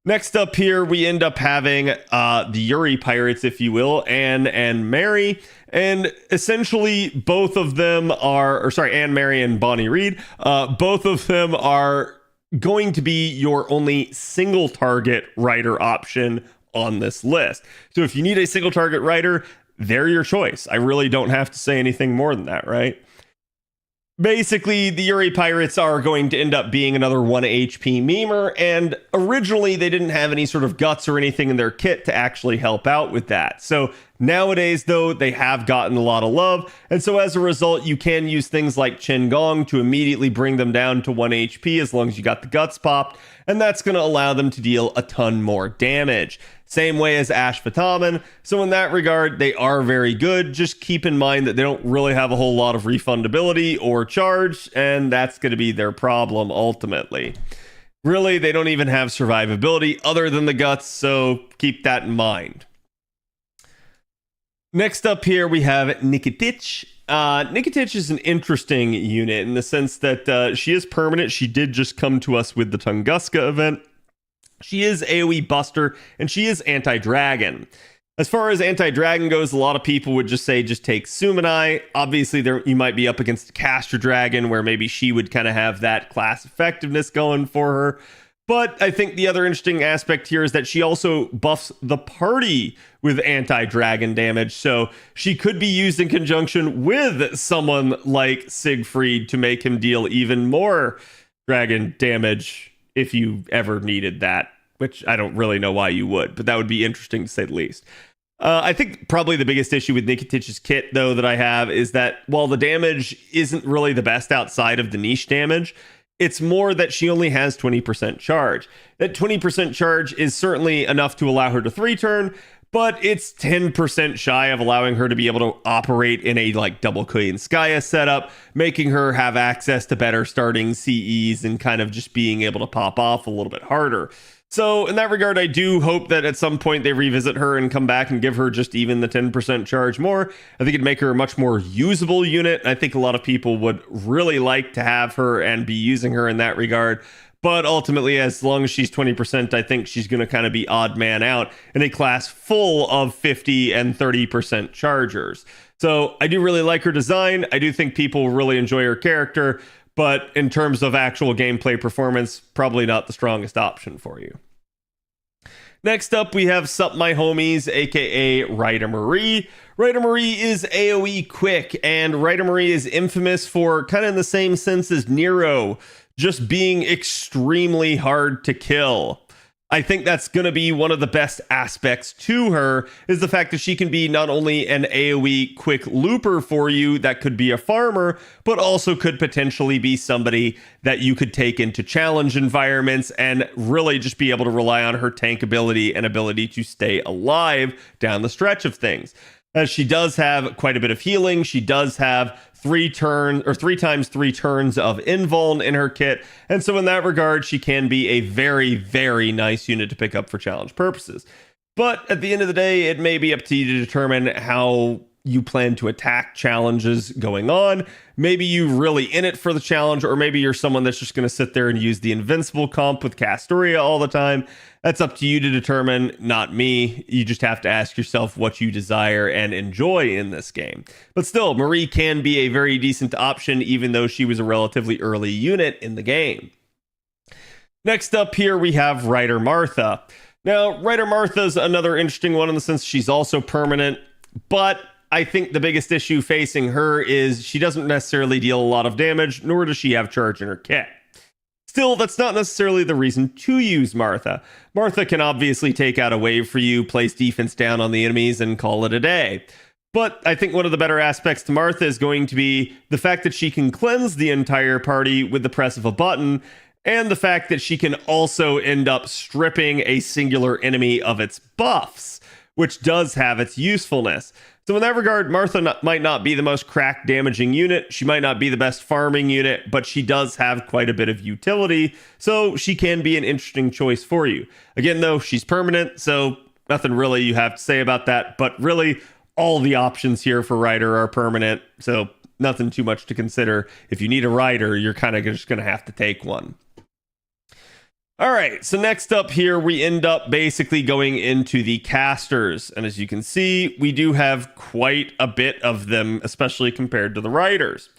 Next up here, we end up having the Yuri pirates, if you will, Anne and Mary. And essentially, both of them are, Anne, Mary, and Bonnie Reed. Both of them are going to be your only single target rider option on this list. So if you need a single target rider, they're your choice. I really don't have to say anything more than that, right? Basically, the Yuri pirates are going to end up being another 1 HP memer, and originally they didn't have any sort of guts or anything in their kit to actually help out with that. So nowadays, though, they have gotten a lot of love, and so as a result, you can use things like Qin Gong to immediately bring them down to 1 HP as long as you got the guts popped, and that's going to allow them to deal a ton more damage. Same way as Ash Vitamin. So in that regard, they are very good. Just keep in mind that they don't really have a whole lot of refundability or charge, and that's going to be their problem ultimately. Really, they don't even have survivability other than the guts, so keep that in mind. Next up here, we have Nikitich. Nikitich is an interesting unit in the sense that she is permanent. She did just come to us with the Tunguska event. She is AoE Buster, and she is anti-dragon. As far as anti-dragon goes, a lot of people would just say just take Sumanai. Obviously, you might be up against a Caster Dragon, where maybe she would kind of have that class effectiveness going for her. But I think the other interesting aspect here is that she also buffs the party with anti-dragon damage. So she could be used in conjunction with someone like Siegfried to make him deal even more dragon damage if you ever needed that, which I don't really know why you would, but that would be interesting to say the least. I think probably the biggest issue with Nikitich's kit, though, that I have is that while the damage isn't really the best outside of the niche damage, it's more that she only has 20% charge. That 20% charge is certainly enough to allow her to 3-turn, but it's 10% shy of allowing her to be able to operate in a like double Koyanskaya setup, making her have access to better starting CEs and kind of just being able to pop off a little bit harder. So in that regard, I do hope that at some point they revisit her and come back and give her just even the 10% charge more. I think it'd make her a much more usable unit. I think a lot of people would really like to have her and be using her in that regard. But ultimately, as long as she's 20%, I think she's going to kind of be odd man out in a class full of 50 and 30% chargers. So I do really like her design. I do think people will really enjoy her character. But in terms of actual gameplay performance, probably not the strongest option for you. Next up, we have Sup My Homies, aka Ryder Marie. Ryder Marie is AoE quick, and Ryder Marie is infamous for kind of in the same sense as Nero, just being extremely hard to kill. I think that's going to be one of the best aspects to her, is the fact that she can be not only an AoE quick looper for you that could be a farmer, but also could potentially be somebody that you could take into challenge environments and really just be able to rely on her tank ability and ability to stay alive down the stretch of things. As she does have quite a bit of healing, she does have 3 times 3 turns of invuln in her kit, and so in that regard she can be a very, very nice unit to pick up for challenge purposes. But at the end of the day, it may be up to you to determine how you plan to attack challenges going on. Maybe you really in it for the challenge, or maybe you're someone that's just going to sit there and use the invincible comp with Castoria all the time. That's up to you to determine, not me. You just have to ask yourself what you desire and enjoy in this game. But still, Marie can be a very decent option, even though she was a relatively early unit in the game. Next up here, we have Ryder Martha. Now, Ryder Martha's another interesting one in the sense she's also permanent, but I think the biggest issue facing her is she doesn't necessarily deal a lot of damage, nor does she have charge in her kit. Still, that's not necessarily the reason to use Martha. Martha can obviously take out a wave for you, place defense down on the enemies, and call it a day. But I think one of the better aspects to Martha is going to be the fact that she can cleanse the entire party with the press of a button, and the fact that she can also end up stripping a singular enemy of its buffs, which does have its usefulness. So in that regard, Martha might not be the most crack damaging unit, she might not be the best farming unit, but she does have quite a bit of utility, so she can be an interesting choice for you. Again though, she's permanent, so nothing really you have to say about that, but really, all the options here for Rider are permanent, so nothing too much to consider. If you need a Rider, you're kind of just going to have to take one. All right, so next up here, we end up basically going into the casters. And as you can see, we do have quite a bit of them, especially compared to the Riders.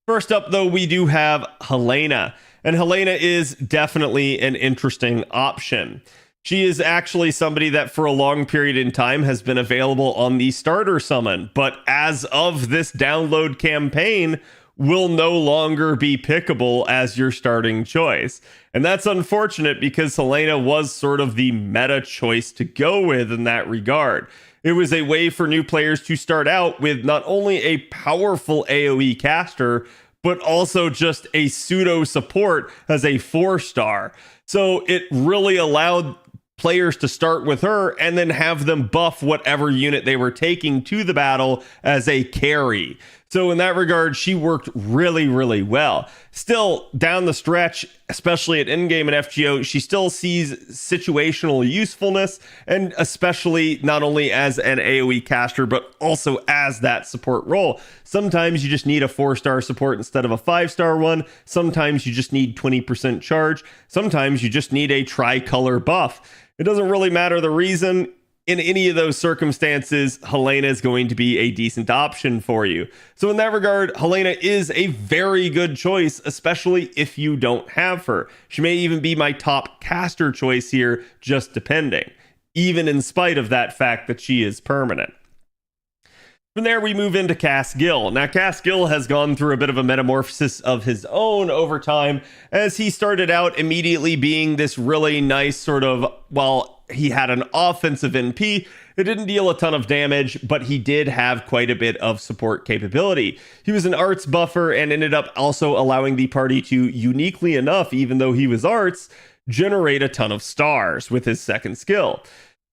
First up, though, we do have Helena. And Helena is definitely an interesting option. She is actually somebody that for a long period in time has been available on the starter summon, but as of this download campaign, will no longer be pickable as your starting choice. And that's unfortunate because Helena was sort of the meta choice to go with in that regard. It was a way for new players to start out with not only a powerful AoE caster, but also just a pseudo support as a 4-star. So it really allowed players to start with her and then have them buff whatever unit they were taking to the battle as a carry. So in that regard, she worked really, really well. Still, down the stretch, especially at endgame and FGO, she still sees situational usefulness, and especially not only as an AoE caster, but also as that support role. Sometimes you just need a 4-star support instead of a 5-star one. Sometimes you just need 20% charge. Sometimes you just need a tricolor buff. It doesn't really matter the reason. In any of those circumstances, Helena is going to be a decent option for you. So in that regard, Helena is a very good choice, especially if you don't have her. She may even be my top caster choice here, just depending, even in spite of that fact that she is permanent. From there, we move into Cass Gill. Now, Cass Gill has gone through a bit of a metamorphosis of his own over time, as he started out immediately being this really nice sort of, well, he had an offensive NP. It didn't deal a ton of damage, but he did have quite a bit of support capability. He was an arts buffer and ended up also allowing the party to, uniquely enough, even though he was arts, generate a ton of stars with his second skill.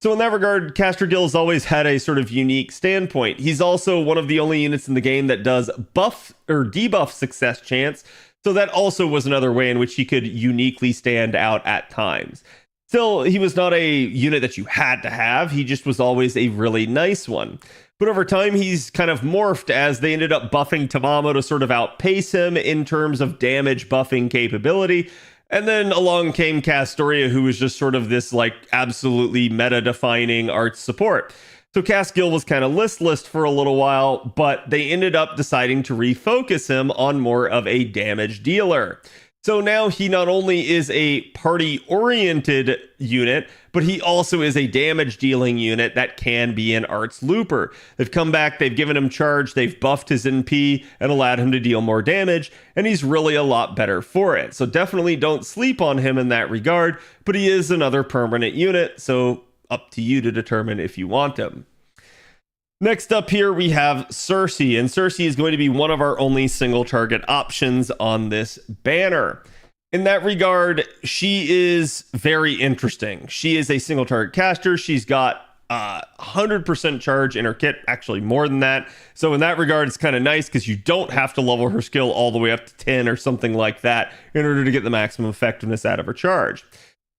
So in that regard, Caster Gill has always had a sort of unique standpoint. He's also one of the only units in the game that does buff or debuff success chance, so that also was another way in which he could uniquely stand out at times. Still, he was not a unit that you had to have, he just was always a really nice one. But over time, he's kind of morphed as they ended up buffing Tamamo to sort of outpace him in terms of damage buffing capability. And then along came Castoria, who was just sort of this like absolutely meta-defining art support. So Cass Gill was kind of listless for a little while, but they ended up deciding to refocus him on more of a damage dealer. So now he not only is a party-oriented unit, but he also is a damage-dealing unit that can be an arts looper. They've come back, they've given him charge, they've buffed his NP and allowed him to deal more damage, and he's really a lot better for it. So definitely don't sleep on him in that regard, but he is another permanent unit, so up to you to determine if you want him. Next up here, we have Cersei, and Cersei is going to be one of our only single target options on this banner. In that regard, she is very interesting. She is a single target caster. She's got 100% charge in her kit, actually more than that. So in that regard, it's kind of nice because you don't have to level her skill all the way up to 10 or something like that in order to get the maximum effectiveness out of her charge.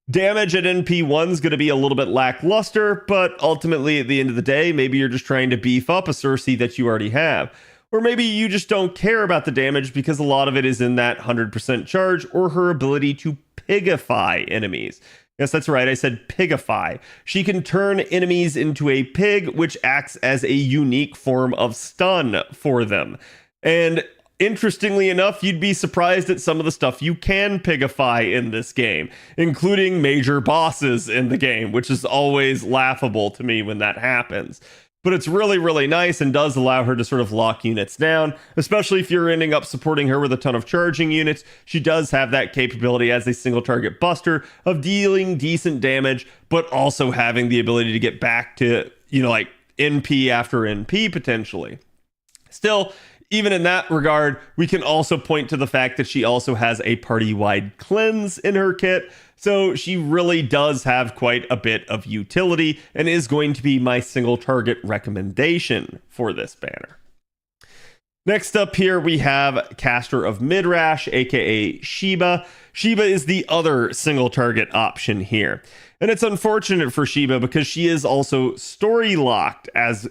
Damage at NP1 is going to be a little bit lackluster, but ultimately at the end of the day, maybe you're just trying to beef up a Cersei that you already have. Or maybe you just don't care about the damage because a lot of it is in that 100% charge or her ability to pigify enemies. Yes, that's right, I said pigify. She can turn enemies into a pig, which acts as a unique form of stun for them. And interestingly enough, you'd be surprised at some of the stuff you can pigify in this game, including major bosses in the game, which is always laughable to me when that happens. but it's really, really nice and does allow her to sort of lock units down, especially if you're ending up supporting her with a ton of charging units. She does have that capability as a single target buster of dealing decent damage, but also having the ability to get back to, like NP after NP potentially. Still, even in that regard, we can also point to the fact that she also has a party-wide cleanse in her kit, so she really does have quite a bit of utility and is going to be my single target recommendation for this banner. Next up here, we have Caster of Midrash, aka Sheba. Sheba is the other single target option here. And it's unfortunate for Sheba because she is also story locked as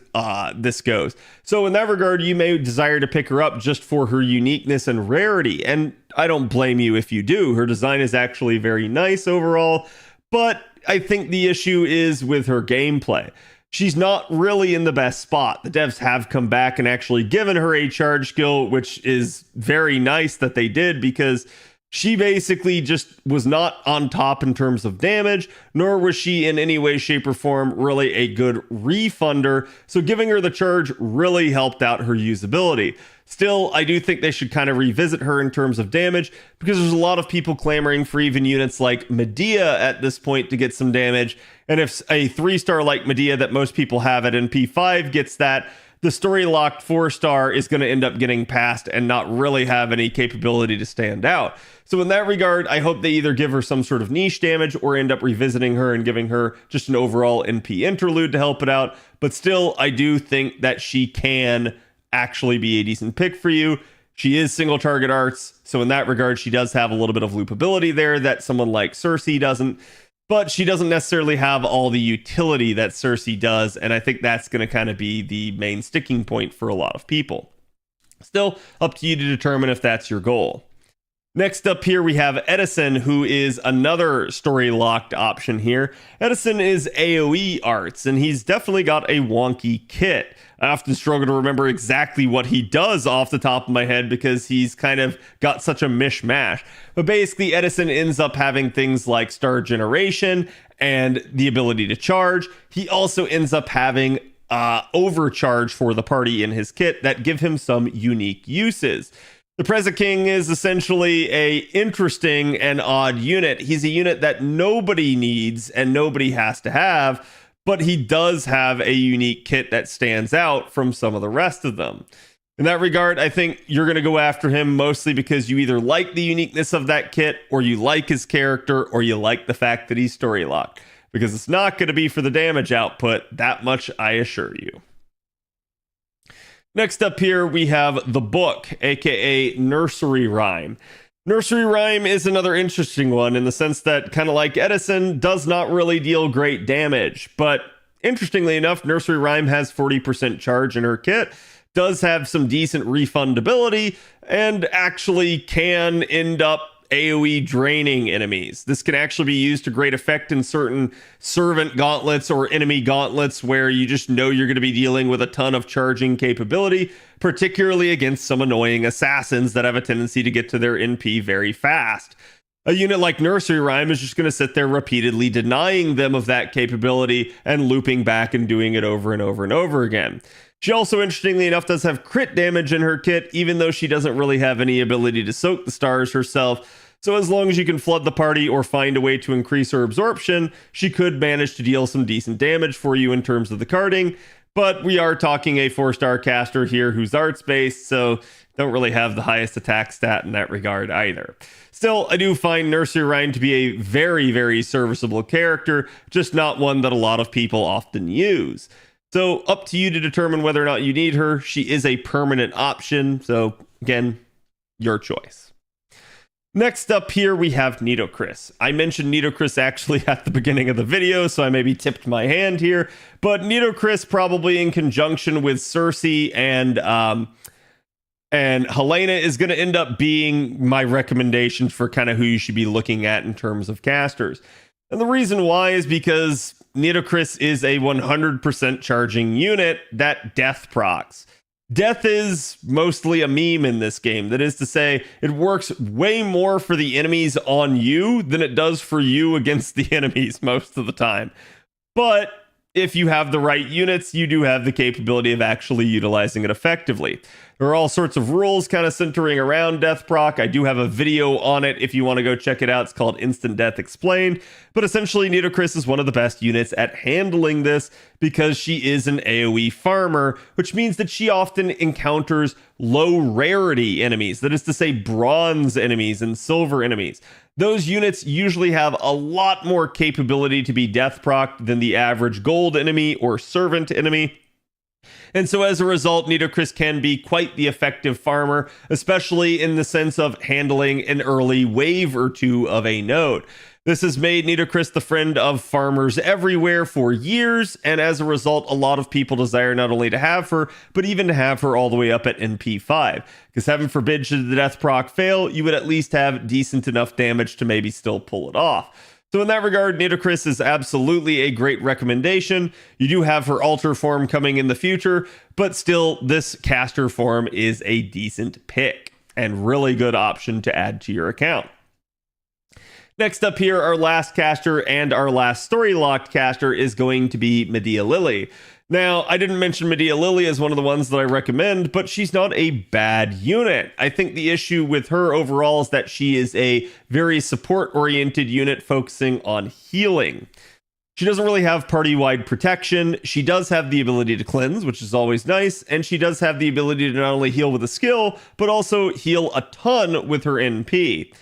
this goes. So in that regard, you may desire to pick her up just for her uniqueness and rarity. And I don't blame you if you do. Her design is actually very nice overall. But I think the issue is with her gameplay. She's not really in the best spot. The devs have come back and actually given her a charge skill, which is very nice that they did, because she basically just was not on top in terms of damage, nor was she in any way, shape, or form really a good refunder. So giving her the charge really helped out her usability. Still, I do think they should kind of revisit her in terms of damage, because there's a lot of people clamoring for even units like Medea at this point to get some damage. And if a 3-star like Medea that most people have at NP5 gets that, the story locked 4-star is going to end up getting passed and not really have any capability to stand out. So in that regard, I hope they either give her some sort of niche damage or end up revisiting her and giving her just an overall NP interlude to help it out. But still, I do think that she can actually be a decent pick for you. She is single target arts, so in that regard, she does have a little bit of loopability there that someone like Cersei doesn't. But she doesn't necessarily have all the utility that Cersei does, and I think that's going to kind of be the main sticking point for a lot of people. Still, up to you to determine if that's your goal. Next up here, we have Edison, who is another story-locked option here. Edison is AoE arts, and he's definitely got a wonky kit. I often struggle to remember exactly what he does off the top of my head because he's kind of got such a mishmash. But basically, Edison ends up having things like star generation and the ability to charge. He also ends up having overcharge for the party in his kit that give him some unique uses. The Preza King is essentially a interesting and odd unit. He's a unit that nobody needs and nobody has to have, but he does have a unique kit that stands out from some of the rest of them. In that regard, I think you're going to go after him mostly because you either like the uniqueness of that kit, or you like his character, or you like the fact that he's story locked. Because it's not going to be for the damage output, that much I assure you. Next up here, we have The Book, aka Nursery Rhyme. Nursery Rhyme is another interesting one in the sense that, kind of like Edison, does not really deal great damage. But interestingly enough, Nursery Rhyme has 40% charge in her kit, does have some decent refundability, and actually can end up AoE draining enemies. This can actually be used to great effect in certain servant gauntlets or enemy gauntlets where you just know you're going to be dealing with a ton of charging capability, particularly against some annoying assassins that have a tendency to get to their NP very fast. A unit like Nursery Rhyme is just going to sit there repeatedly denying them of that capability and looping back and doing it over and over and over again. She also, interestingly enough, does have crit damage in her kit, even though she doesn't really have any ability to soak the stars herself. So as long as you can flood the party or find a way to increase her absorption, she could manage to deal some decent damage for you in terms of the carding. But we are talking a 4-star caster here who's arts-based, so don't really have the highest attack stat in that regard either. Still, I do find Nursery Rhyme to be a very, very serviceable character, just not one that a lot of people often use. So up to you to determine whether or not you need her. She is a permanent option, so again, your choice. Next up here, we have Nitocris. I mentioned Nitocris actually at the beginning of the video, so I maybe tipped my hand here. But Nitocris, probably in conjunction with Cersei and Helena, is going to end up being my recommendations for kind of who you should be looking at in terms of casters. And the reason why is because Nitocris is a 100% charging unit that death procs. Death is mostly a meme in this game. That is to say, it works way more for the enemies on you than it does for you against the enemies most of the time. But if you have the right units, you do have the capability of actually utilizing it effectively. There are all sorts of rules kind of centering around death proc. I do have a video on it if you want to go check it out. It's called Instant Death Explained. But essentially, Nitocris is one of the best units at handling this because she is an AoE farmer, which means that she often encounters low rarity enemies. That is to say, bronze enemies and silver enemies. Those units usually have a lot more capability to be death proc than the average gold enemy or servant enemy. And so as a result, Nitocris can be quite the effective farmer, especially in the sense of handling an early wave or two of a node. This has made Nitocris the friend of farmers everywhere for years, and as a result, a lot of people desire not only to have her, but even to have her all the way up at NP5. Because heaven forbid, should the death proc fail, you would at least have decent enough damage to maybe still pull it off. So in that regard, Nitocris is absolutely a great recommendation. You do have her altar form coming in the future, but still, this caster form is a decent pick and really good option to add to your account. Next up here, our last caster and our last story-locked caster is going to be Medea Lily. Now, I didn't mention Medea Lily as one of the ones that I recommend, but she's not a bad unit. I think the issue with her overall is that she is a very support-oriented unit focusing on healing. She doesn't really have party-wide protection. She does have the ability to cleanse, which is always nice, and she does have the ability to not only heal with a skill, but also heal a ton with her NP.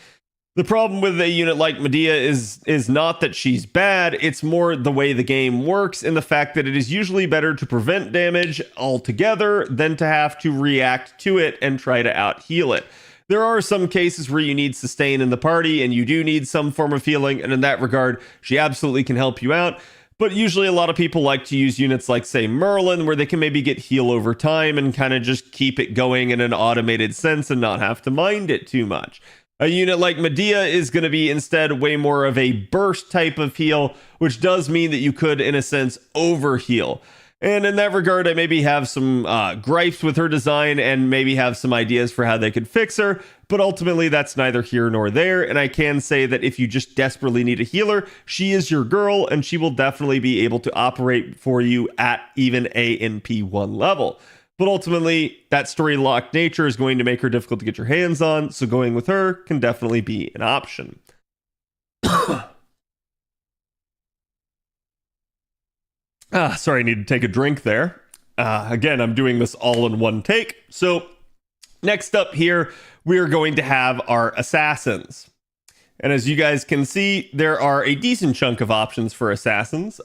The problem with a unit like Medea is not that she's bad, it's more the way the game works and the fact that it is usually better to prevent damage altogether than to have to react to it and try to out-heal it. There are some cases where you need sustain in the party and you do need some form of healing, and in that regard, she absolutely can help you out. But usually a lot of people like to use units like, say, Merlin, where they can maybe get heal over time and kind of just keep it going in an automated sense and not have to mind it too much. A unit like Medea is going to be instead way more of a burst type of heal, which does mean that you could, in a sense, overheal. And in that regard, I maybe have some gripes with her design and maybe have some ideas for how they could fix her, but ultimately that's neither here nor there. And I can say that if you just desperately need a healer, she is your girl, and she will definitely be able to operate for you at even a NP1 level. But ultimately, that story-locked nature is going to make her difficult to get your hands on, so going with her can definitely be an option. Sorry, I need to take a drink there. Again, I'm doing this all in one take. So, next up here, we are going to have our assassins. And as you guys can see, there are a decent chunk of options for assassins.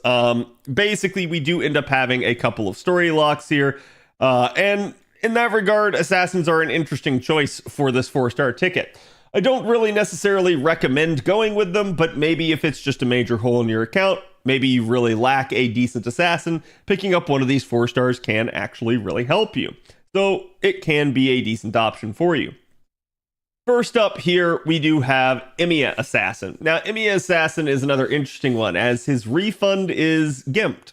Basically, we do end up having a couple of story locks here. And in that regard, assassins are an interesting choice for this 4-star ticket. I don't really necessarily recommend going with them, but maybe if it's just a major hole in your account, maybe you really lack a decent assassin, picking up one of these 4 stars can actually really help you. So it can be a decent option for you. First up here, we do have Emiya Assassin. Now, Emiya Assassin is another interesting one, as his refund is gimped.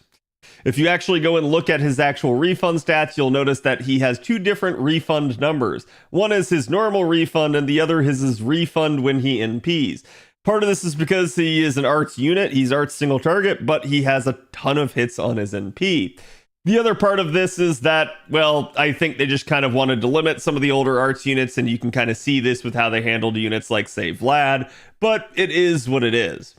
If you actually go and look at his actual refund stats, you'll notice that he has 2 different refund numbers. One is his normal refund, and the other is his refund when he NPs. Part of this is because he is an arts unit, he's arts single target, but he has a ton of hits on his NP. The other part of this is that, well, I think they just kind of wanted to limit some of the older arts units, and you can kind of see this with how they handled units like, say, Vlad, but it is what it is.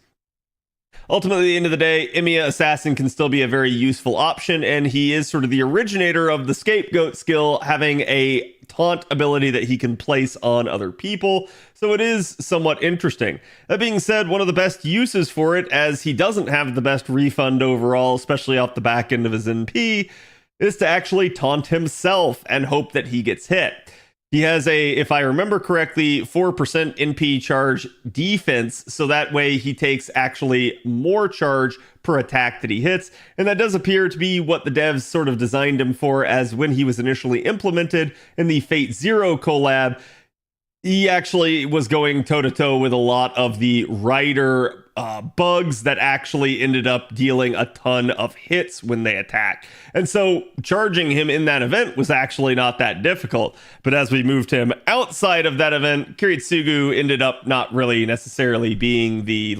Ultimately, at the end of the day, Emiya Assassin can still be a very useful option, and he is sort of the originator of the scapegoat skill, having a taunt ability that he can place on other people, so it is somewhat interesting. That being said, one of the best uses for it, as he doesn't have the best refund overall, especially off the back end of his NP, is to actually taunt himself and hope that he gets hit. He has a, if I remember correctly, 4% NP charge defense, so that way he takes actually more charge per attack that he hits, and that does appear to be what the devs sort of designed him for, as when he was initially implemented in the Fate Zero collab, he actually was going toe-to-toe with a lot of the rider bugs that actually ended up dealing a ton of hits when they attack. And so charging him in that event was actually not that difficult. But as we moved him outside of that event, Kiritsugu ended up not really necessarily being the,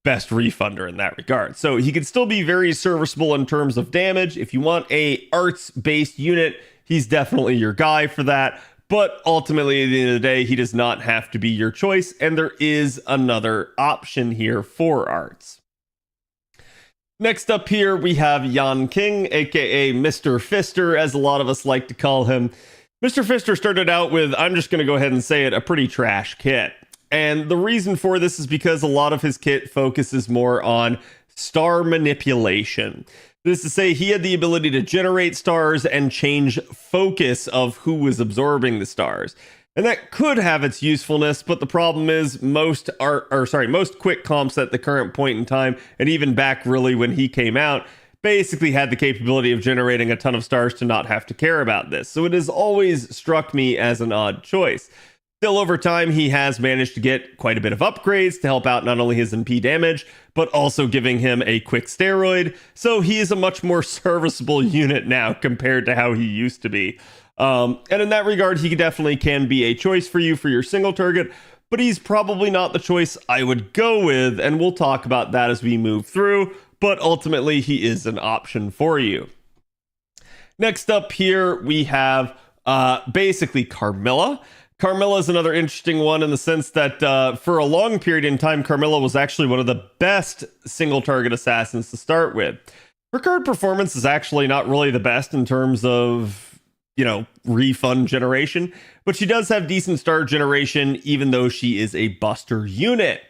best refunder in that regard. So he can still be very serviceable in terms of damage. If you want a arts-based unit, he's definitely your guy for that. But ultimately, at the end of the day, he does not have to be your choice, and there is another option here for arts. Next up here, we have Yan King, aka Mr. Fister, as a lot of us like to call him. Mr. Fister started out with, I'm just going to go ahead and say it, a pretty trash kit. And the reason for this is because a lot of his kit focuses more on star manipulation. This is to say, he had the ability to generate stars and change focus of who was absorbing the stars. And that could have its usefulness, but the problem is most quick comps at the current point in time, and even back really when he came out, basically had the capability of generating a ton of stars to not have to care about this. So it has always struck me as an odd choice. Still, over time, he has managed to get quite a bit of upgrades to help out not only his MP damage, but also giving him a quick steroid. So he is a much more serviceable unit now compared to how he used to be. And in that regard, he definitely can be a choice for you for your single target, but he's probably not the choice I would go with, and we'll talk about that as we move through, but ultimately he is an option for you. Next up here, we have basically Carmilla. Carmilla is another interesting one in the sense that for a long period in time, Carmilla was actually one of the best single target assassins to start with. Her card performance is actually not really the best in terms of, refund generation, but she does have decent star generation, even though she is a buster unit.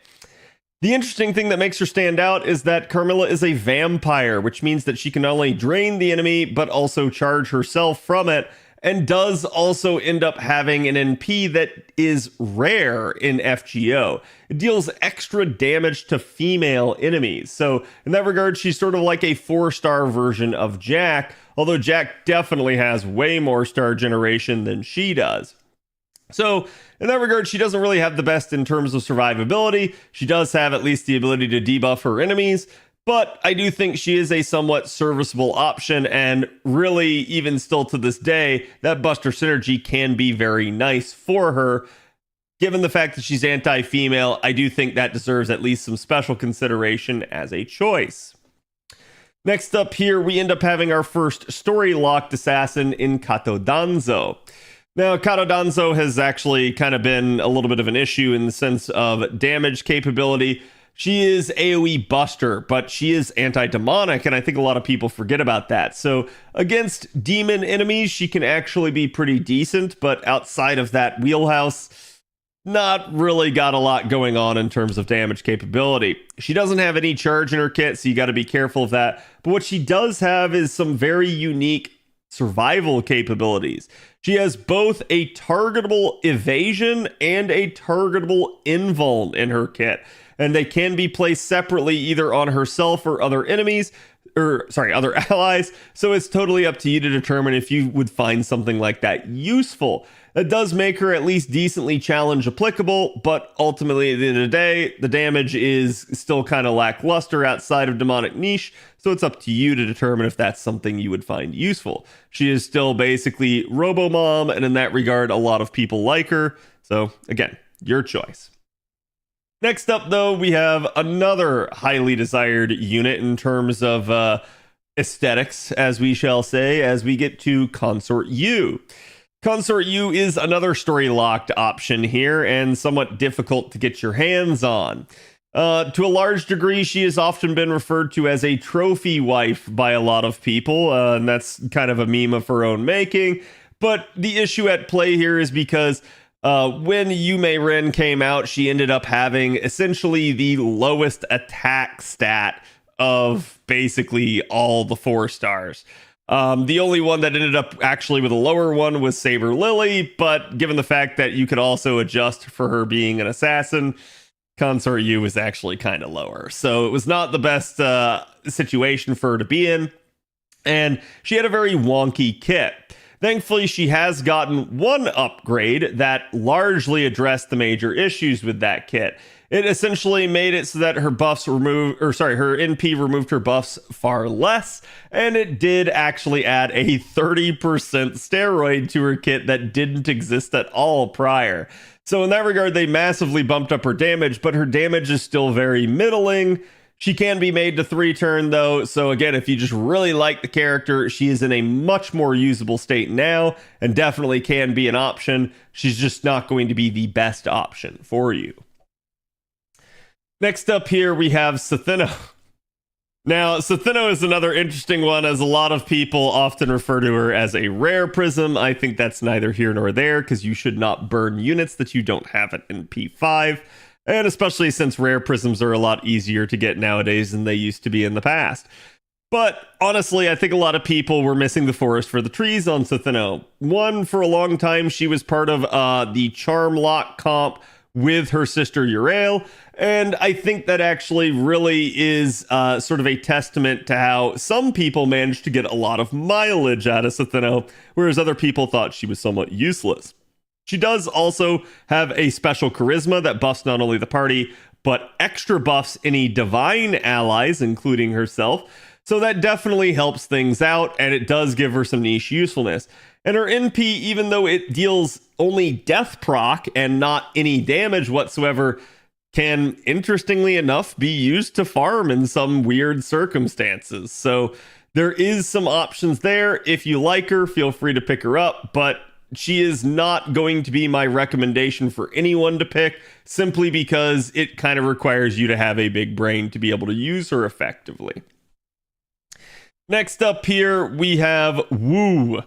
The interesting thing that makes her stand out is that Carmilla is a vampire, which means that she can not only drain the enemy, but also charge herself from it, and does also end up having an NP that is rare in FGO. It deals extra damage to female enemies. So in that regard, she's sort of like a 4-star version of Jack, although Jack definitely has way more star generation than she does. So in that regard, she doesn't really have the best in terms of survivability. She does have at least the ability to debuff her enemies, but I do think she is a somewhat serviceable option, and really, even still to this day, that Buster synergy can be very nice for her. Given the fact that she's anti-female, I do think that deserves at least some special consideration as a choice. Next up here, we end up having our first story-locked assassin in Kato Danzo. Now, Kato Danzo has actually kind of been a little bit of an issue in the sense of damage capability. She is AoE buster, but she is anti-demonic, and I think a lot of people forget about that. So against demon enemies, she can actually be pretty decent, but outside of that wheelhouse, not really got a lot going on in terms of damage capability. She doesn't have any charge in her kit, so you got to be careful of that. But what she does have is some very unique survival capabilities. She has both a targetable evasion and a targetable invuln in her kit, and they can be placed separately either on herself or other enemies, other allies. So it's totally up to you to determine if you would find something like that useful. That does make her at least decently challenge applicable, but ultimately at the end of the day, the damage is still kind of lackluster outside of demonic niche, so it's up to you to determine if that's something you would find useful. She is still basically Robo-Mom, and in that regard, a lot of people like her. So again, your choice. Next up, though, we have another highly desired unit in terms of aesthetics, as we shall say, as we get to Consort U. Consort U is another story-locked option here, and somewhat difficult to get your hands on. To a large degree, she has often been referred to as a trophy wife by a lot of people, and that's kind of a meme of her own making. But the issue at play here is because when Yume Ren came out, she ended up having essentially the lowest attack stat of basically all the 4 stars. The only one that ended up actually with a lower one was Saber Lily, but given the fact that you could also adjust for her being an assassin, Consort U was actually kind of lower. So it was not the best situation for her to be in, and she had a very wonky kit. Thankfully, she has gotten one upgrade that largely addressed the major issues with that kit. It essentially made it so that her buffs removed, or sorry, her NP removed her buffs far less, and it did actually add a 30% steroid to her kit that didn't exist at all prior. So in that regard, they massively bumped up her damage, but her damage is still very middling. She can be made to 3-turn though, so again, if you just really like the character, she is in a much more usable state now, and definitely can be an option. She's just not going to be the best option for you. Next up here, we have Sathino. Now, Sathino is another interesting one, as a lot of people often refer to her as a rare prism. I think that's neither here nor there, because you should not burn units that you don't have it in P5, and especially since rare prisms are a lot easier to get nowadays than they used to be in the past. But honestly, I think a lot of people were missing the forest for the trees on Sathino. One, for a long time, she was part of the Charm Lock comp with her sister Urael, and I think that actually really is sort of a testament to how some people managed to get a lot of mileage out of Sathino, whereas other people thought she was somewhat useless. She does also have a special charisma that buffs not only the party, but extra buffs any divine allies, including herself, so that definitely helps things out, and it does give her some niche usefulness. And her NP, even though it deals only death proc and not any damage whatsoever, can, interestingly enough, be used to farm in some weird circumstances. So there is some options there. If you like her, feel free to pick her up, but she is not going to be my recommendation for anyone to pick, simply because it kind of requires you to have a big brain to be able to use her effectively. Next up here, we have Woo.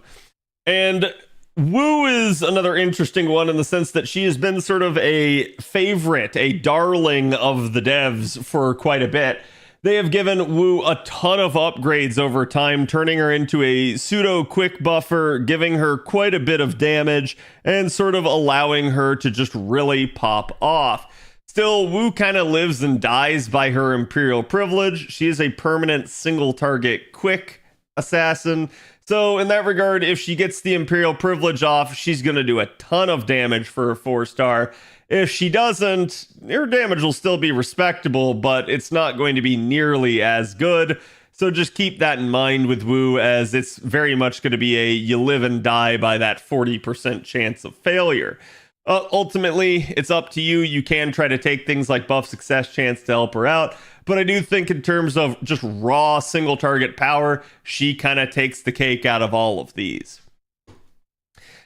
And Woo is another interesting one in the sense that she has been sort of a favorite, a darling of the devs for quite a bit. They have given Woo a ton of upgrades over time, turning her into a pseudo quick buffer, giving her quite a bit of damage, and sort of allowing her to just really pop off. Still, Woo kind of lives and dies by her Imperial privilege. She is a permanent single target quick assassin. So in that regard, if she gets the Imperial privilege off, she's going to do a ton of damage for a 4-star. If she doesn't, her damage will still be respectable, but it's not going to be nearly as good. So just keep that in mind with Woo, as it's very much going to be a you live and die by that 40% chance of failure. Ultimately, it's up to you. You can try to take things like buff success chance to help her out, but I do think in terms of just raw single target power, she kind of takes the cake out of all of these.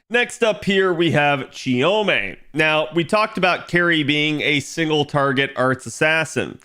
Next up here, we have Chiome. Now, we talked about Carrie being a single target arts assassin.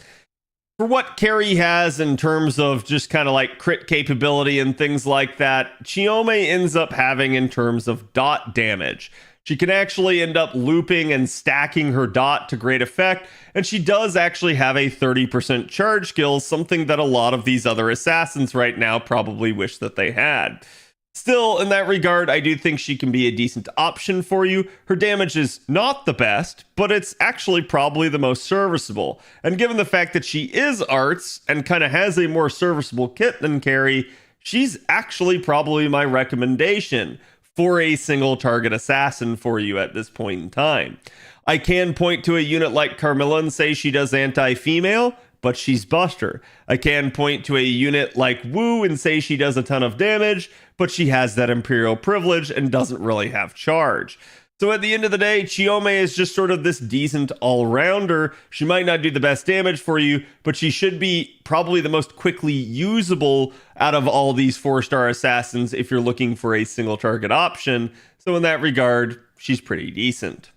For what Carrie has in terms of just kind of like crit capability and things like that, Chiome ends up having in terms of dot damage. She can actually end up looping and stacking her dot to great effect, and she does actually have a 30% charge skill, something that a lot of these other assassins right now probably wish that they had. Still, in that regard, I do think she can be a decent option for you. Her damage is not the best, but it's actually probably the most serviceable. And given the fact that she is arts and kind of has a more serviceable kit than Carrie, she's actually probably my recommendation for a single target assassin for you at this point in time. I can point to a unit like Carmilla and say she does anti-female, but she's Buster. I can point to a unit like Woo and say she does a ton of damage, but she has that Imperial privilege and doesn't really have charge. So at the end of the day, Chiome is just sort of this decent all-rounder. She might not do the best damage for you, but she should be probably the most quickly usable out of all these 4-star assassins if you're looking for a single target option. So in that regard, she's pretty decent.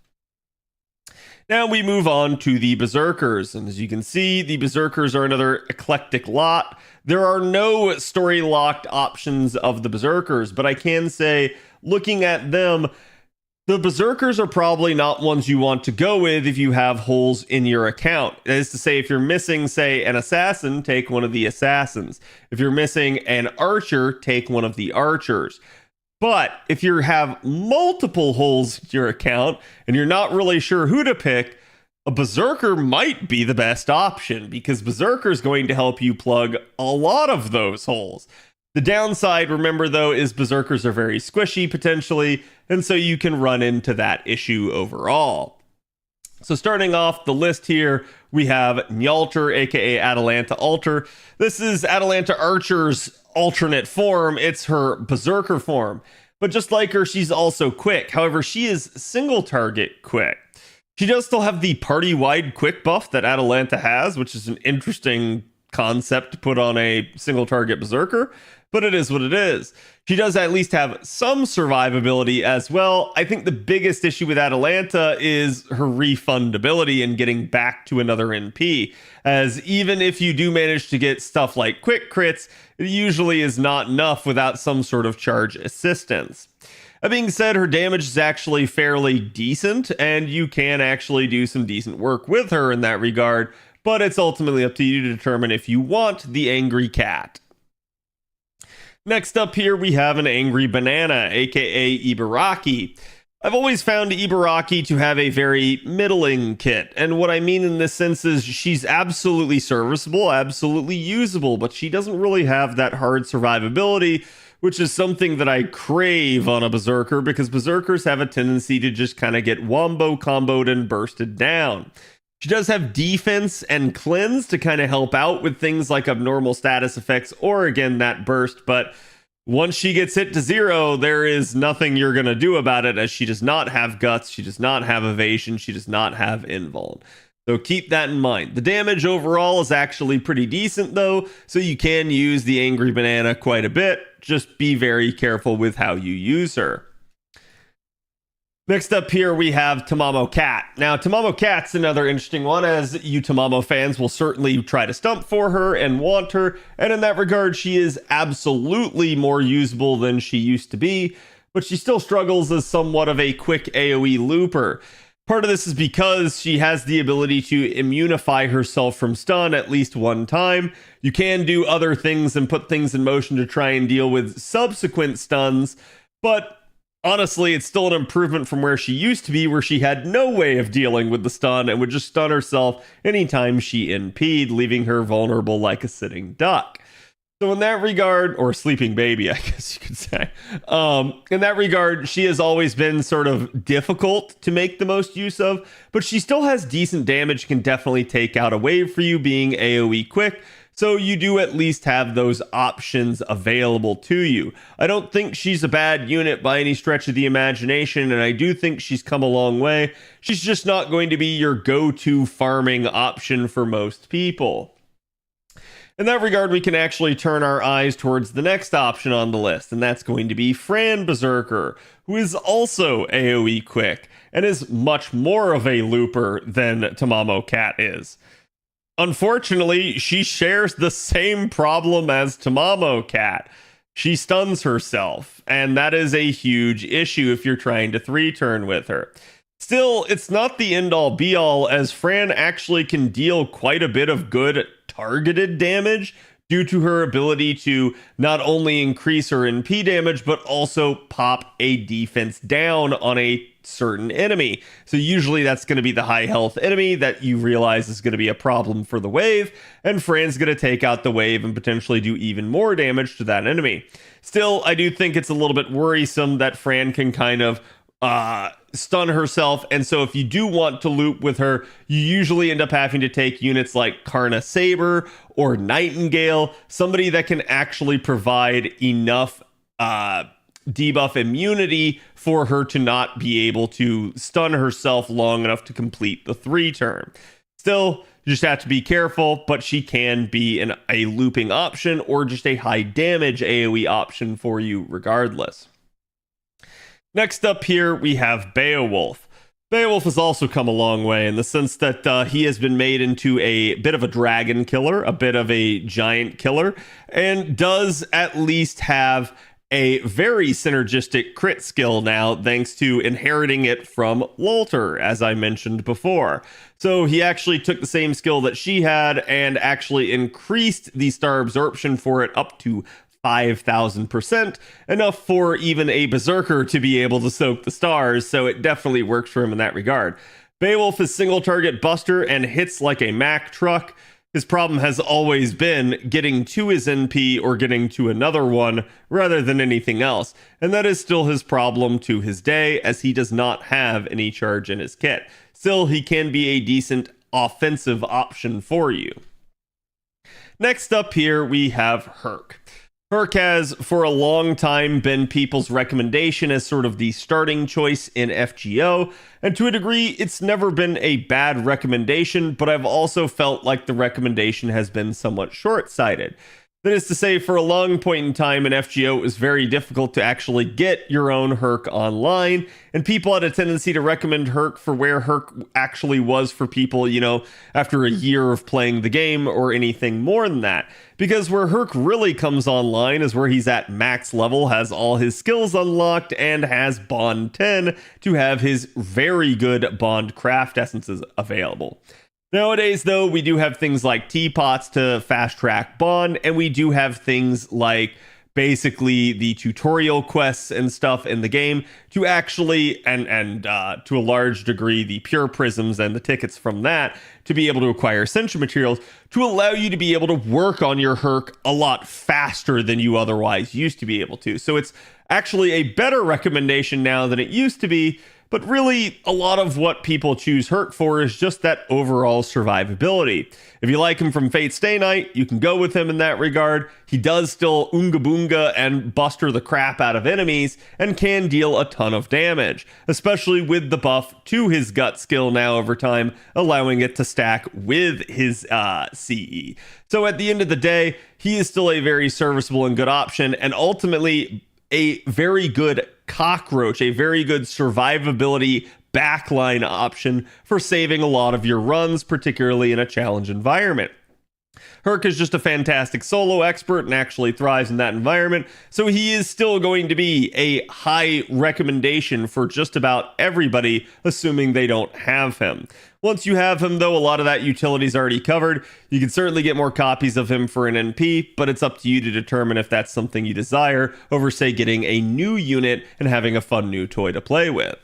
Now we move on to the Berserkers, and as you can see, the Berserkers are another eclectic lot. There are no story-locked options of the Berserkers, but I can say, looking at them, the Berserkers are probably not ones you want to go with if you have holes in your account. That is to say, if you're missing, say, an assassin, take one of the assassins. If you're missing an archer, take one of the archers. But if you have multiple holes in your account and you're not really sure who to pick, a Berserker might be the best option, because Berserker is going to help you plug a lot of those holes. The downside, remember though, is Berserkers are very squishy potentially, and so you can run into that issue overall. So starting off the list here, we have Nyalter, aka Atalanta Alter. This is Atalanta Archer's alternate form. It's her Berserker form. But just like her, she's also quick. However, she is single target quick. She does still have the party-wide quick buff that Atalanta has, which is an interesting concept to put on a single target Berserker, but it is what it is. She does at least have some survivability as well. I think the biggest issue with Atalanta is her refundability and getting back to another NP, as even if you do manage to get stuff like quick crits, it usually is not enough without some sort of charge assistance. That being said, her damage is actually fairly decent, and you can actually do some decent work with her in that regard, but it's ultimately up to you to determine if you want the Angry Cat. Next up here, we have an Angry Banana, aka Ibaraki. I've always found Ibaraki to have a very middling kit, and what I mean in this sense is she's absolutely serviceable, absolutely usable, but she doesn't really have that hard survivability, which is something that I crave on a Berserker, because Berserkers have a tendency to just kind of get wombo comboed and bursted down. She does have defense and cleanse to kind of help out with things like abnormal status effects or, again, that burst, but once she gets hit to 0, there is nothing you're going to do about it, as she does not have guts, she does not have evasion, she does not have invuln. So keep that in mind. The damage overall is actually pretty decent though, so you can use the Angry Banana quite a bit. Just be very careful with how you use her. Next up here, we have Tamamo Cat. Now, Tamamo Cat's another interesting one, as you Tamamo fans will certainly try to stump for her and want her, and in that regard, she is absolutely more usable than she used to be, but she still struggles as somewhat of a quick AoE looper. Part of this is because she has the ability to immunify herself from stun at least one time. You can do other things and put things in motion to try and deal with subsequent stuns, but honestly, it's still an improvement from where she used to be, where she had no way of dealing with the stun and would just stun herself anytime she NP'd, leaving her vulnerable like a sitting duck. So in that regard, or sleeping baby, I guess you could say, in that regard, she has always been sort of difficult to make the most use of, but she still has decent damage, can definitely take out a wave for you, being AoE quick. So you do at least have those options available to you. I don't think she's a bad unit by any stretch of the imagination, and I do think she's come a long way. She's just not going to be your go-to farming option for most people. In that regard, we can actually turn our eyes towards the next option on the list, and that's going to be Fran Berserker, who is also AoE quick, and is much more of a looper than Tamamo Cat is. Unfortunately, she shares the same problem as Tamamo Cat. She stuns herself, and that is a huge issue if you're trying to 3-turn with her. Still, it's not the end-all be-all, as Fran actually can deal quite a bit of good targeted damage due to her ability to not only increase her NP damage, but also pop a defense down on a certain enemy. So usually that's going to be the high health enemy that you realize is going to be a problem for the wave, and Fran's going to take out the wave and potentially do even more damage to that enemy. Still, I do think it's a little bit worrisome that Fran can kind of stun herself, and so if you do want to loop with her, you usually end up having to take units like Karna Saber or Nightingale, somebody that can actually provide enough debuff immunity for her to not be able to stun herself long enough to complete the 3-turn. Still, you just have to be careful, but she can be a looping option or just a high damage AoE option for you regardless. Next up here, we have Beowulf. Beowulf has also come a long way in the sense that he has been made into a bit of a dragon killer, a bit of a giant killer, and does at least have a very synergistic crit skill now, thanks to inheriting it from Lolter, as I mentioned before. So he actually took the same skill that she had and actually increased the star absorption for it up to 5,000%, enough for even a Berserker to be able to soak the stars, so it definitely works for him in that regard. Beowulf is single target buster and hits like a Mack truck. His problem has always been getting to his NP or getting to another one rather than anything else, and that is still his problem to his day, as he does not have any charge in his kit. still he can be a decent offensive option for you. Next up here, we have Herc. Herc has for a long time been people's recommendation as sort of the starting choice in FGO, and to a degree, it's never been a bad recommendation, but I've also felt like the recommendation has been somewhat short-sighted. That is to say, for a long point in time in FGO, it was very difficult to actually get your own Herc online, and people had a tendency to recommend Herc for where Herc actually was for people, after a year of playing the game or anything more than that. Because where Herc really comes online is where he's at max level, has all his skills unlocked, and has Bond 10 to have his very good Bond craft essences available. Nowadays, though, we do have things like teapots to fast track Bond, and we do have things like basically the tutorial quests and stuff in the game to actually, and to a large degree, the pure prisms and the tickets from that to be able to acquire essential materials to allow you to be able to work on your Herc a lot faster than you otherwise used to be able to. So it's actually a better recommendation now than it used to be. But really, a lot of what people choose Herc for is just that overall survivability. If you like him from Fate Stay Night, you can go with him in that regard. He does still Oonga Boonga and buster the crap out of enemies and can deal a ton of damage, especially with the buff to his gut skill now over time, allowing it to stack with his CE. So at the end of the day, he is still a very serviceable and good option, and ultimately a very good cockroach, a very good survivability backline option for saving a lot of your runs, particularly in a challenge environment. Herc is just a fantastic solo expert and actually thrives in that environment, so he is still going to be a high recommendation for just about everybody, assuming they don't have him. Once you have him, though, a lot of that utility is already covered. You can certainly get more copies of him for an NP, but it's up to you to determine if that's something you desire over, say, getting a new unit and having a fun new toy to play with.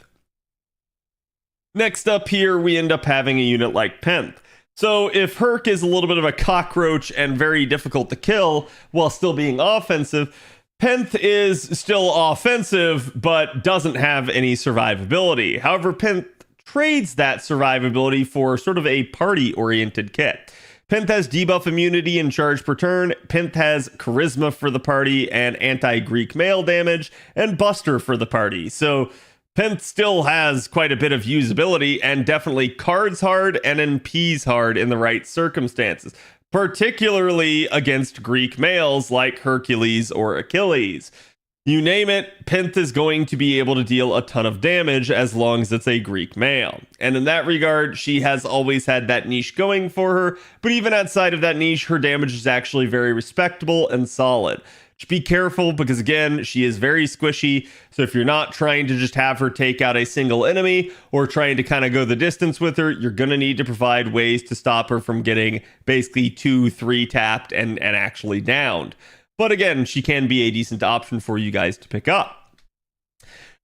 Next up here, we end up having a unit like Penth. So if Herc is a little bit of a cockroach and very difficult to kill while still being offensive, Penth is still offensive but doesn't have any survivability. However, Penth trades that survivability for sort of a party-oriented kit. Penth has debuff immunity and charge per turn, Penth has charisma for the party and anti-Greek male damage, and buster for the party. So Penth still has quite a bit of usability and definitely cards hard and NPs hard in the right circumstances, particularly against Greek males like Hercules or Achilles. You name it, Penth is going to be able to deal a ton of damage as long as it's a Greek male. And in that regard, she has always had that niche going for her, but even outside of that niche, her damage is actually very respectable and solid. Just be careful because, again, she is very squishy, so if you're not trying to just have her take out a single enemy or trying to kind of go the distance with her, you're going to need to provide ways to stop her from getting basically 2-3 tapped and actually downed. But again, she can be a decent option for you guys to pick up.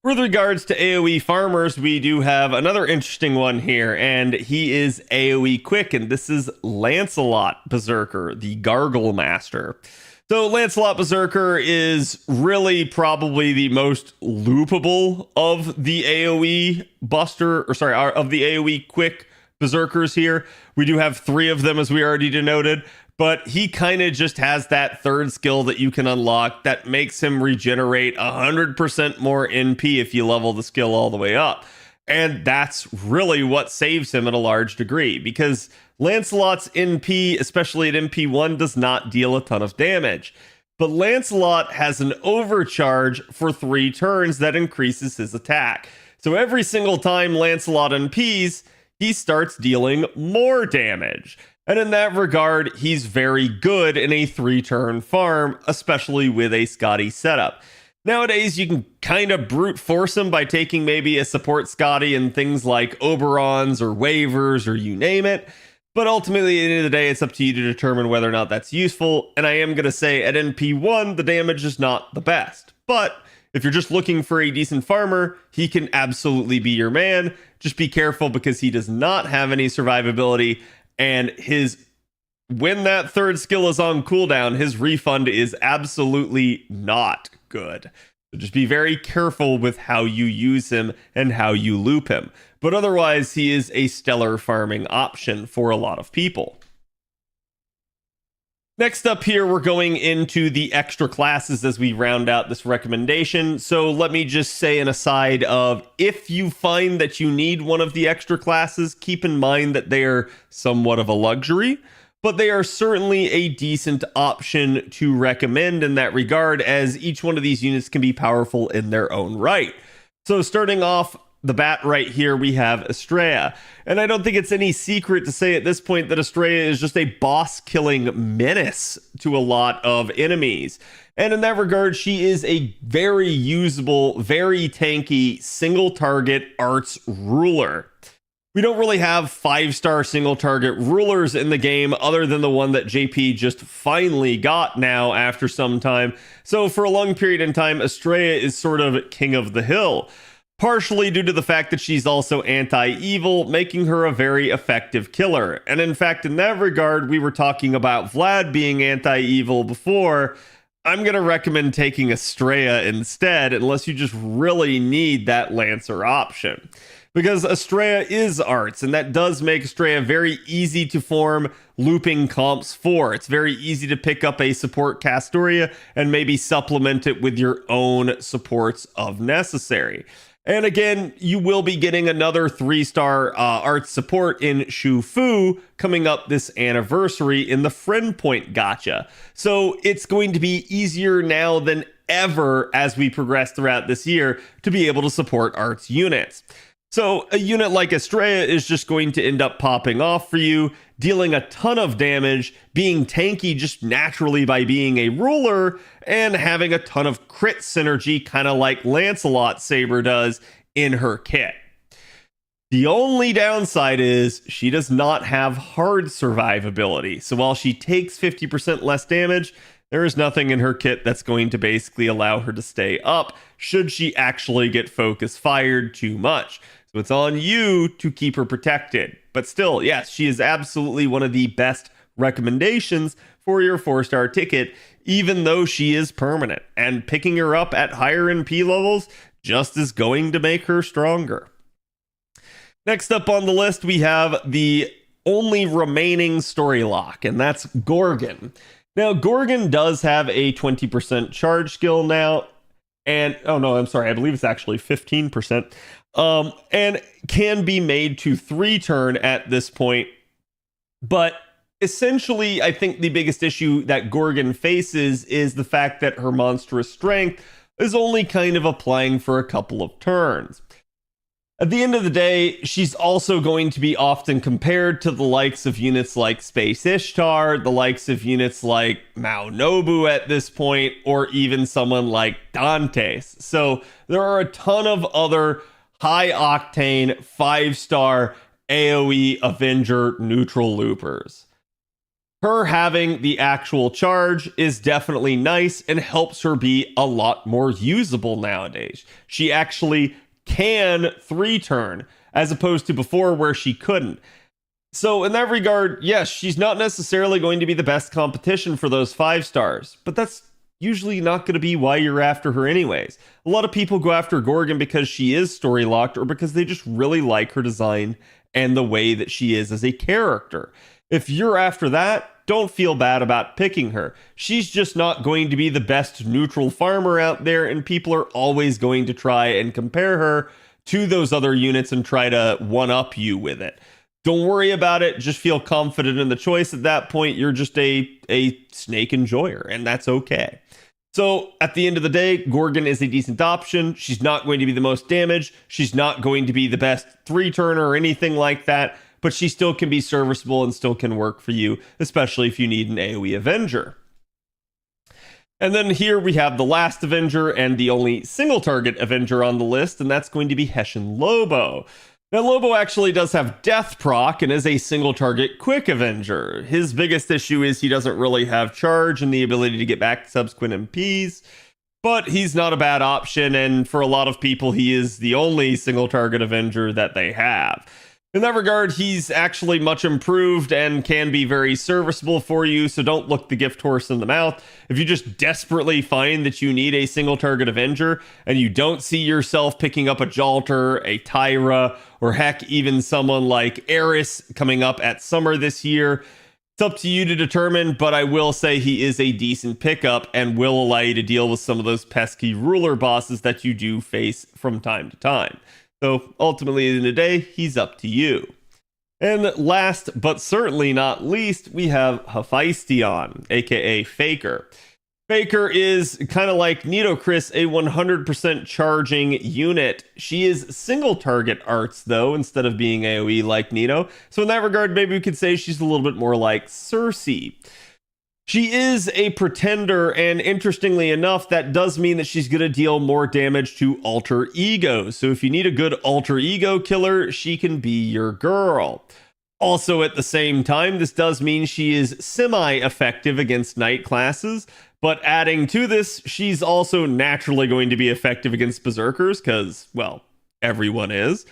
With regards to AoE farmers, we do have another interesting one here, and he is AoE quick, and this is Lancelot Berserker, the Gargle Master. So Lancelot Berserker is really probably the most loopable of the AoE of the AoE quick Berserkers here. We do have 3 of them, as we already denoted, but he kind of just has that third skill that you can unlock that makes him regenerate 100% more NP if you level the skill all the way up. And that's really what saves him in a large degree, because Lancelot's NP, especially at MP1, does not deal a ton of damage. But Lancelot has an overcharge for 3 turns that increases his attack. So every single time Lancelot NPs, he starts dealing more damage. And in that regard, he's very good in a 3-turn farm, especially with a Scotty setup. Nowadays, you can kind of brute force him by taking maybe a support Scotty and things like Oberons or waivers or you name it. But ultimately, at the end of the day, it's up to you to determine whether or not that's useful. And I am going to say at NP1, the damage is not the best. But if you're just looking for a decent farmer, he can absolutely be your man. Just be careful because he does not have any survivability. And when that third skill is on cooldown, his refund is absolutely not good. So just be very careful with how you use him and how you loop him. But otherwise, he is a stellar farming option for a lot of people. Next up here, we're going into the extra classes as we round out this recommendation. So let me just say an aside of, if you find that you need one of the extra classes, keep in mind that they are somewhat of a luxury, but they are certainly a decent option to recommend in that regard, as each one of these units can be powerful in their own right. So starting off the bat right here, we have Estrella. And I don't think it's any secret to say at this point that Estrella is just a boss-killing menace to a lot of enemies. And in that regard, she is a very usable, very tanky, single-target arts ruler. We don't really have 5-star single-target rulers in the game other than the one that JP just finally got now after some time. So for a long period in time, Estrella is sort of king of the hill, partially due to the fact that she's also anti-evil, making her a very effective killer. And in fact, in that regard, we were talking about Vlad being anti-evil before. I'm going to recommend taking Estrella instead, unless you just really need that Lancer option. Because Estrella is arts, and that does make Estrella very easy to form looping comps for. It's very easy to pick up a support Castoria and maybe supplement it with your own supports of necessary. And again, you will be getting another 3-star art support in Shu Fu coming up this anniversary in the Friend Point Gacha. So it's going to be easier now than ever as we progress throughout this year to be able to support arts units. So a unit like Estrella is just going to end up popping off for you, dealing a ton of damage, being tanky just naturally by being a ruler, and having a ton of crit synergy, kind of like Lancelot Saber does in her kit. The only downside is she does not have hard survivability. So while she takes 50% less damage, there is nothing in her kit that's going to basically allow her to stay up should she actually get focus fired too much. So it's on you to keep her protected. But still, yes, she is absolutely one of the best recommendations for your 4-star ticket, even though she is permanent. And picking her up at higher NP levels just is going to make her stronger. Next up on the list, we have the only remaining story lock, and that's Gorgon. Now, Gorgon does have a 20% charge skill now. And, oh no, I'm sorry, I believe it's actually 15%. And can be made to 3-turn at this point. But essentially, I think the biggest issue that Gorgon faces is the fact that her monstrous strength is only kind of applying for a couple of turns. At the end of the day, she's also going to be often compared to the likes of units like Space Ishtar, the likes of units like Mao Nobu at this point, or even someone like Dantes. So there are a ton of other high-octane, 5-star AoE Avenger neutral loopers. Her having the actual charge is definitely nice and helps her be a lot more usable nowadays. She actually can 3-turn, as opposed to before where she couldn't. So in that regard, yes, she's not necessarily going to be the best competition for those 5-stars, but that's usually not going to be why you're after her anyways. A lot of people go after Gorgon because she is story locked, or because they just really like her design and the way that she is as a character. If you're after that, don't feel bad about picking her. She's just not going to be the best neutral farmer out there, and people are always going to try and compare her to those other units and try to one-up you with it. Don't worry about it. Just feel confident in the choice. At that point, you're just a snake enjoyer, and that's okay. So at the end of the day, Gorgon is a decent option. She's not going to be the most damage. She's not going to be the best 3-turner or anything like that, but she still can be serviceable and still can work for you, especially if you need an AoE Avenger. And then here we have the last Avenger and the only single target Avenger on the list, and that's going to be Hessian Lobo. Now, Lobo actually does have Death Proc and is a single target quick Avenger. His biggest issue is he doesn't really have charge and the ability to get back to subsequent MPs, but he's not a bad option, and for a lot of people, he is the only single target Avenger that they have. In that regard, he's actually much improved and can be very serviceable for you, so don't look the gift horse in the mouth. If you just desperately find that you need a single target Avenger and you don't see yourself picking up a Jalter, a Tyra, or heck, even someone like Eris coming up at summer this year, it's up to you to determine, but I will say he is a decent pickup and will allow you to deal with some of those pesky ruler bosses that you do face from time to time. So ultimately, at the end of the day, he's up to you. And last but certainly not least, we have Hephaestion, aka Faker. Faker is kind of like Nidochris, a 100% charging unit. She is single target arts though, instead of being AoE like Nido. So in that regard, maybe we could say she's a little bit more like Cersei. She is a pretender, and interestingly enough, that does mean that she's going to deal more damage to alter egos. So if you need a good alter ego killer, she can be your girl. Also, at the same time, this does mean she is semi-effective against knight classes, but adding to this, she's also naturally going to be effective against berserkers, because, well, everyone is.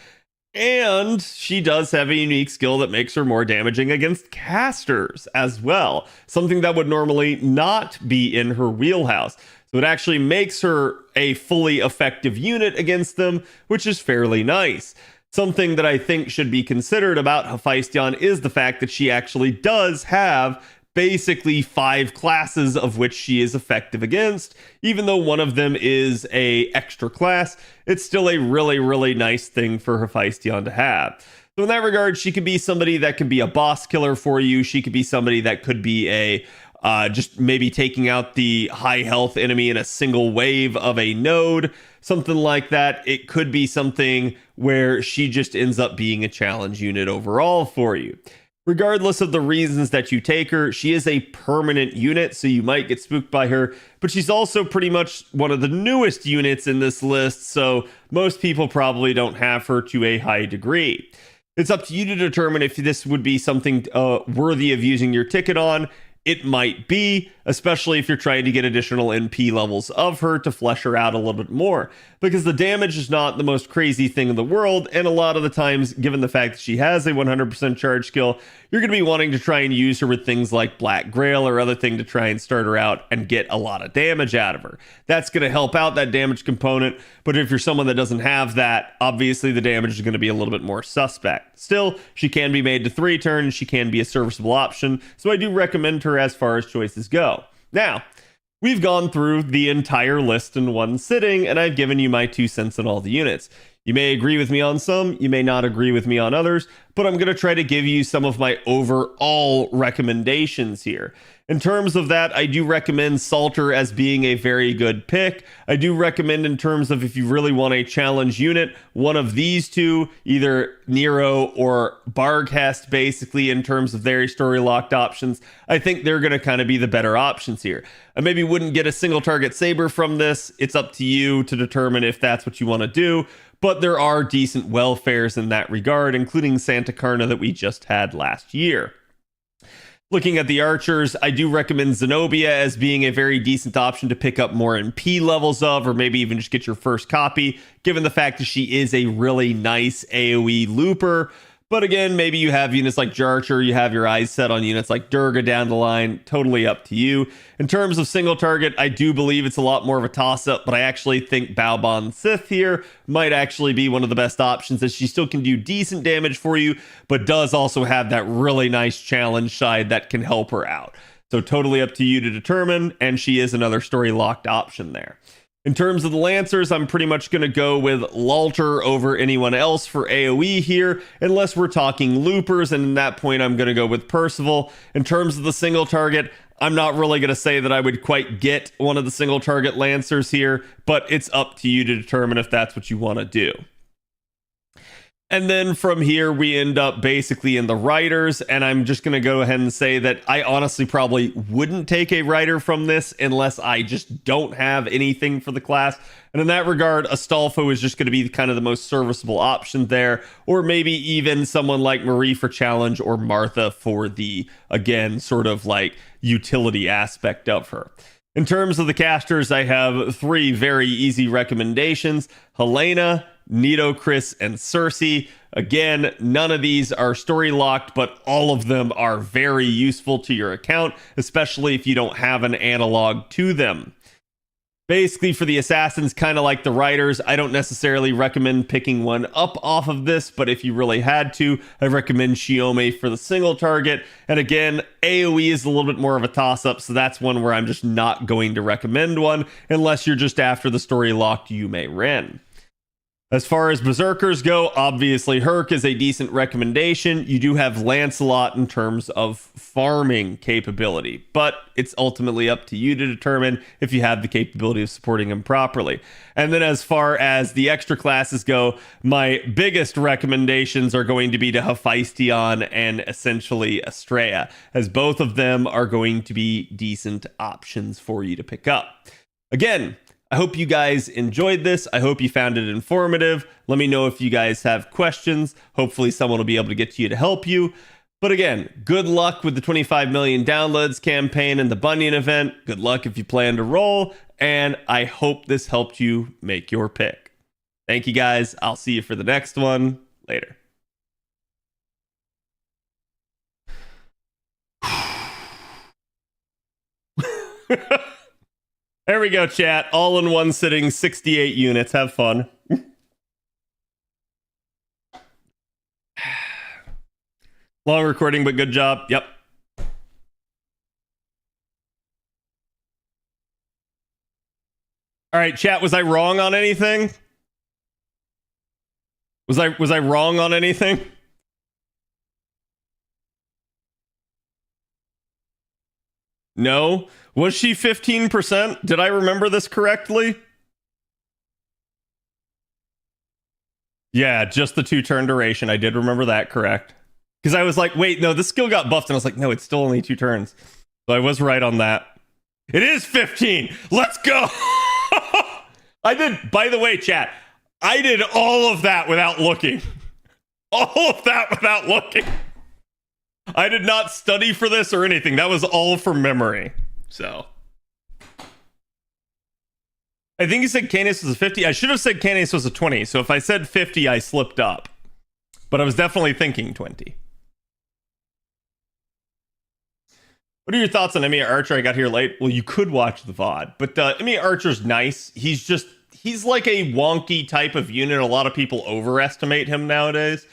And she does have a unique skill that makes her more damaging against casters as well, something that would normally not be in her wheelhouse. So it actually makes her a fully effective unit against them, which is fairly nice. Something that I think should be considered about Hephaestion is the fact that she actually does have basically 5 classes of which she is effective against. Even though one of them is a extra class, it's still a really, really nice thing for Hephaestion to have. So in that regard, she could be somebody that can be a boss killer for you. She could be somebody that could be a just maybe taking out the high health enemy in a single wave of a node, something like that. It could be something where she just ends up being a challenge unit overall for you. Regardless of the reasons that you take her, she is a permanent unit, so you might get spooked by her, but she's also pretty much one of the newest units in this list, so most people probably don't have her to a high degree. It's up to you to determine if this would be something worthy of using your ticket on. It might be, especially if you're trying to get additional NP levels of her to flesh her out a little bit more, because the damage is not the most crazy thing in the world, and a lot of the times, given the fact that she has a 100% charge skill, you're going to be wanting to try and use her with things like Black Grail or other thing to try and start her out and get a lot of damage out of her. That's going to help out that damage component, but if you're someone that doesn't have that, obviously the damage is going to be a little bit more suspect. Still, she can be made to 3 turns, she can be a serviceable option, so I do recommend her as far as choices go. Now, we've gone through the entire list in one sitting, and I've given you my 2 cents on all the units. You may agree with me on some, you may not agree with me on others, but I'm going to try to give you some of my overall recommendations here. In terms of that, I do recommend Salter as being a very good pick. I do recommend, in terms of if you really want a challenge unit, one of these two, either Nero or Barghest, basically, in terms of their story locked options. I think they're going to kind of be the better options here. I maybe wouldn't get a single target Saber from this. It's up to you to determine if that's what you want to do. But there are decent welfares in that regard, including Santa Carna that we just had last year. Looking at the archers, I do recommend Zenobia as being a very decent option to pick up more MP levels of, or maybe even just get your first copy, given the fact that she is a really nice AoE looper. But again, maybe you have units like Jarcher, you have your eyes set on units like Durga down the line, totally up to you. In terms of single target, I do believe it's a lot more of a toss-up, but I actually think Baobon Sith here might actually be one of the best options, as she still can do decent damage for you, but does also have that really nice challenge side that can help her out. So totally up to you to determine, and she is another story locked option there. In terms of the Lancers, I'm pretty much going to go with Lalter over anyone else for AoE here, unless we're talking loopers, and at that point I'm going to go with Percival. In terms of the single target, I'm not really going to say that I would quite get one of the single target Lancers here, but it's up to you to determine if that's what you want to do. And then from here, we end up basically in the writers, and I'm just going to go ahead and say that I honestly probably wouldn't take a writer from this unless I just don't have anything for the class. And in that regard, Astolfo is just going to be kind of the most serviceable option there, or maybe even someone like Marie for challenge, or Martha for the, again, sort of like utility aspect of her. In terms of the casters, I have 3 very easy recommendations: Helena, Nito, Chris, and Cersei. Again, none of these are story locked, but all of them are very useful to your account, especially if you don't have an analog to them. Basically, for the assassins, kind of like the riders, I don't necessarily recommend picking one up off of this, but if you really had to, I recommend Shiome for the single target. And again, AoE is a little bit more of a toss-up, so that's one where I'm just not going to recommend one, unless you're just after the story locked Yume Ren. As far as Berserkers go, obviously Herc is a decent recommendation. You do have Lancelot in terms of farming capability, but it's ultimately up to you to determine if you have the capability of supporting him properly. And then as far as the extra classes go, my biggest recommendations are going to be to Hephaestion and essentially Estrella, as both of them are going to be decent options for you to pick up. Again, I hope you guys enjoyed this. I hope you found it informative. Let me know if you guys have questions. Hopefully someone will be able to get to you to help you. But again, good luck with the 25 million downloads campaign and the Bunyan event. Good luck if you plan to roll. And I hope this helped you make your pick. Thank you guys. I'll see you for the next one. Later. There we go, chat. All in one sitting, 68 units. Have fun. Long recording, but good job. Yep. All right, chat. Was I wrong on anything? Was I wrong on anything? No. Was she 15%? Did I remember this correctly? Yeah, just the 2-turn duration. I did remember that correct. Because I was like, wait, no, this skill got buffed. And I was like, no, it's still only 2 turns. So I was right on that. It is 15. Let's go. I did, by the way, chat, I did all of that without looking. All of that without looking. I did not study for this or anything. That was all from memory. So I think you said Canis was a 50. I should have said Canis was a 20. So if I said 50, I slipped up. But I was definitely thinking 20. What are your thoughts on Emmy Archer? I got here late. Well, you could watch the VOD, but Emmy Archer's nice. He's like a wonky type of unit. A lot of people overestimate him nowadays.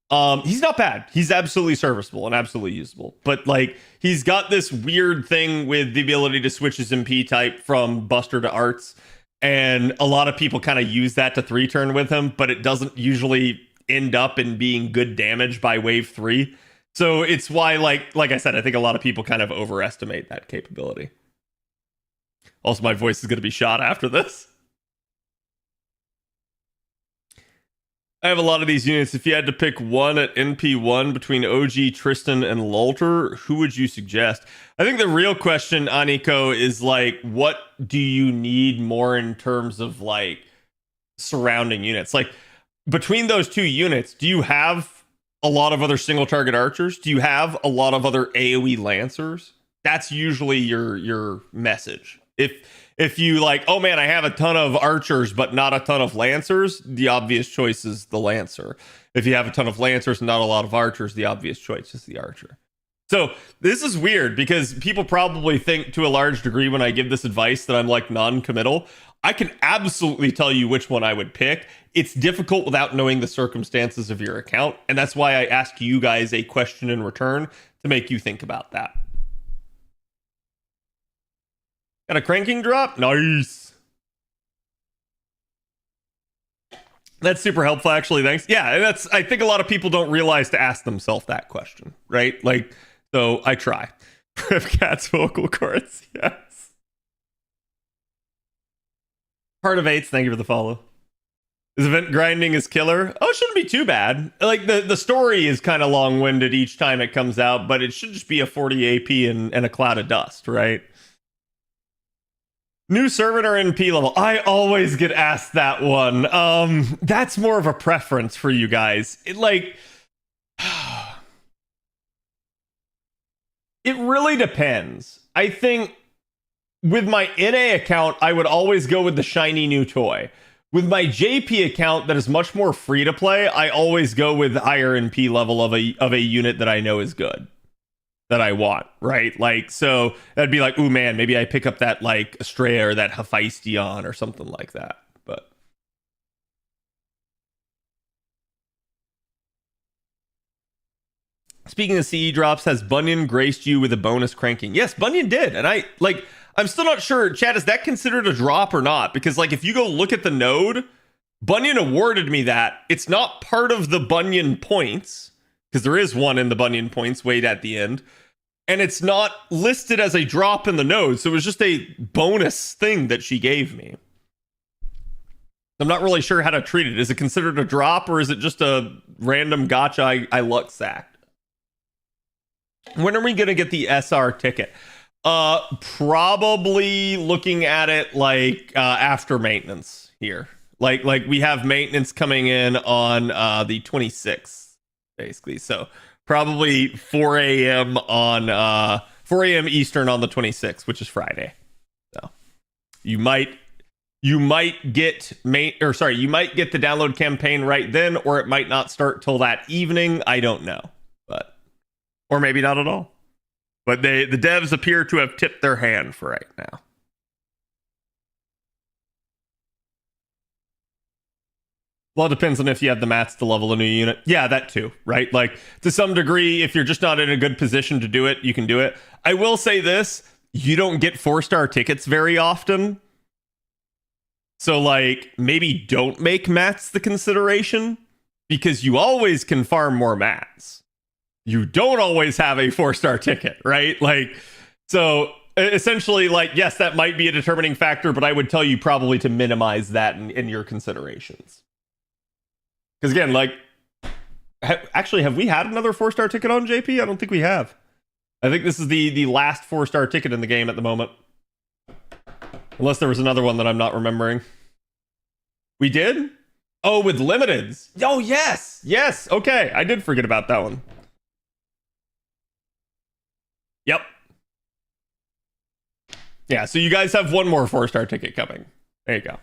He's not bad. He's absolutely serviceable and absolutely usable. But like, he's got this weird thing with the ability to switch his MP type from Buster to Arts. And a lot of people kind of use that to 3-turn with him, but it doesn't usually end up in being good damage by wave 3. So it's why, like I said, I think a lot of people kind of overestimate that capability. Also, my voice is going to be shot after this. I have a lot of these units. If you had to pick one at NP1 between OG, Tristan, and Lulter, who would you suggest? I think the real question, Aniko, is like, what do you need more in terms of like surrounding units? Like, between those 2 units, do you have a lot of other single target archers? Do you have a lot of other AoE lancers? That's usually your message. If you like, oh man, I have a ton of archers, but not a ton of lancers, the obvious choice is the lancer. If you have a ton of lancers and not a lot of archers, the obvious choice is the archer. So this is weird because people probably think to a large degree when I give this advice that I'm like non-committal. I can absolutely tell you which one I would pick. It's difficult without knowing the circumstances of your account. And that's why I ask you guys a question in return to make you think about that. Got a cranking drop? Nice. That's super helpful, actually. Thanks. Yeah, and I think a lot of people don't realize to ask themselves that question, right? Like, so I try. Cat's vocal cords, yes. Part of 8s, thank you for the follow. Is event grinding is killer? Oh, it shouldn't be too bad. Like, the story is kind of long-winded each time it comes out, but it should just be a 40 AP and a cloud of dust, right? New servant or NP level? I always get asked that one. That's more of a preference for you guys. It really depends. I think with my NA account, I would always go with the shiny new toy. With my JP account that is much more free to play, I always go with higher NP level of a unit that I know is good, that I want, right? Like, so that'd be like, ooh man, maybe I pick up that like Estrella or that Hephaestion or something like that. But speaking of CE drops, has Bunyan graced you with a bonus cranking? Yes, Bunyan did. And I'm still not sure, Chad, is that considered a drop or not? Because like if you go look at the node, Bunyan awarded me that. It's not part of the Bunyan points, because there is one in the Bunyan points way at the end. And it's not listed as a drop in the node, so it was just a bonus thing that she gave me. I'm not really sure how to treat it. Is it considered a drop, or is it just a random gotcha I luck sacked? When are we going to get the SR ticket? Probably looking at it like after maintenance here. Like we have maintenance coming in on the 26th, basically. So probably 4 a.m. on 4 a.m. Eastern on the 26th, which is Friday. So you might get you might get the download campaign right then, or it might not start till that evening. I don't know, or maybe not at all. But the devs appear to have tipped their hand for right now. Well, it depends on if you have the mats to level a new unit. Yeah, that too, right? Like, to some degree, if you're just not in a good position to do it, you can do it. I will say this, you don't get 4-star tickets very often. So, like, maybe don't make mats the consideration, because you always can farm more mats. You don't always have a 4-star ticket, right? Like, so essentially, like, yes, that might be a determining factor, but I would tell you probably to minimize that in your considerations. Because again, like, actually, have we had another 4-star ticket on JP? I don't think we have. I think this is the last 4-star ticket in the game at the moment. Unless there was another one that I'm not remembering. We did? Oh, with limiteds. Oh, yes. Yes. Okay. I did forget about that one. Yep. Yeah, so you guys have one more 4-star ticket coming. There you go.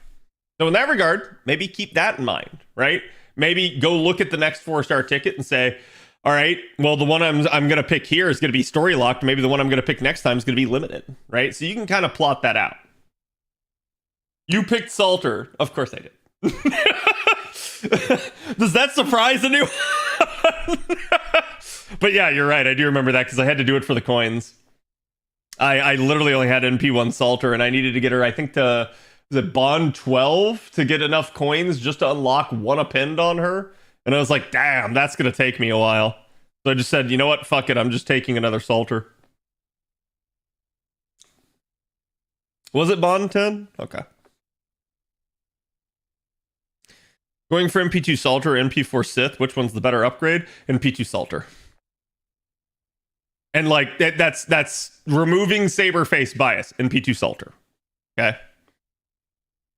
So in that regard, maybe keep that in mind, right? Maybe go look at the next 4-star ticket and say, all right, well, the one I'm going to pick here is going to be story locked. Maybe the one I'm going to pick next time is going to be limited, right? So you can kind of plot that out. You picked Salter. Of course I did. Does that surprise anyone? But yeah, you're right. I do remember that because I had to do it for the coins. I literally only had NP1 Salter, and I needed to get her, I think, to was it Bond 12 to get enough coins just to unlock one append on her. And I was like, damn, that's going to take me a while. So I just said, you know what? Fuck it. I'm just taking another Salter. Was it Bond 10? Okay. Going for MP2 Salter or MP4 Sith, which one's the better upgrade? MP2 Salter. And like that's removing saber face bias in P2 Salter. Okay.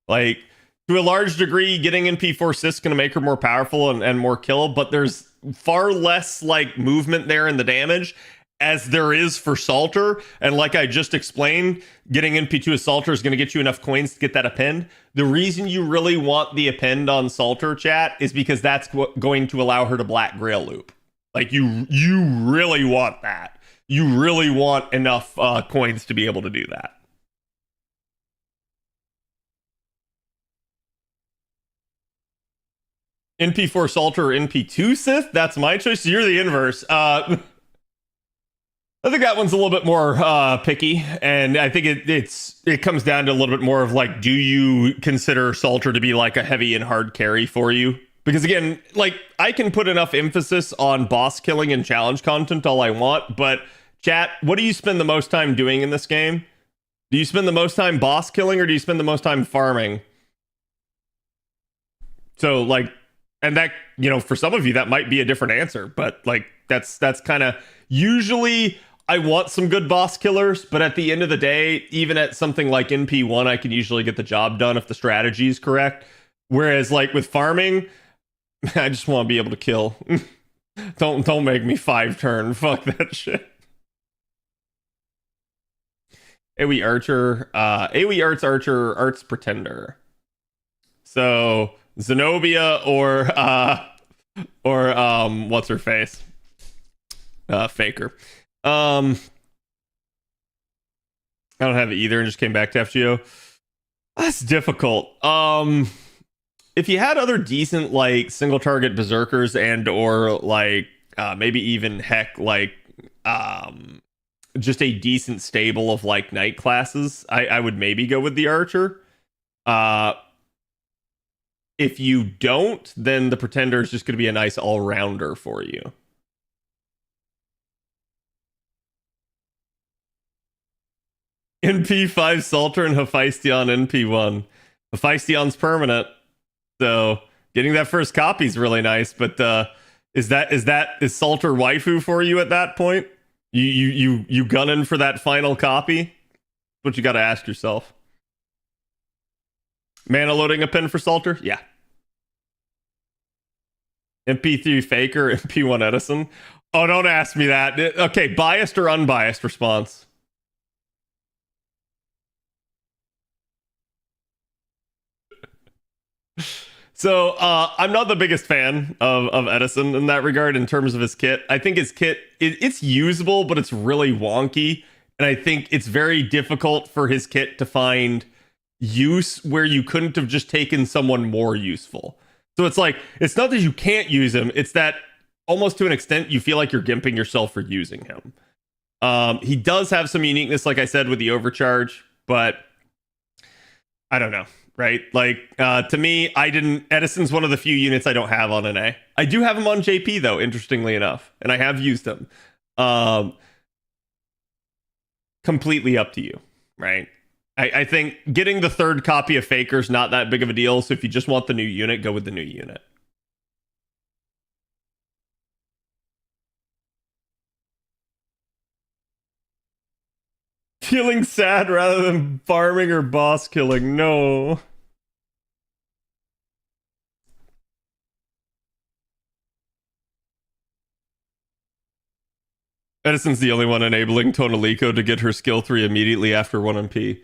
Like, to a large degree, getting in P4 Sith is going to make her more powerful and more kill, but there's far less like movement there in the damage as there is for Salter. And like I just explained, getting in P2 Salter is going to get you enough coins to get that append. The reason you really want the append on Salter, chat, is because that's going to allow her to Black Grail loop. Like, you really want that. You really want enough coins to be able to do that. NP4 Salter or NP2 Sith? That's my choice. You're the inverse. I think that one's a little bit more picky, and I think it comes down to a little bit more of like, do you consider Salter to be like a heavy and hard carry for you? Because again, like, I can put enough emphasis on boss killing and challenge content all I want, but chat, what do you spend the most time doing in this game? Do you spend the most time boss killing, or do you spend the most time farming? So like, and that, you know, for some of you that might be a different answer, but like that's kind of usually I want some good boss killers, but at the end of the day, even at something like NP1, I can usually get the job done if the strategy is correct. Whereas like with farming, I just want to be able to kill. Don't make me 5-turn. Fuck that shit. AoE Archer, AoE Arts Archer, Arts Pretender. So Zenobia or what's her face? Faker. I don't have it either and just came back to FGO. That's difficult. If you had other decent like single target berserkers and or like maybe even heck like just a decent stable of like knight classes, I would maybe go with the archer. If you don't, then the pretender is just going to be a nice all-rounder for you. NP5 Salter and Hephaestion NP1. Hephaestion's permanent, so getting that first copy is really nice. But is Salter waifu for you at that point? You gunning for that final copy? That's what you got to ask yourself. Mana loading a pin for Salter? Yeah. MP3 Faker, MP1 Edison. Oh, don't ask me that. Okay, biased or unbiased response? So I'm not the biggest fan of Edison in that regard in terms of his kit. I think his kit, it's usable, but it's really wonky. And I think it's very difficult for his kit to find use where you couldn't have just taken someone more useful. So it's like, it's not that you can't use him, it's that almost to an extent you feel like you're gimping yourself for using him. He does have some uniqueness, like I said, with the overcharge, but I don't know, right? Like, to me, Edison's one of the few units I don't have on NA. I do have him on JP though, interestingly enough, and I have used him. Completely up to you, right? I think getting the third copy of Faker's not that big of a deal, so if you just want the new unit, go with the new unit. Feeling sad rather than farming or boss killing, no. Edison's the only one enabling Tonalico to get her skill 3 immediately after 1 MP.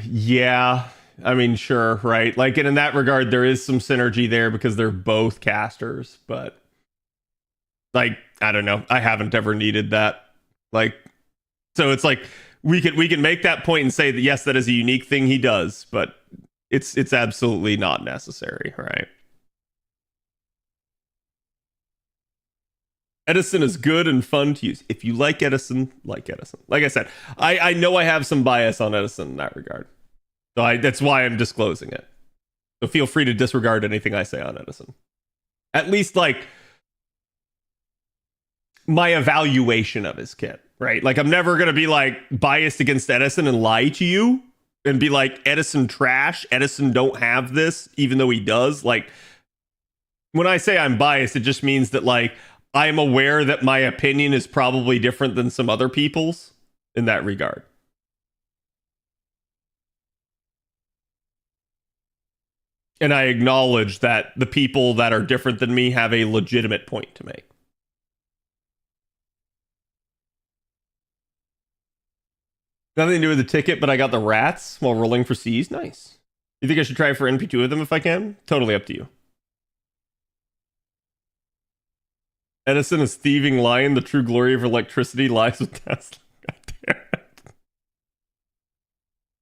Yeah, I mean, sure, right? Like, and in that regard, there is some synergy there because they're both casters, but like, I don't know. I haven't ever needed that. Like, so it's like we can make that point and say that yes, that is a unique thing he does, but it's absolutely not necessary, right? Edison is good and fun to use. If you like Edison, like Edison. Like I said, I know I have some bias on Edison in that regard. So that's why I'm disclosing it. So feel free to disregard anything I say on Edison. At least like my evaluation of his kit, right? Like I'm never going to be like biased against Edison and lie to you and be like Edison trash. Edison don't have this, even though he does. Like when I say I'm biased, it just means that like I'm aware that my opinion is probably different than some other people's in that regard. And I acknowledge that the people that are different than me have a legitimate point to make. Nothing to do with the ticket, but I got the rats while rolling for C's. Nice. You think I should try for NP2 of them if I can? Totally up to you. Edison is thieving lion. The true glory of electricity lies with Tesla. God damn it.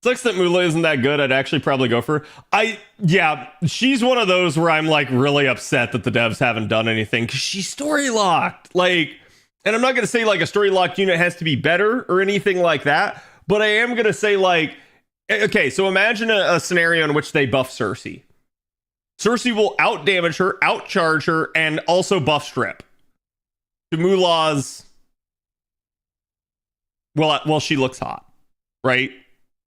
Sucks that Mula isn't that good. I'd actually probably go for her. Yeah, she's one of those where I'm like really upset that the devs haven't done anything because she's story locked. Like, and I'm not gonna say like a story locked unit has to be better or anything like that, but I am gonna say like, okay, so imagine a scenario in which they buff Cersei. Cersei will out damage her, outcharge her, and also buff strip. Mula's well she looks hot, right?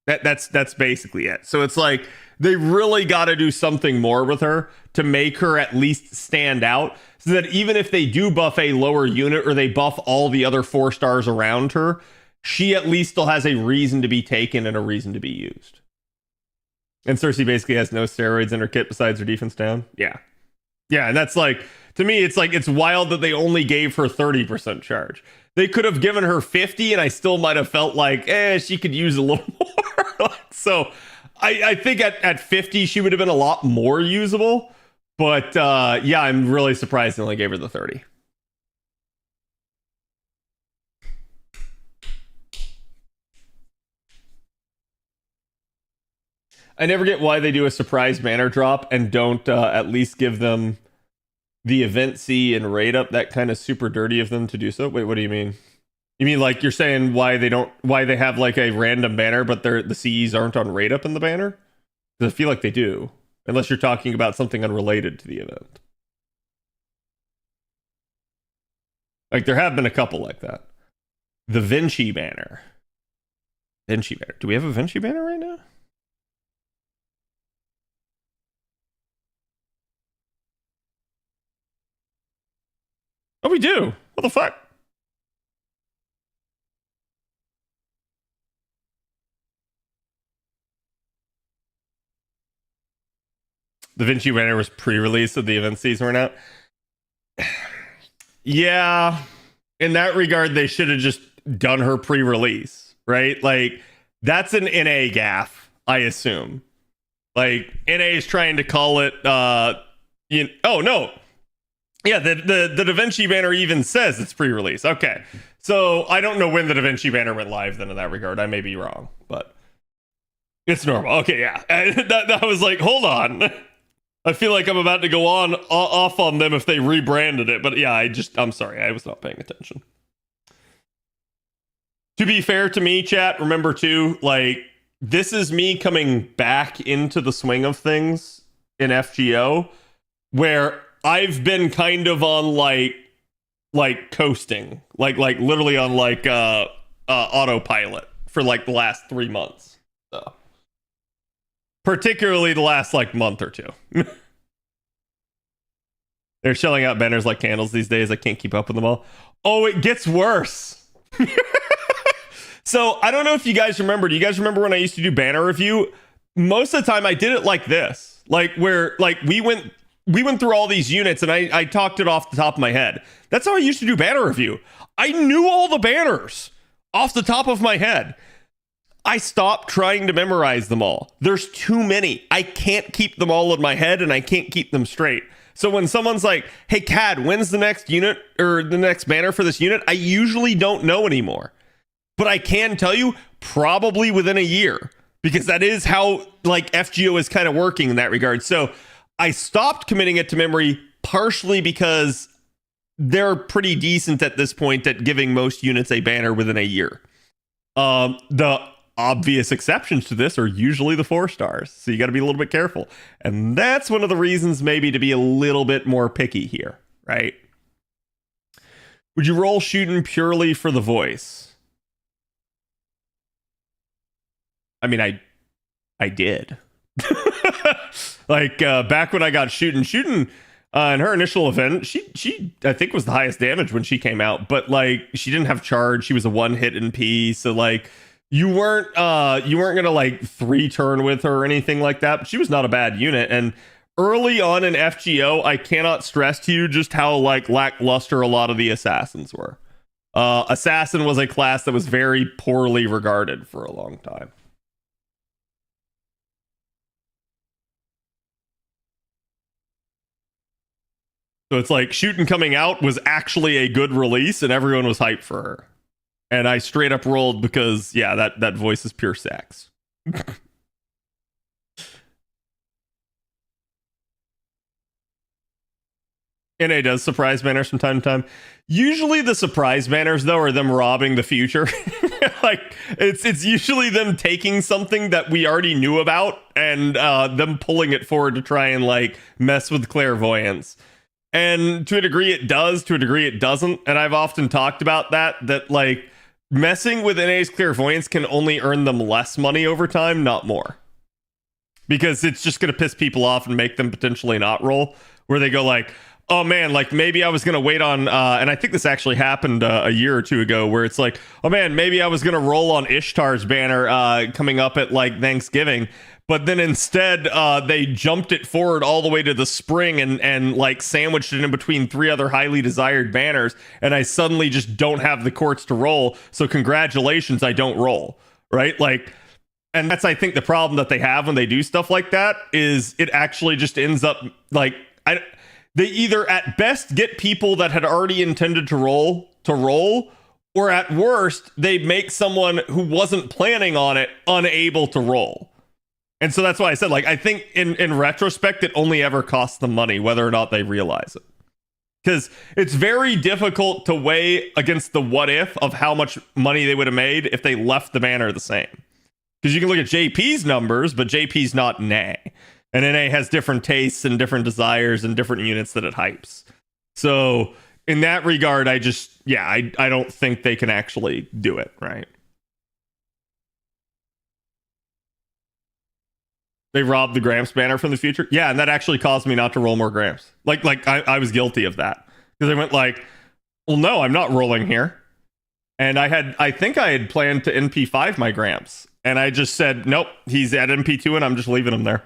That's basically it. So it's like they really got to do something more with her to make her at least stand out, so that even if they do buff a lower unit or they buff all the other 4 stars around her, she at least still has a reason to be taken and a reason to be used. And Cersei basically has no steroids in her kit besides her defense down. Yeah, and that's like, to me, it's like, it's wild that they only gave her 30% charge. They could have given her 50 and I still might have felt like, she could use a little more. So I think at 50 she would have been a lot more usable, but yeah, I'm really surprised they only gave her the 30. I never get why they do a surprise banner drop and don't at least give them the event C and rate up. That kind of super dirty of them to do so. Wait, what do you mean? You mean like you're saying why they have like a random banner, but the CEs aren't on rate up in the banner? Because I feel like they do, unless you're talking about something unrelated to the event. Like there have been a couple like that. The Vinci banner. Vinci banner. Do we have a Vinci banner right now? Oh, we do. What the fuck? The Vinci banner was pre-release, so the event season went out. Yeah, in that regard, they should have just done her pre-release, right? Like that's an NA gaff, I assume. Like NA is trying to call it. Oh no. Yeah, the Da Vinci banner even says it's pre-release. Okay, so I don't know when the Da Vinci banner went live. Then in that regard, I may be wrong, but it's normal. Okay, yeah, that was like, hold on. I feel like I'm about to go off on them if they rebranded it, but yeah, I'm sorry, I was not paying attention. To be fair to me, chat, remember too, like this is me coming back into the swing of things in FGO, where I've been kind of on like coasting, like literally on like autopilot for like the last 3 months. So particularly the last like month or two. They're shelling out banners like candles these days. I can't keep up with them all. Oh, it gets worse. So I don't know if you guys remember. Do you guys remember when I used to do banner review? Most of the time I did it like this, like where like we went through all these units and I talked it off the top of my head. That's how I used to do banner review. I knew all the banners off the top of my head. I stopped trying to memorize them all. There's too many. I can't keep them all in my head and I can't keep them straight. So when someone's like, hey, Cad, when's the next unit or the next banner for this unit? I usually don't know anymore. But I can tell you probably within a year, because that is how like FGO is kind of working in that regard. So I stopped committing it to memory partially because they're pretty decent at this point at giving most units a banner within a year. The obvious exceptions to this are usually the 4 stars. So you got to be a little bit careful. And that's one of the reasons maybe to be a little bit more picky here, right? Would you roll shooting purely for the voice? I mean, I did. Like back when I got shooting in her initial event, she I think was the highest damage when she came out, but like she didn't have charge. She was a 1-hit NP, so like you weren't gonna like 3-turn with her or anything like that. But she was not a bad unit. And early on in FGO, I cannot stress to you just how like lackluster a lot of the assassins were. Assassin was a class that was very poorly regarded for a long time. So it's like shooting coming out was actually a good release and everyone was hyped for her. And I straight up rolled because, yeah, that voice is pure sex. NA does surprise banners from time to time. Usually the surprise banners, though, are them robbing the future. Like, it's usually them taking something that we already knew about and them pulling it forward to try and, like, mess with clairvoyance. And to a degree it does, to a degree it doesn't. And I've often talked about that like messing with NA's clairvoyance can only earn them less money over time, not more. Because it's just going to piss people off and make them potentially not roll. Where they go like, oh man, like maybe I was going to wait on, and I think this actually happened a year or two ago, where it's like, oh man, maybe I was going to roll on Ishtar's banner coming up at like Thanksgiving. But then instead, they jumped it forward all the way to the spring and like sandwiched it in between 3 other highly desired banners. And I suddenly just don't have the courts to roll. So congratulations, I don't roll. Right? Like And that's, I think, the problem that they have when they do stuff like that is it actually just ends up like they either at best get people that had already intended to roll, or at worst they make someone who wasn't planning on it unable to roll. And so that's why I said, like, I think in retrospect it only ever costs them money whether or not they realize it, because it's very difficult to weigh against the what if of how much money they would have made if they left the banner the same. Because you can look at JP's numbers, but JP's not NA. And NA has different tastes and different desires and different units that it hypes. So in that regard, I don't think they can actually do it, right? They robbed the Gramps banner from the future. Yeah, and that actually caused me not to roll more Gramps. Like I was guilty of that. Because I went like, well, no, I'm not rolling here. And I think I had planned to NP5 my Gramps. And I just said, nope, he's at MP2 and I'm just leaving him there.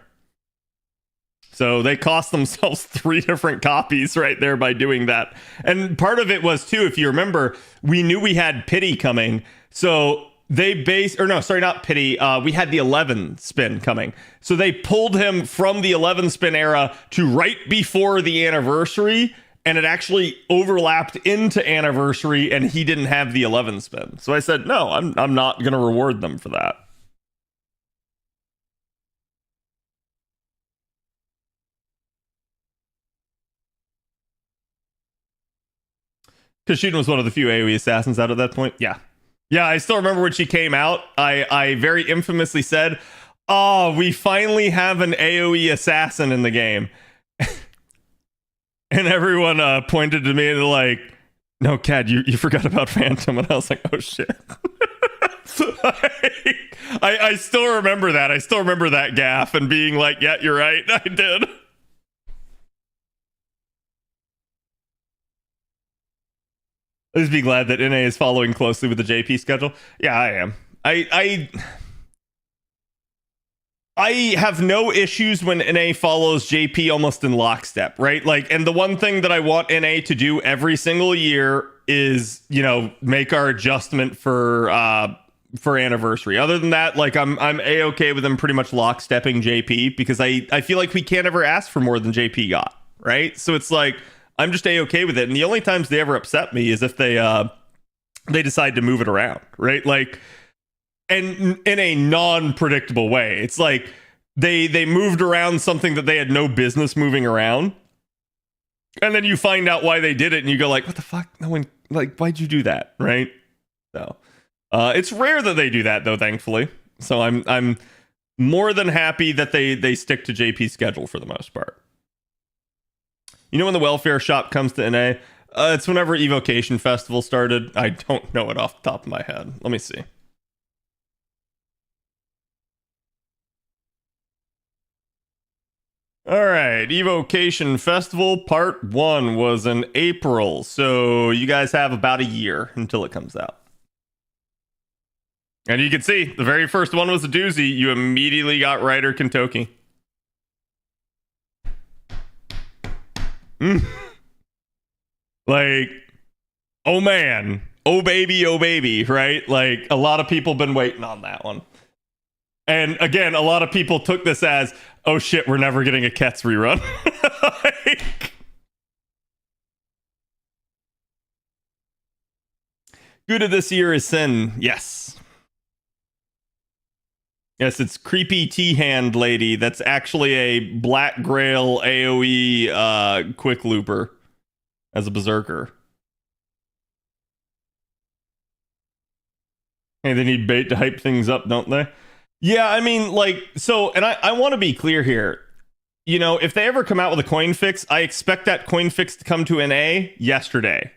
So they cost themselves 3 different copies right there by doing that. And part of it was, too, if you remember, we knew we had Pity coming. So they not Pity. We had the 11 spin coming. So they pulled him from the 11 spin era to right before the anniversary. And it actually overlapped into anniversary and he didn't have the 11 spin. So I said, no, I'm not going to reward them for that. Kashyyyden was one of the few AoE assassins out at that point. Yeah, I still remember when she came out. I very infamously said, oh, we finally have an AoE assassin in the game. And everyone pointed to me and like, no, Cad, you forgot about Phantom. And I was like, oh, shit. I still remember that. I still remember that gaffe and being like, yeah, you're right. I did. Just be glad that NA is following closely with the JP schedule. Yeah, I am. I have no issues when NA follows JP almost in lockstep, right? Like, and the one thing that I want NA to do every single year is, make our adjustment for anniversary. Other than that, like, I'm A-okay with them pretty much lockstepping JP because I feel like we can't ever ask for more than JP got, right? So it's like, I'm just A-okay with it. And the only times they ever upset me is if they decide to move it around, right? Like, and in a non-predictable way. It's like they moved around something that they had no business moving around. And then you find out why they did it and you go like, what the fuck? No one, like, why'd you do that, right? So it's rare that they do that though, thankfully. So I'm more than happy that they stick to JP's schedule for the most part. You know when the welfare shop comes to NA? It's whenever Evocation Festival started. I don't know it off the top of my head. Let me see. All right, Evocation Festival Part 1 was in April. So you guys have about a year until it comes out. And you can see, the very first one was a doozy. You immediately got Ryder Kentucky. Like, oh man, oh baby, right? Like, a lot of people been waiting on that one. And again, a lot of people took this as, oh shit, we're never getting a Kets rerun. Like, good of this year is Sin. Yes. Yes, it's Creepy T-Hand Lady. That's actually a Black Grail AoE quick looper as a berserker. Hey, they need bait to hype things up, don't they? Yeah, I mean, like, so, and I want to be clear here. If they ever come out with a coin fix, I expect that coin fix to come to NA yesterday.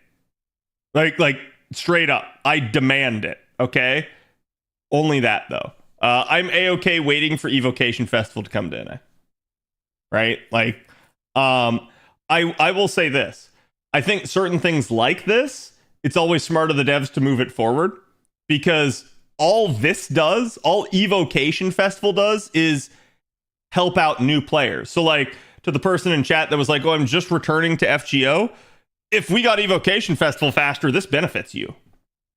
Like straight up. I demand it, okay? Only that, though. I'm A-okay waiting for Evocation Festival to come to NA. Right? Like, I will say this. I think certain things like this, it's always smart of the devs to move it forward. Because all this does, all Evocation Festival does, is help out new players. So, like, to the person in chat that was like, oh, I'm just returning to FGO. If we got Evocation Festival faster, this benefits you.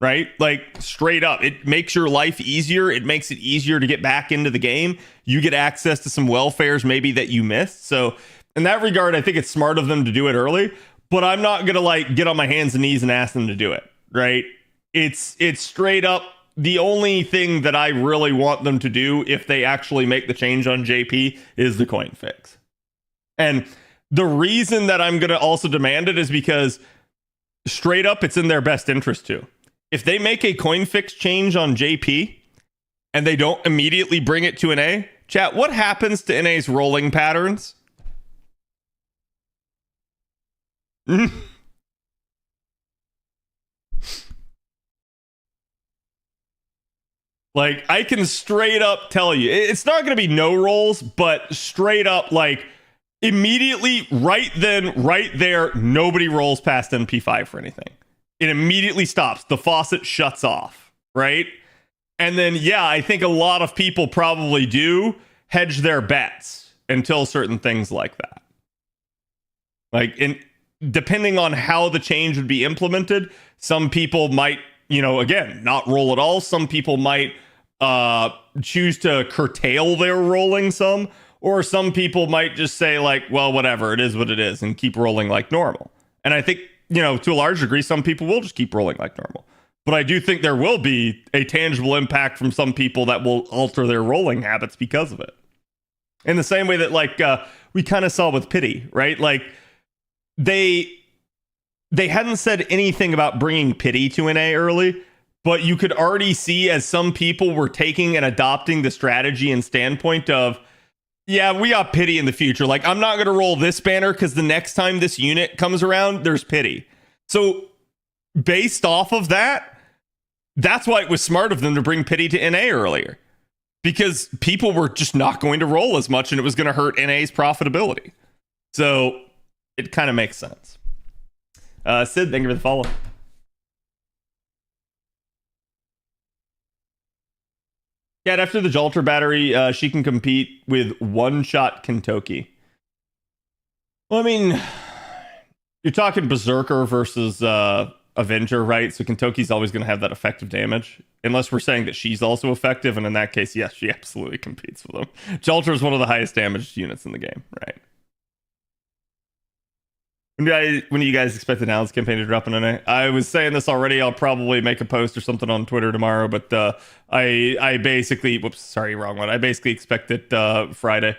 right? Like straight up, it makes your life easier. It makes it easier to get back into the game. You get access to some welfares maybe that you missed. So in that regard, I think it's smart of them to do it early, but I'm not going to like get on my hands and knees and ask them to do it, right? It's straight up the only thing that I really want them to do if they actually make the change on JP is the coin fix. And the reason that I'm going to also demand it is because straight up, it's in their best interest too. If they make a coin fix change on JP and they don't immediately bring it to NA, chat, what happens to NA's rolling patterns? Like, I can straight up tell you, it's not going to be no rolls, but straight up, like, immediately, right then, right there, nobody rolls past MP5 for anything. It immediately stops. The faucet shuts off, right? And then, yeah, I think a lot of people probably do hedge their bets until certain things like that. Like, depending on how the change would be implemented, some people might, again, not roll at all. Some people might choose to curtail their rolling some, or some people might just say like, well, whatever, it is what it is, and keep rolling like normal. And I think, to a large degree, some people will just keep rolling like normal. But I do think there will be a tangible impact from some people that will alter their rolling habits because of it. In the same way that, like, we kind of saw with Pity, right? Like, they hadn't said anything about bringing Pity to NA early, but you could already see as some people were taking and adopting the strategy and standpoint of, yeah, we got Pity in the future. Like, I'm not going to roll this banner because the next time this unit comes around, there's Pity. So based off of that, that's why it was smart of them to bring Pity to NA earlier, because people were just not going to roll as much and it was going to hurt NA's profitability. So it kind of makes sense. Sid, thank you for the follow. Yeah, after the Jolter battery, she can compete with one-shot Kentucky. Well, I mean, you're talking Berserker versus Avenger, right? So Kentucky's always going to have that effective damage, unless we're saying that she's also effective, and in that case, yes, she absolutely competes with them. Jolter is one of the highest damaged units in the game, right? When do you guys expect the Now's campaign to drop in NA? I was saying this already. I'll probably make a post or something on Twitter tomorrow, but I basically, whoops, sorry, wrong one. I basically expect it Friday.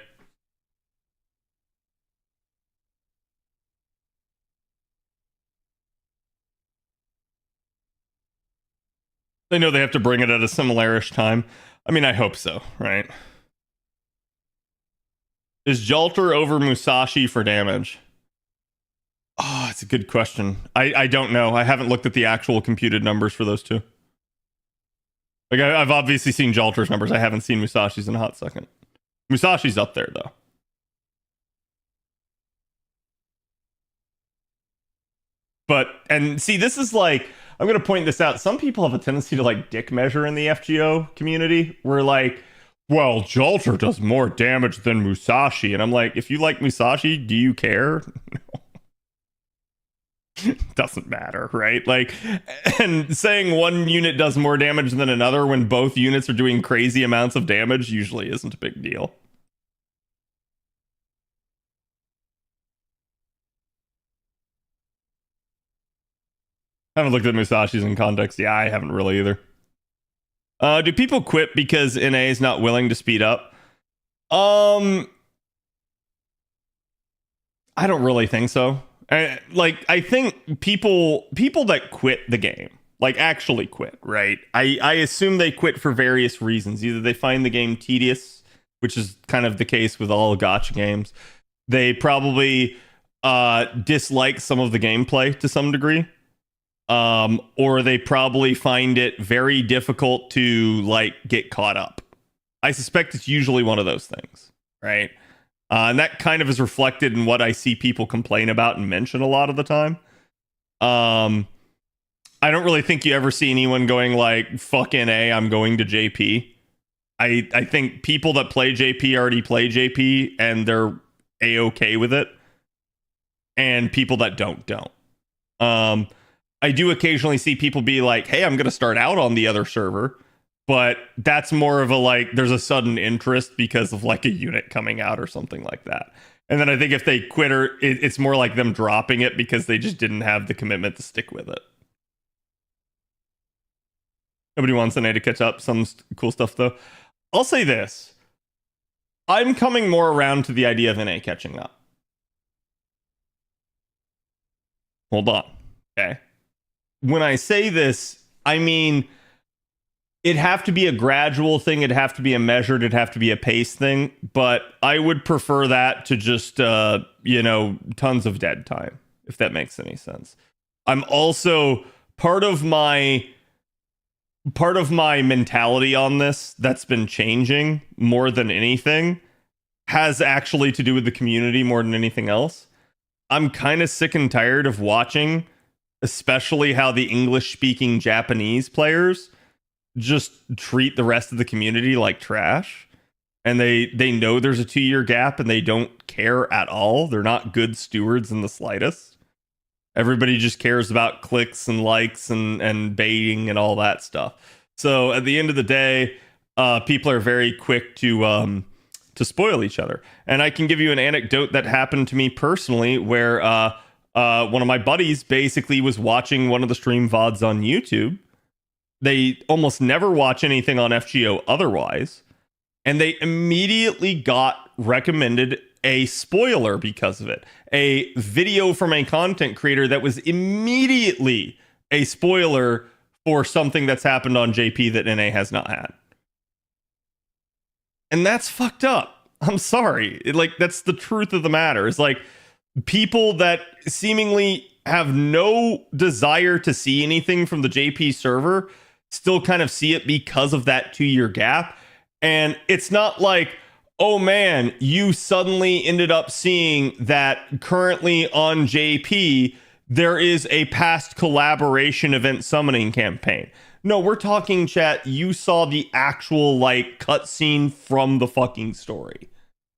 They know they have to bring it at a similar-ish time. I mean, I hope so, right? Is Jolter over Musashi for damage? Oh, it's a good question. I don't know. I haven't looked at the actual computed numbers for those two. Like, I've obviously seen Jolter's numbers. I haven't seen Musashi's in a hot second. Musashi's up there, though. But, and see, this is like, I'm going to point this out. Some people have a tendency to like dick measure in the FGO community. Where like, well, Jolter does more damage than Musashi. And I'm like, if you like Musashi, do you care? Doesn't matter, right? Like, and saying one unit does more damage than another when both units are doing crazy amounts of damage usually isn't a big deal. I haven't looked at Musashi's in context. Yeah, I haven't really either. Do people quit because NA is not willing to speed up? I don't really think so. I think people that quit the game, like actually quit, right? I assume they quit for various reasons. Either they find the game tedious, which is kind of the case with all gacha games. They probably dislike some of the gameplay to some degree. Or they probably find it very difficult to like get caught up. I suspect it's usually one of those things, right? And that kind of is reflected in what I see people complain about and mention a lot of the time. I don't really think you ever see anyone going like, fuck NA, I'm going to JP. I think people that play JP already play JP and they're A-okay with it. And people that don't. I do occasionally see people be like, hey, I'm going to start out on the other server. But that's more of a like, there's a sudden interest because of like a unit coming out or something like that. And then I think if they quit, or it's more like them dropping it because they just didn't have the commitment to stick with it. Nobody wants NA to catch up. Some cool stuff though. I'll say this. I'm coming more around to the idea of NA catching up. Hold on. Okay. When I say this, I mean, it'd have to be a gradual thing. It'd have to be a measured. It'd have to be a pace thing. But I would prefer that to just, tons of dead time, if that makes any sense. I'm also part of my mentality on this that's been changing more than anything has actually to do with the community more than anything else. I'm kind of sick and tired of watching, especially how the English speaking Japanese players just treat the rest of the community like trash. And they know there's a 2-year gap and they don't care at all. They're not good stewards in the slightest. Everybody just cares about clicks and likes and baiting and all that stuff. So at the end of the day, people are very quick to spoil each other. And I can give you an anecdote that happened to me personally where one of my buddies basically was watching one of the stream VODs on YouTube. They almost never watch anything on FGO otherwise. And they immediately got recommended a spoiler because of it. A video from a content creator that was immediately a spoiler for something that's happened on JP that NA has not had. And that's fucked up. I'm sorry. That's the truth of the matter. It's like people that seemingly have no desire to see anything from the JP server still kind of see it because of that 2-year gap. And it's not like, oh man, you suddenly ended up seeing that currently on JP, there is a past collaboration event summoning campaign. No, we're talking, chat, you saw the actual like cutscene from the fucking story.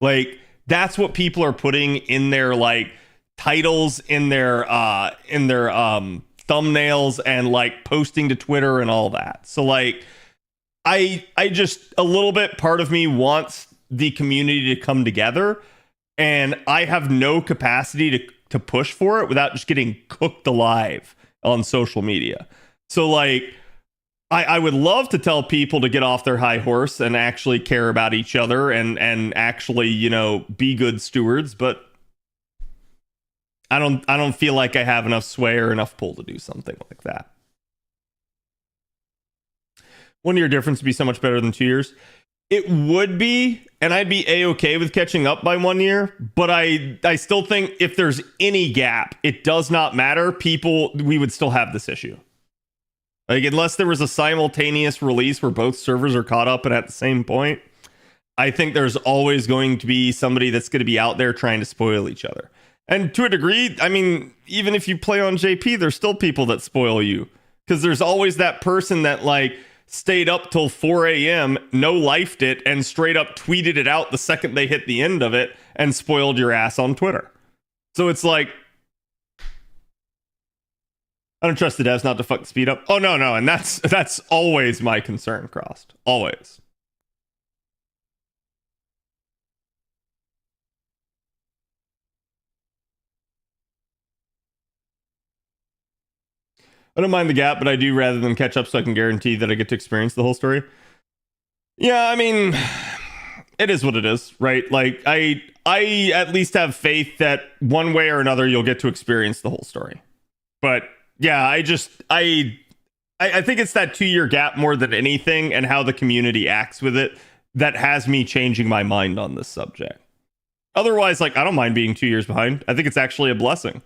Like, that's what people are putting in their like titles, in their thumbnails, and like posting to Twitter and all that. So like, I just, a little bit, part of me wants the community to come together, and I have no capacity to push for it without just getting cooked alive on social media. So like, I would love to tell people to get off their high horse and actually care about each other and actually, be good stewards, but I don't feel like I have enough sway or enough pull to do something like that. 1 year difference would be so much better than 2 years. It would be, and I'd be A-okay with catching up by 1 year, but I still think if there's any gap, it does not matter. We would still have this issue. Like, unless there was a simultaneous release where both servers are caught up and at the same point, I think there's always going to be somebody that's going to be out there trying to spoil each other. And to a degree, I mean, even if you play on JP, there's still people that spoil you. Because there's always that person that, like, stayed up till 4 a.m., no-lifed it, and straight up tweeted it out the second they hit the end of it and spoiled your ass on Twitter. So it's like, I don't trust the devs not to fuck the speed up. Oh, no. And that's always my concern, Crossed. Always. I don't mind the gap, but I do rather than catch up so I can guarantee that I get to experience the whole story. Yeah, I mean, it is what it is, right? Like, I at least have faith that one way or another you'll get to experience the whole story. But yeah, I think it's that 2-year gap more than anything, and how the community acts with it, that has me changing my mind on this subject. Otherwise, like, I don't mind being 2 years behind. I think it's actually a blessing.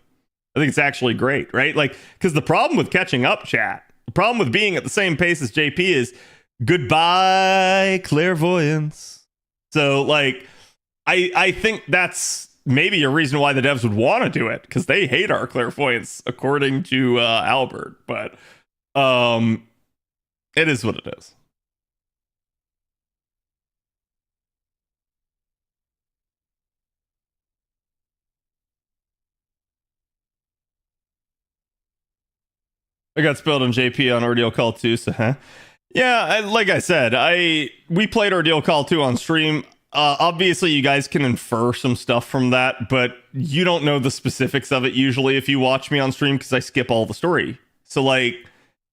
I think it's actually great, right? Like, because the problem with catching up, chat, the problem with being at the same pace as JP is goodbye clairvoyance. So, like, I think that's maybe a reason why the devs would want to do it, because they hate our clairvoyance, according to Albert. But it is what it is. I got spelled on JP on Ordeal Call 2, so yeah, like I said, we played Ordeal Call 2 on stream. Obviously, you guys can infer some stuff from that, but you don't know the specifics of it usually if you watch me on stream because I skip all the story. So, like,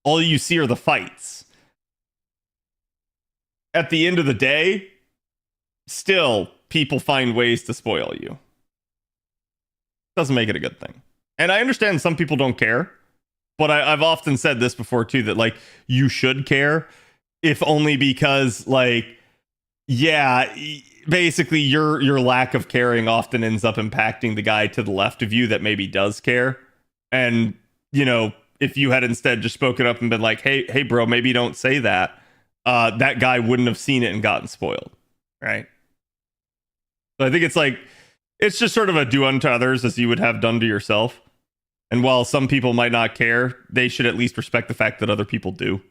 all you see are the fights. At the end of the day, still, people find ways to spoil you. Doesn't make it a good thing. And I understand some people don't care, but I've often said this before too, that like you should care, if only because like, yeah, basically your lack of caring often ends up impacting the guy to the left of you that maybe does care. And you know, if you had instead just spoken up and been like, hey bro, maybe don't say that, that guy wouldn't have seen it and gotten spoiled, right? So I think it's like, it's just sort of a do unto others as you would have done to yourself. And while some people might not care, they should at least respect the fact that other people do.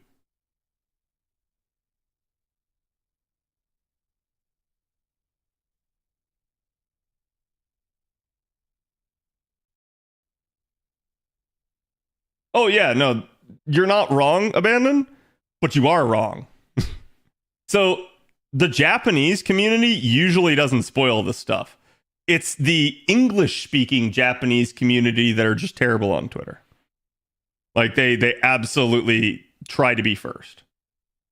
Oh yeah, no, you're not wrong, Abandon, but you are wrong. So the Japanese community usually doesn't spoil this stuff. It's the English-speaking Japanese community that are just terrible on Twitter. Like they absolutely try to be first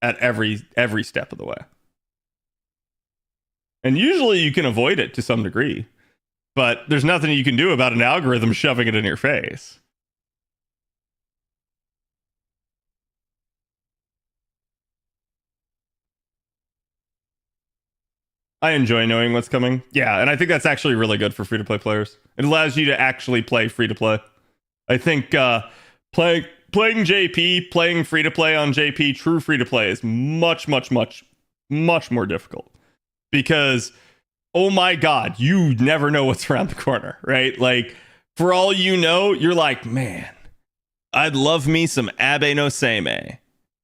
at every step of the way. And usually you can avoid it to some degree, but there's nothing you can do about an algorithm shoving it in your face. I enjoy knowing what's coming. Yeah, and I think that's actually really good for free-to-play players. It allows you to actually play free-to-play. I think playing JP, playing free-to-play on JP, true free-to-play is much more difficult. Because, oh my god, you never know what's around the corner, right? Like, for all you know, you're like, man, I'd love me some Abe no Seimei.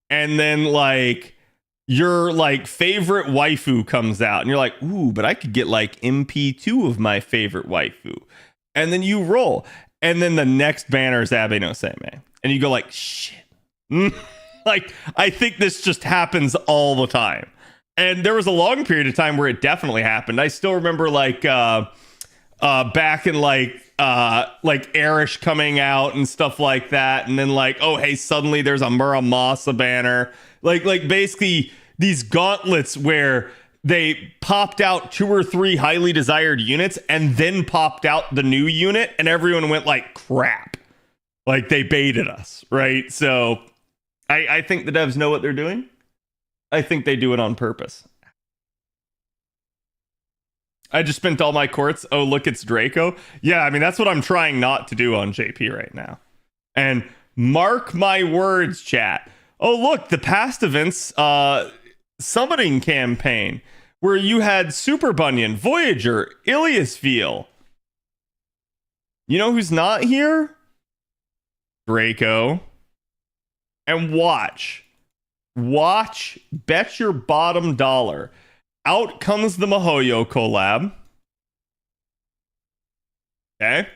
And then, like, your like favorite waifu comes out and you're like, ooh, but I could get like MP2 of my favorite waifu. And then you roll. And then the next banner is Abe no Seimei. And you go like, shit. Like, I think this just happens all the time. And there was a long period of time where it definitely happened. I still remember like back in like Erish coming out and stuff like that. And then like, oh, hey, suddenly there's a Muramasa banner. Like basically these gauntlets where they popped out 2 or 3 highly desired units and then popped out the new unit and everyone went like, crap. Like they baited us, right? So I think the devs know what they're doing. I think they do it on purpose. I just spent all my courts. Oh, look, it's Draco. Yeah, I mean, that's what I'm trying not to do on JP right now. And mark my words, chat. Oh, look, the past events summoning campaign where you had Super Bunyan, Voyager, Iliasville. You know who's not here? Draco. And watch, bet your bottom dollar. Out comes the Mihoyo collab. Okay.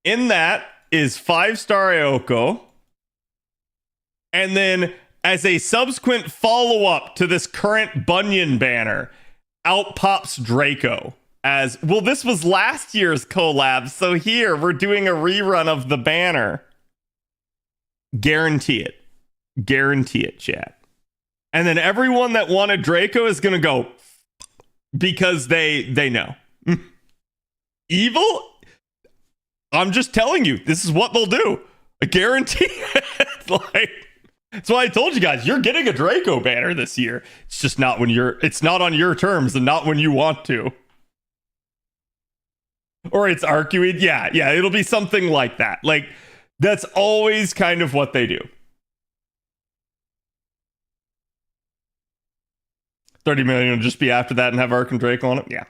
In that is 5-star Aoko. And then, as a subsequent follow-up to this current Bunyan banner, out pops Draco. As, well, this was last year's collab, so here, we're doing a rerun of the banner. Guarantee it. Guarantee it, chat. And then everyone that wanted Draco is going to go, because they know. Evil? I'm just telling you, this is what they'll do. I guarantee it. Like, that's why I told you guys, you're getting a Draco banner this year. It's just not when it's not on your terms and not when you want to. Or it's Arcuid. Yeah, it'll be something like that. Like, that's always kind of what they do. 30 million will just be after that and have Arc and Draco on it. Yeah.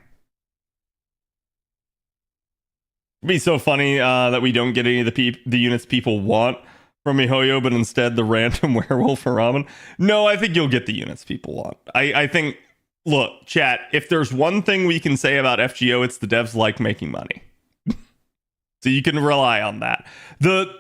It'd be so funny that we don't get any of the units people want from Mihoyo, but instead the random werewolf or ramen. No, I think you'll get the units people want. I think, look, chat, if there's one thing we can say about FGO, it's the devs like making money. So you can rely on that. The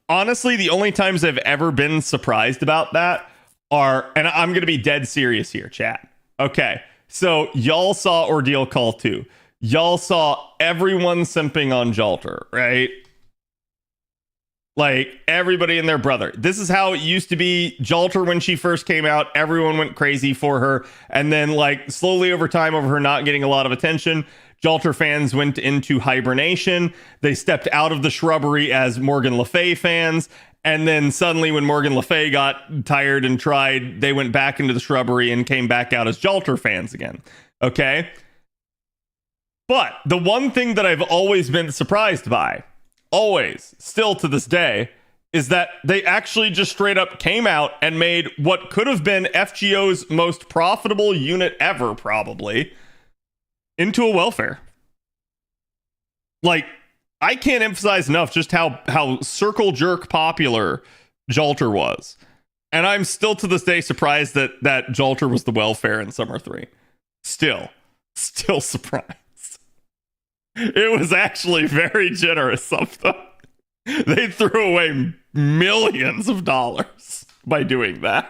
honestly, the only times I've ever been surprised about that are, and I'm going to be dead serious here, chat. Okay, so y'all saw Ordeal Call 2. Y'all saw everyone simping on Jalter, right? Like, everybody and their brother. This is how it used to be. Jalter, when she first came out, everyone went crazy for her. And then, like, slowly over time, over her not getting a lot of attention, Jalter fans went into hibernation. They stepped out of the shrubbery as Morgan Le Fay fans. And then suddenly, when Morgan Le Fay got tired and tried, they went back into the shrubbery and came back out as Jalter fans again. Okay? But the one thing that I've always been surprised by, always, still to this day, is that they actually just straight up came out and made what could have been FGO's most profitable unit ever, probably, into a welfare. Like, I can't emphasize enough just how circle jerk popular Jalter was. And I'm still to this day surprised that Jalter was the welfare in Summer 3. Still surprised. It was actually very generous of them. They threw away millions of dollars by doing that.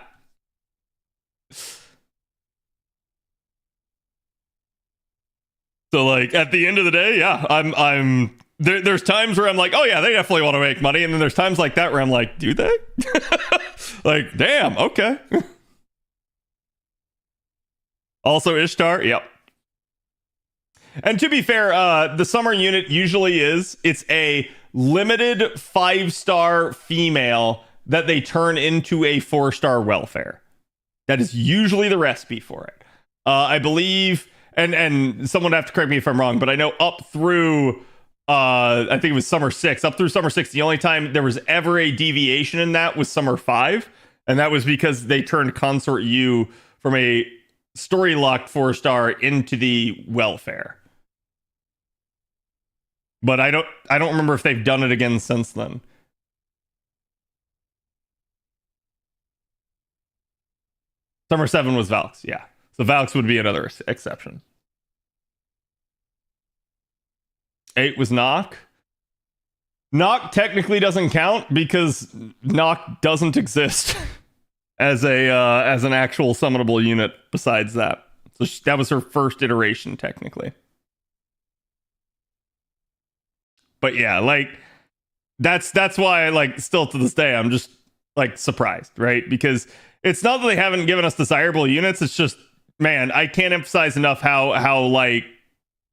So, like, at the end of the day, yeah, I'm there's times where I'm like, oh yeah, they definitely want to make money, and then there's times like that where I'm like, do they? Like, damn, okay. Also, Ishtar, yep. And to be fair, the summer unit usually it's a limited 5-star female that they turn into a 4-star welfare. That is usually the recipe for it. I believe, and someone would have to correct me if I'm wrong, but I know up through, I think it was Summer 6, up through Summer 6, the only time there was ever a deviation in that was Summer 5, and that was because they turned Consort U from a story-locked 4-star into the welfare. But I don't remember if they've done it again since then. Summer 7 was Valks, yeah. So Valks would be another exception. 8 was Knock. Knock technically doesn't count because Knock doesn't exist as an actual summonable unit besides that. So that was her first iteration technically. But yeah, like that's why, like, still to this day I'm just like surprised, right? Because it's not that they haven't given us desirable units, it's just, man, I can't emphasize enough how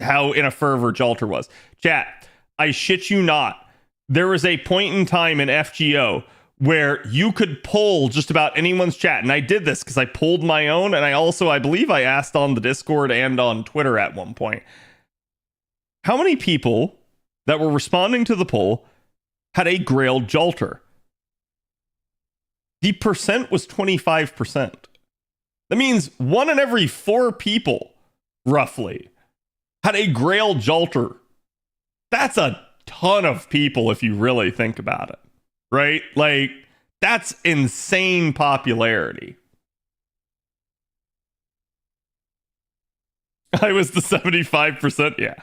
in a fervor Jalter was. Chat, I shit you not, there was a point in time in FGO where you could pull just about anyone's chat, and I did this because I pulled my own, and I believe I asked on the Discord and on Twitter at one point, how many people that were responding to the poll had a Grailed Jalter? The percent was 25%. That means 1 in every 4 people, roughly, had a Grailed Jalter. That's a ton of people if you really think about it, right? Like, that's insane popularity. I was the 75%, yeah.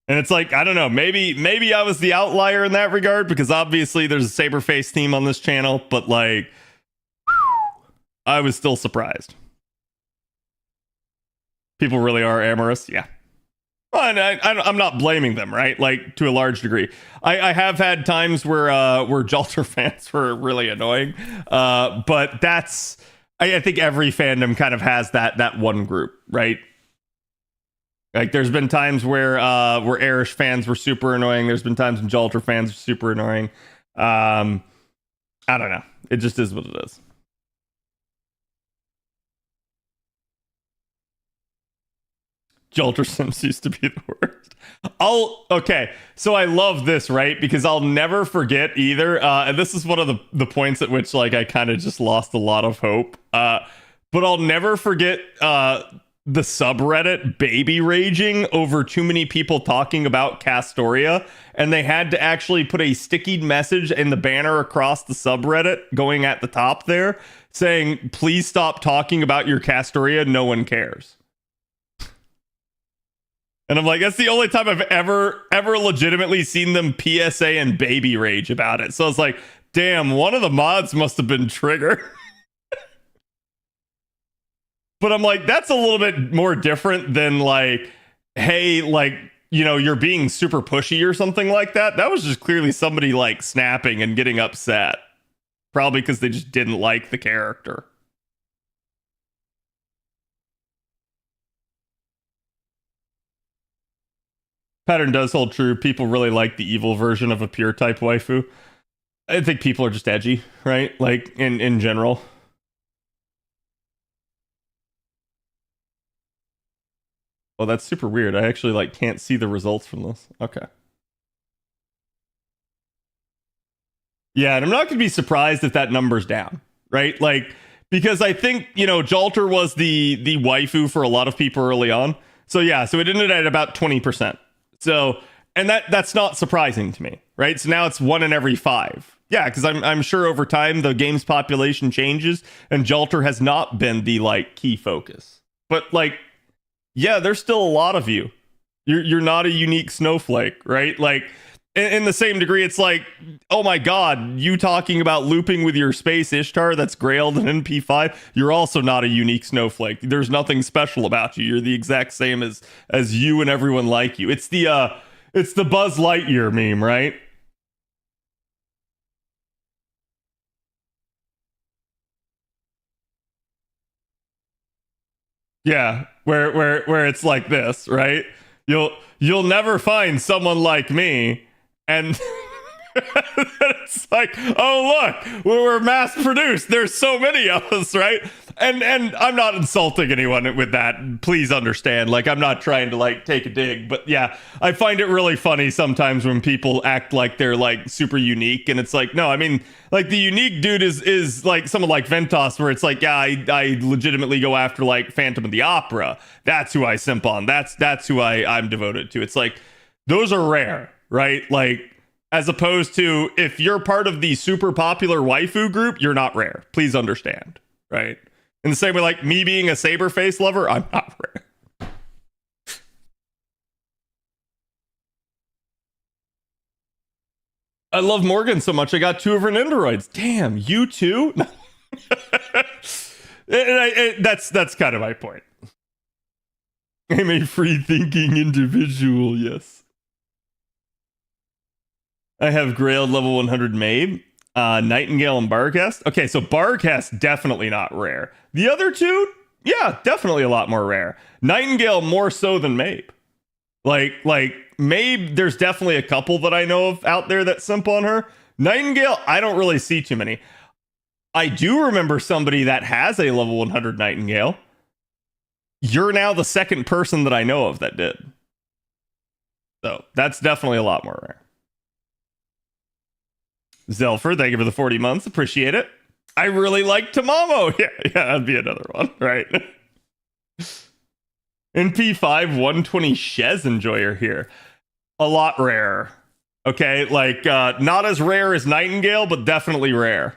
And it's like, I don't know, maybe I was the outlier in that regard, because obviously there's a Saberface team on this channel, but like, I was still surprised. People really are amorous, yeah. Well, and I'm not blaming them, right? Like, to a large degree. I have had times where Jalter fans were really annoying, but that's, I think every fandom kind of has that one group, right? Like, there's been times where Erish fans were super annoying. There's been times when Jalter fans are super annoying. I don't know. It just is what it is. Jalter Sims used to be the worst. Okay, so I love this, right? Because I'll never forget either. And this is one of the points at which, like, I kind of just lost a lot of hope. But I'll never forget the subreddit baby raging over too many people talking about Castoria, and they had to actually put a sticky message in the banner across the subreddit going at the top there saying, please stop talking about your Castoria, no one cares. And I'm like, that's the only time I've ever legitimately seen them PSA and baby rage about it. So I was like, damn, one of the mods must have been Trigger. But I'm like, that's a little bit more different than like, hey, like, you know, you're being super pushy or something like that. That was just clearly somebody like snapping and getting upset. Probably because they just didn't like the character. Pattern does hold true. People really like the evil version of a pure type waifu. I think people are just edgy, right? Like in general. Well, that's super weird. I actually like can't see the results from this. Okay. Yeah, and I'm not going to be surprised if that number's down, right? Like, because I think, you know, Jalter was the waifu for a lot of people early on. So yeah, so it ended at about 20%. So, and that's not surprising to me, right? So now it's 1 in every 5. Yeah, because I'm sure over time the game's population changes, and Jalter has not been the like key focus. But like, yeah, there's still a lot of you. You're not a unique snowflake, right? Like, in the same degree, it's like, oh my god, you talking about looping with your space Ishtar that's grailed in NP5, you're also not a unique snowflake. There's nothing special about you. You're the exact same as you and everyone like you. It's the Buzz Lightyear meme, right? Yeah, where it's like this, right? You'll never find someone like me. And it's like, oh look, we're mass produced. There's so many of us, right? And I'm not insulting anyone with that. Please understand. Like, I'm not trying to like take a dig, but yeah, I find it really funny sometimes when people act like they're like super unique, and it's like, no, I mean, like the unique dude is like someone like Ventos, where it's like, yeah, I legitimately go after like Phantom of the Opera. That's who I simp on. That's who I'm devoted to. It's like, those are rare, right? Like, as opposed to if you're part of the super popular waifu group, you're not rare. Please understand, right? In the same way, like me being a Saberface lover, I'm not rare. I love Morgan so much, I got 2 of her Nendoroids. Damn, you too? That's kind of my point. I'm a free-thinking individual, yes. I have Grailed level 100 Mabe, Nightingale, and Barcast. Okay, so Barcast, definitely not rare. The other 2, yeah, definitely a lot more rare. Nightingale more so than Mabe. Like Mabe, there's definitely a couple that I know of out there that simp on her. Nightingale, I don't really see too many. I do remember somebody that has a level 100 Nightingale. You're now the second person that I know of that did. So that's definitely a lot more rare. Zelfer, thank you for the 40 months. Appreciate it. I really like Tamamo. Yeah, that'd be another one, right? NP5 120 Shez Enjoyer here. A lot rarer. Okay, like not as rare as Nightingale, but definitely rare.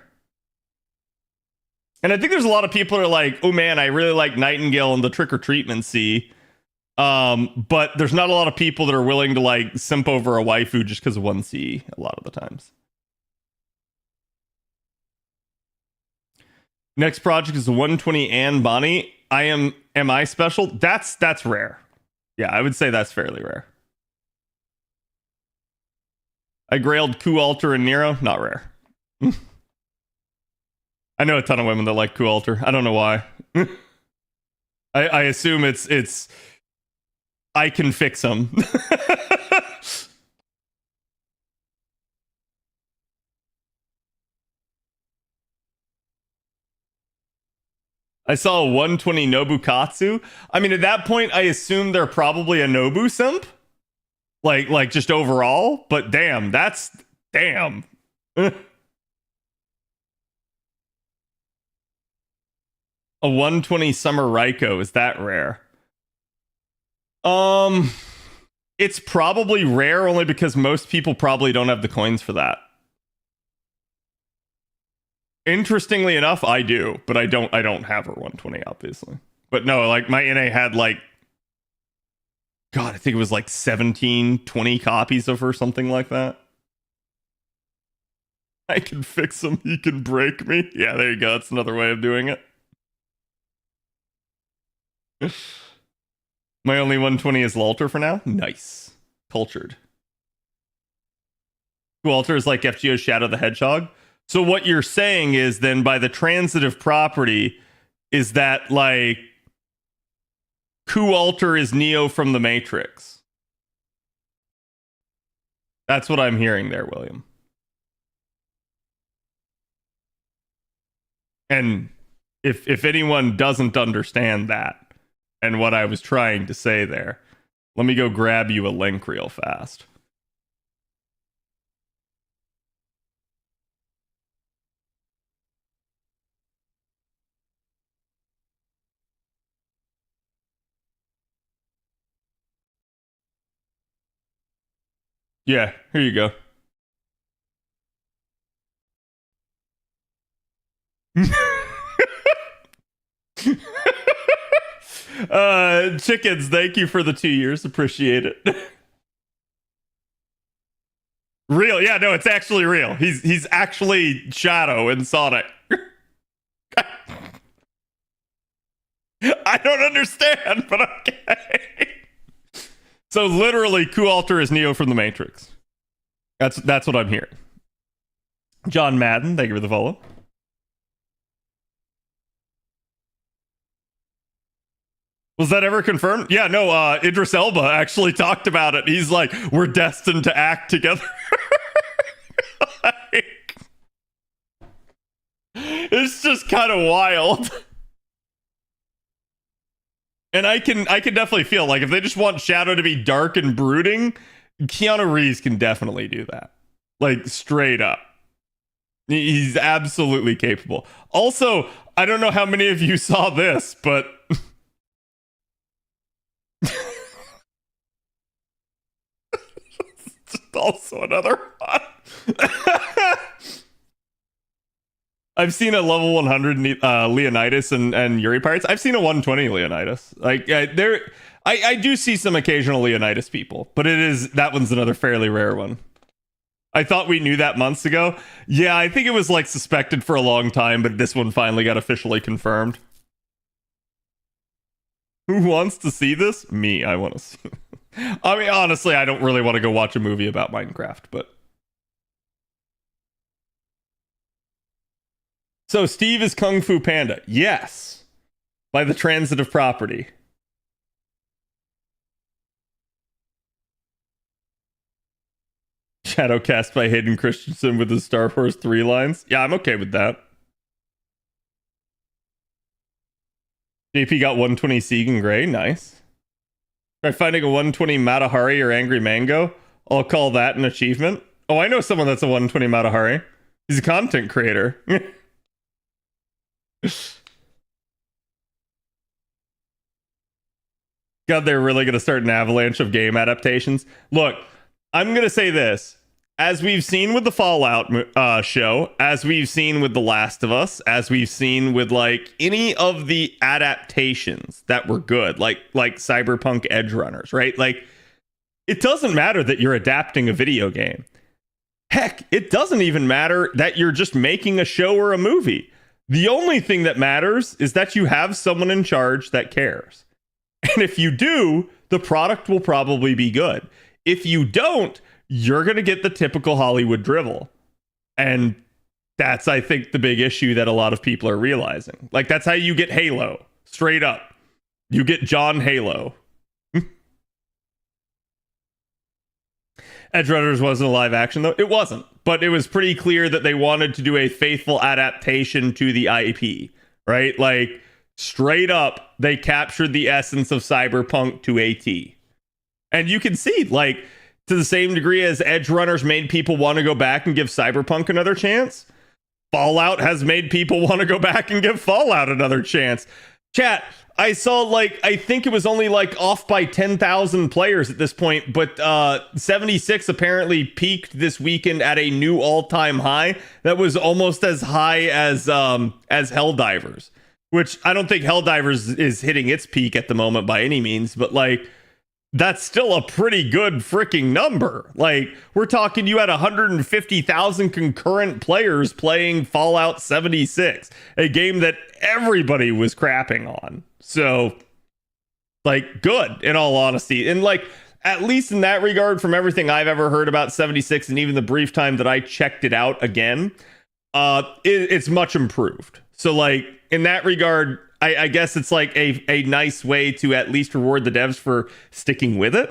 And I think there's a lot of people that are like, oh man, I really like Nightingale and the Trick or Treatment C. But there's not a lot of people that are willing to like simp over a waifu just because of 1C a lot of the times. Next project is 120 Anne Bonnie. Am I special? That's rare. Yeah, I would say that's fairly rare. I grailed Ku Alter and Nero. Not rare. I know a ton of women that like Ku Alter. I don't know why. I assume it's I can fix them. I saw a 120 Nobukatsu. I mean, at that point, I assume they're probably a Nobu simp. Like just overall. But damn, that's... Damn. A 120 Summer Raiko, is that rare? It's probably rare only because most people probably don't have the coins for that. Interestingly enough, I do, but I don't have her 120, obviously. But no, like my NA had like God, I think it was like 17, 20 copies of her, something like that. I can fix him, he can break me. Yeah, there you go. That's another way of doing it. My only 120 is Lalter for now. Nice. Cultured. Lalter is like FGO's Shadow the Hedgehog. So what you're saying is then by the transitive property is that like Alter is Neo from the Matrix. That's what I'm hearing there, William. And if anyone doesn't understand that and what I was trying to say there, let me go grab you a link real fast. Yeah, here you go. Chickens, thank you for the 2 years. Appreciate it. Real, yeah, no, it's actually real. He's actually Shadow in Sonic. I don't understand, but okay. So literally, Alter is Neo from the Matrix. That's what I'm hearing. John Madden, thank you for the follow. Was that ever confirmed? Yeah, no, Idris Elba actually talked about it. He's like, we're destined to act together. Like, it's just kind of wild. And I can definitely feel like if they just want Shadow to be dark and brooding, Keanu Reeves can definitely do that. Like, straight up. He's absolutely capable. Also, I don't know how many of you saw this, but also another one. I've seen a level 100 Leonidas and Yuri Pirates. I've seen a 120 Leonidas. Like I do see some occasional Leonidas people, but that one's another fairly rare one. I thought we knew that months ago. Yeah, I think it was like suspected for a long time, but this one finally got officially confirmed. Who wants to see this? Me, I want to see it. I mean, honestly, I don't really want to go watch a movie about Minecraft, but... So, Steve is Kung Fu Panda. Yes. By the transitive property. Shadow cast by Hayden Christensen with his Star Wars 3 lines. Yeah, I'm okay with that. JP got 120 Segan Gray. Nice. Try finding a 120 Matahari or Angry Mango. I'll call that an achievement. Oh, I know someone that's a 120 Matahari. He's a content creator. God, they're really going to start an avalanche of game adaptations. Look, I'm going to say this. As we've seen with the Fallout show, as we've seen with The Last of Us, as we've seen with like any of the adaptations that were good, like Cyberpunk Edge Runners, right? Like, it doesn't matter that you're adapting a video game. Heck, it doesn't even matter that you're just making a show or a movie. The only thing that matters is that you have someone in charge that cares. And if you do, the product will probably be good. If you don't, you're going to get the typical Hollywood drivel. And that's, I think, the big issue that a lot of people are realizing. Like, that's how you get Halo. Straight up. You get John Halo. Edge Runners wasn't a live action, though. It wasn't. But it was pretty clear that they wanted to do a faithful adaptation to the IP. Right? Like, straight up, they captured the essence of Cyberpunk to a T. And you can see, like, to the same degree as Edge Runners made people want to go back and give Cyberpunk another chance, Fallout has made people want to go back and give Fallout another chance. Chat, I saw, like, I think it was only, like, off by 10,000 players at this point, but 76 apparently peaked this weekend at a new all-time high that was almost as high as Helldivers, which I don't think Helldivers is hitting its peak at the moment by any means, but, like, that's still a pretty good freaking number. Like, we're talking you had 150,000 concurrent players playing Fallout 76, a game that everybody was crapping on. So, like, good, in all honesty. And, like, at least in that regard, from everything I've ever heard about 76 and even the brief time that I checked it out again, it's much improved. So, like, in that regard, I guess it's like a nice way to at least reward the devs for sticking with it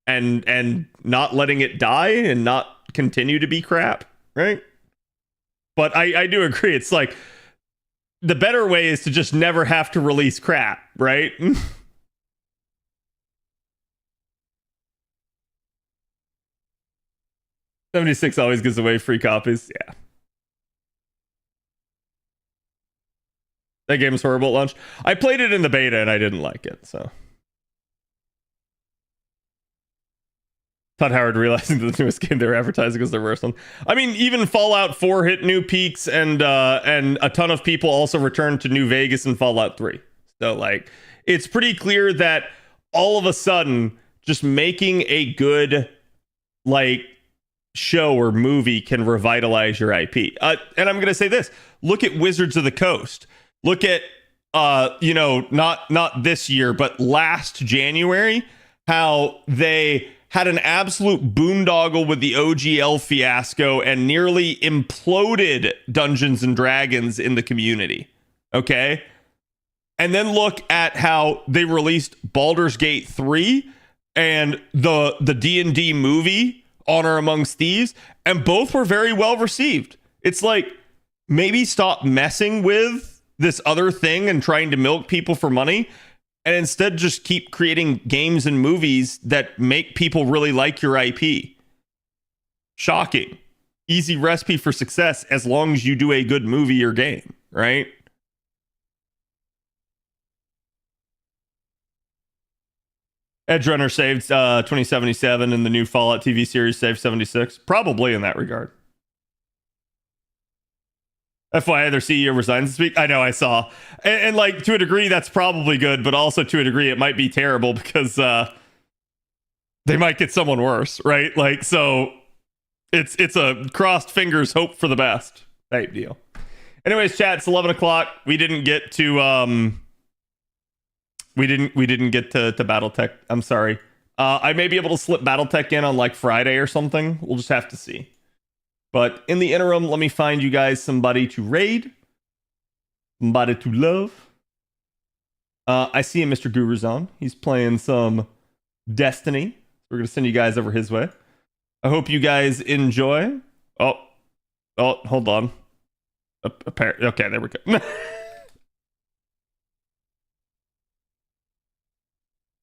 and not letting it die and not continue to be crap, right? But I do agree. It's like the better way is to just never have to release crap, right? 76 always gives away free copies. Yeah. That game is horrible at launch. I played it in the beta and I didn't like it, so. Todd Howard realizing that the newest game they were advertising was the worst one. I mean, even Fallout 4 hit new peaks, and a ton of people also returned to New Vegas in Fallout 3. So, like, it's pretty clear that all of a sudden, just making a good, like, show or movie can revitalize your IP. And I'm going to say this. Look at Wizards of the Coast. Look at, not this year, but last January, how they had an absolute boondoggle with the OGL fiasco and nearly imploded Dungeons and Dragons in the community. Okay? And then look at how they released Baldur's Gate 3 and the D&D movie, Honor Amongst Thieves, and both were very well received. It's like, maybe stop messing with this other thing and trying to milk people for money, and instead just keep creating games and movies that make people really like your IP. Shocking. Easy recipe for success as long as you do a good movie or game, right? Edge Runner saved 2077 and the new Fallout TV series saved 76. Probably in that regard. FYI, their CEO resigns this week. I know, I saw. And like, to a degree, that's probably good, but also to a degree, it might be terrible because they might get someone worse, right? Like, so it's a crossed fingers, hope for the best type deal. Anyways, chat, it's 11 o'clock. We didn't get to we didn't get to Battletech. I'm sorry. I may be able to slip Battletech in on like Friday or something. We'll just have to see. But in the interim, let me find you guys somebody to raid. Somebody to love. I see him, Mr. Guru's on. He's playing some Destiny. We're going to send you guys over his way. I hope you guys enjoy. Oh, hold on. Okay, there we go.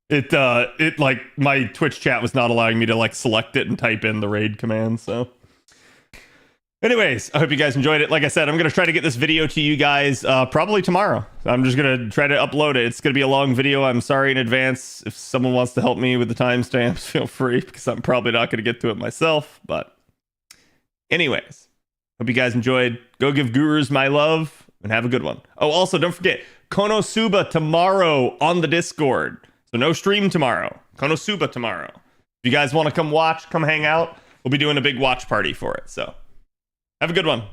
It like, my Twitch chat was not allowing me to like select it and type in the raid command, so. Anyways, I hope you guys enjoyed it. Like I said, I'm going to try to get this video to you guys probably tomorrow. I'm just going to try to upload it. It's going to be a long video. I'm sorry in advance. If someone wants to help me with the timestamps, feel free, because I'm probably not going to get to it myself. But anyways, hope you guys enjoyed. Go give Gurus my love and have a good one. Oh, also, don't forget, Konosuba tomorrow on the Discord. So no stream tomorrow. Konosuba tomorrow. If you guys want to come watch, come hang out, we'll be doing a big watch party for it. So have a good one.